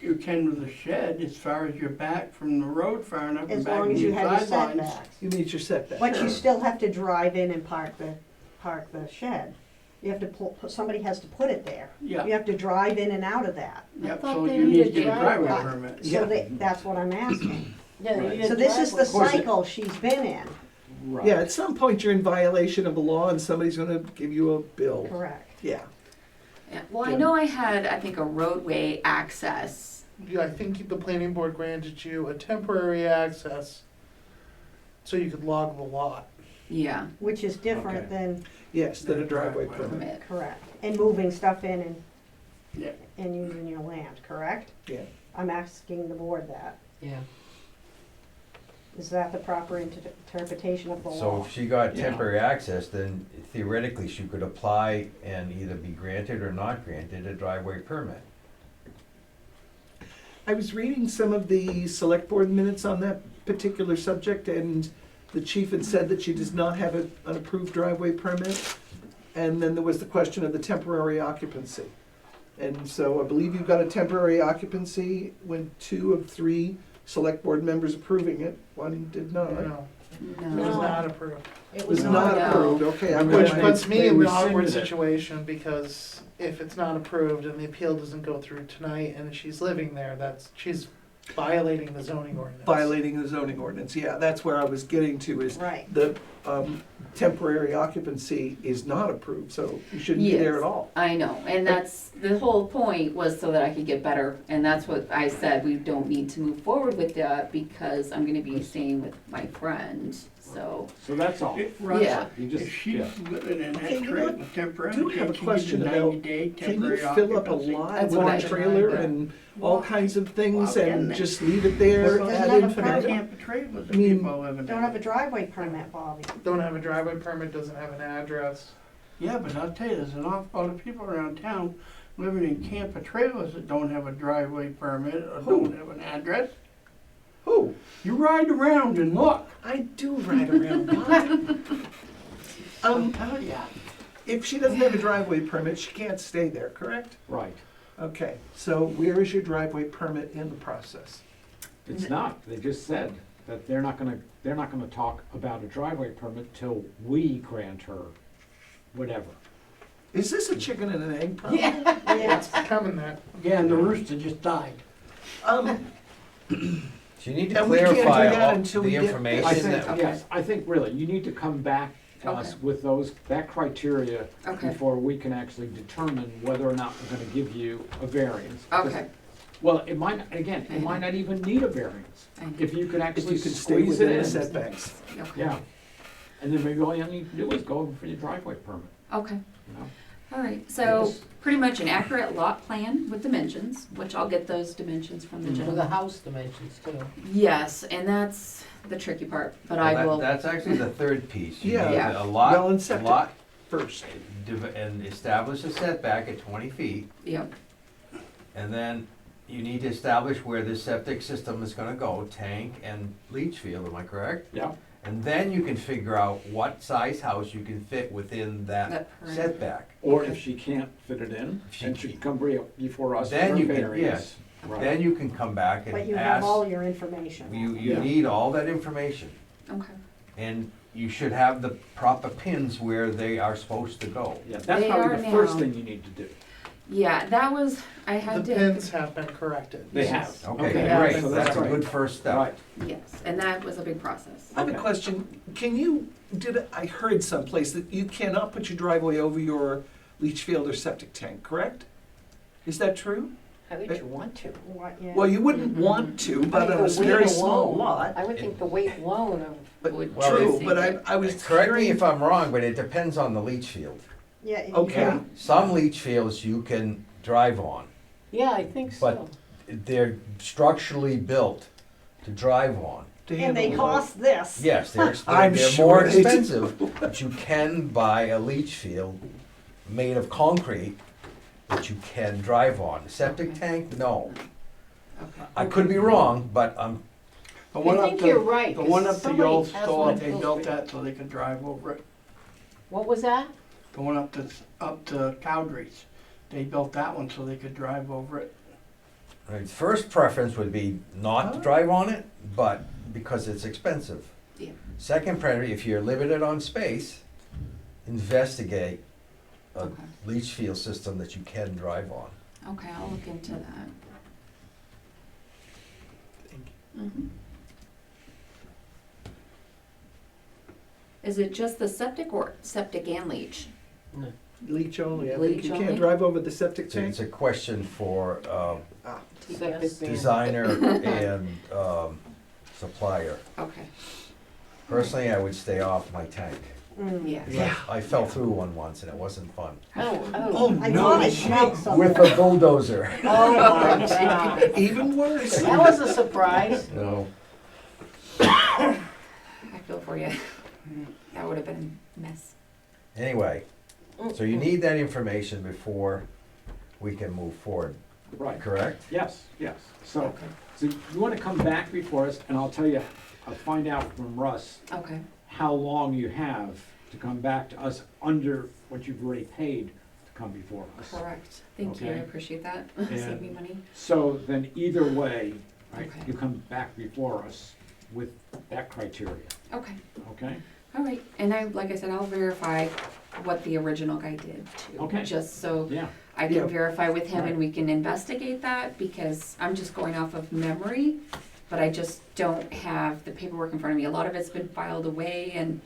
You can with a shed as far as you're back from the road far enough and As back long in as you your have your sidelines. setbacks. You meet your setback. But you still have to drive in and park the shed. You have to somebody has to put it there. Yeah. You have to drive in and out of that. Yep, thought so they you need to needed get a driveway Right. permit. Yeah. So that's what I'm asking. Yeah, you need So a this is the driveway. course it- cycle she's been in. right. Yeah, at some point you're in violation of the law and somebody's gonna give you a bill. Correct. Yeah. Yeah. Well, I know I had, I think, a roadway access. Yeah, I think the planning board granted you a temporary access so you could log the lot. Yeah, Which is different than, Yes, than a driveway permit. permit. correct, and moving stuff in Yeah. and using your land, correct? Yeah. I'm asking the board that. Yeah. Is that the proper interpretation of the So law? if she got Yeah. temporary access, then theoretically she could apply and either be granted or not granted a driveway permit. I was reading some of the select board minutes on that particular subject, and the chief had said that she does not have an approved driveway permit. And then there was the question of the temporary occupancy. And so I believe you've got a temporary occupancy when 2 of 3 select board members approving it, 1 did not. No, it was No. not approved. It Was was not No. approved, okay. I'm Which gonna- puts me they in the awkward rescinded it. situation because if it's not approved and the appeal doesn't go through tonight and she's living there, she's violating the zoning ordinance. Violating the zoning ordinance, yeah, that's where I was getting to, is Right. the temporary occupancy is not approved, so you shouldn't be there Yes. at all. I know, and that's, the whole point was so that I could get better, and that's what I said, we don't need to move forward with that because I'm gonna be staying with my friend, so. So that's all. Russ, Yeah. You just, if she's yeah. living in Okay, that you trailer know what? temporary, I do have a she needs question about, 90-day Can you temporary fill up a occupancy. lot That's with what a I trailer tried. and all kinds of things Well, and then- just leave it there Doesn't ad have a infinitum? permit. Camp and trade with the I mean, people living Don't have a there. driveway permit, Bobby. Don't have a driveway permit, doesn't have an address. Yeah, but I'll tell you, there's an awful lot of people around town living in camper trailers that don't have a driveway permit or don't have an address. Who? You ride around and look. I do ride around, Bob. I'll tell ya. If she doesn't have a driveway permit, she can't stay there, correct? Right. Okay, so where is your driveway permit in the process? It's not. They just said that they're not gonna talk about a driveway permit till we grant her whatever. Is this a chicken and an egg problem? Yeah, it's coming there. Yeah, and the rooster just died. So you need to And we can't do clarify that all until the we get this. information I think, that, yes, I think really, you need to come back to us Okay. with that criteria Okay. before we can actually determine whether or not we're gonna give you a variance. Because- Okay. Well, it might, again, it might not even need a variance, I know. if you could If actually you can stay squeeze it within the in. setbacks. Okay. Yeah. And then maybe all you need to do is go for your driveway permit, Okay. you know? All right, so Yes. pretty much an accurate lot plan with dimensions, which I'll get those dimensions from the For the gentleman. house dimensions too. Yes, and that's the tricky part, but well, I that- will, that's actually the third piece. You Yeah. need Yeah. A Well, and lot, septic first. and establish a setback at 20 feet, yep, and then you need to establish where this septic system is gonna go, tank and leach field, am I correct? Yeah. And then you can figure out what size house you can fit within that that perimeter. setback. Or if she can't fit it in, If she then she can't- can come before us for Then a you can, variance. yes, Right. then you can come back But and you have all ask, your information. you Yeah. need all that information. Okay, And you should have the proper pins where they are supposed to go. Yeah, that's They probably are the first now. thing you need to do. yeah, that was, I The had to, pins have been corrected. They Yes. have. Okay, Yeah, great, so that's a right. good first step. Right. yes, and that was a big process. I have a Okay. question. I heard someplace that you cannot put your driveway over your leach field or septic tank, correct? Is that true? I think you want to. What, yeah. Well, you wouldn't want to, I but think on the a very weight small alone- lot. I would think the weight alone of, But Would Well, true, save but it. I was Correct me hearing. if I'm wrong, but it depends on the leach field. Yeah. Okay. yeah. Some leach fields you can drive on. yeah, I think so. But they're structurally built to drive on. to And they handle cost this. Yes, they're I'm they're sure more they do. expensive, but you can buy a leach field made of concrete that you can drive on. Septic tank, no. Okay. I could be wrong, but The one I up think to- you're right. The 'cause one up the somebody old has store, one of they those built big- that so they could drive over it. What was that? The one up to Cowdrey's, they built that one so they could drive over it. right, first preference would be not to drive on it, but because it's expensive. Yeah. Second priority, if you're limited on space, investigate a Okay. leach field system that you can drive on. Okay, I'll look into that. Mhm. Is it just the septic or septic and leach? Leach only. I think Leach you only? can't drive over the septic So tank. it's a question for Septic ban. designer and supplier. Okay, Personally, I would stay off my tank. yes. Yeah. I fell through one once and it wasn't fun. Oh, Oh, I no. thought I smelled something. With a bulldozer. Oh, my God. Even worse. That was a surprise. No. I feel for you. That would have been a mess. Anyway, so you need that information before we can move forward, Right. correct? Yes, yes. So, Okay. so you want to come back before us, and I'll tell you, I'll find out from Russ Okay, how long you have to come back to us under what you've already paid to come before us. correct. Thank you, I Okay. appreciate that. Yeah. Save me money. So then either way, right, Okay. you come back before us with that criteria, Okay, okay? all right. And like I said, I'll verify what the original guy did too. Okay. Just so Yeah, I Yeah. can verify with him and Right. we can investigate that because I'm just going off of memory, but I just don't have the paperwork in front of me. A lot of it's been filed away and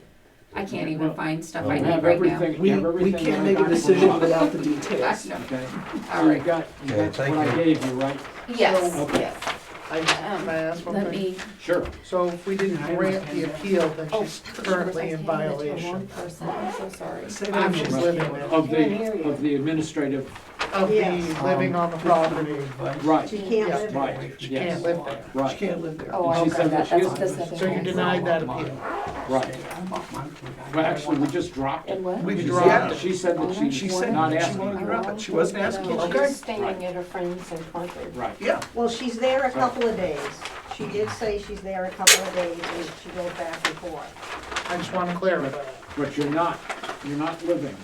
I can't even Well, find stuff well, I you need have right now. everything, We, you have we everything that can't I make a got from decision Russ, without the I details. know. okay? All So right. you got Okay, what thank I you. gave you, right? Yes, Okay. yes. Can I ask one Let thing? me, Sure. So if we didn't grant the appeal, then she's currently in violation. person. I'm so sorry. Say that I'm again. just living there. Of the administrative of the Yes. living on the property. Right, She can't live there. right, She yes, can't live there. She right, can't live there. Oh, And she okay, said that she that's is- specific. So you denied that appeal. right. Well, actually, we just dropped it. And what? We She just- said- She said that She she's said not she asking. wanted to drop it. She wasn't asking. No, she's staying at her friend's in Concord. Right. Yeah. Well, she's there a couple of days. She did say she's there a couple of days and she goes back and forth. I just wanna clarify. But you're not living.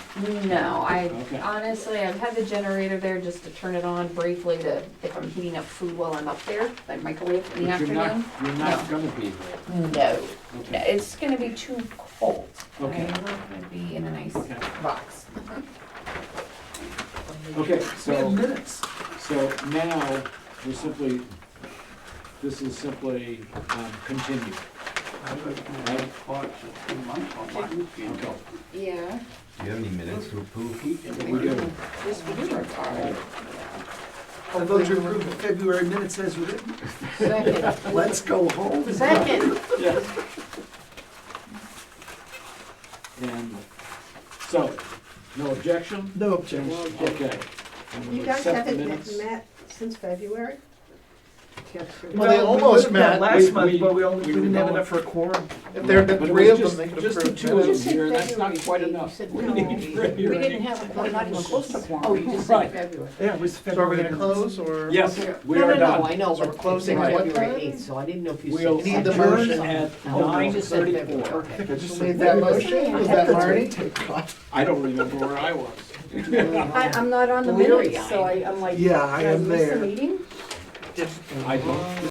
No, I Okay. honestly, I've had the generator there just to turn it on briefly to, if I'm heating up food while I'm up there, like microwave in the But you're afternoon. not gonna be there. No, Okay. it's gonna be too cold. Okay. I'm not gonna be in a nice Okay. box. Okay, We had so, minutes. so now, we're simply, this is simply, continued. Right? Okay. Yeah. Do you have any minutes to approve? We do. This would work hard. I vote to approve the February minutes as written. Second. Let's go home. Second. Yes. And, so, no objection? No objection. Okay. And we'll You guys accept the haven't minutes. met since February? Well, they almost met. Last We- month, but we we didn't have were enough for a quorum. If there had been But it three was of them, they could just the approve two of them minutes. here, that's not February, quite you enough. said We no. need three, We right? didn't have, we're not even close to quorum. Oh, you just Right. said February. Yeah, it was So are we February gonna minutes. close or? Yes, we No, are no, no, done. I know, So we're but closing it's at what February time? 8th, so I didn't know if you said. We'll Need the adjourn motion. at Oh, you just said February, 9:34. okay. I just Who said made that February. motion? Was that Marty? I don't remember where I was. I'm not on the Bleary-eyed. minutes, so I'm like, Yeah, I did I am miss the there. meeting? I don't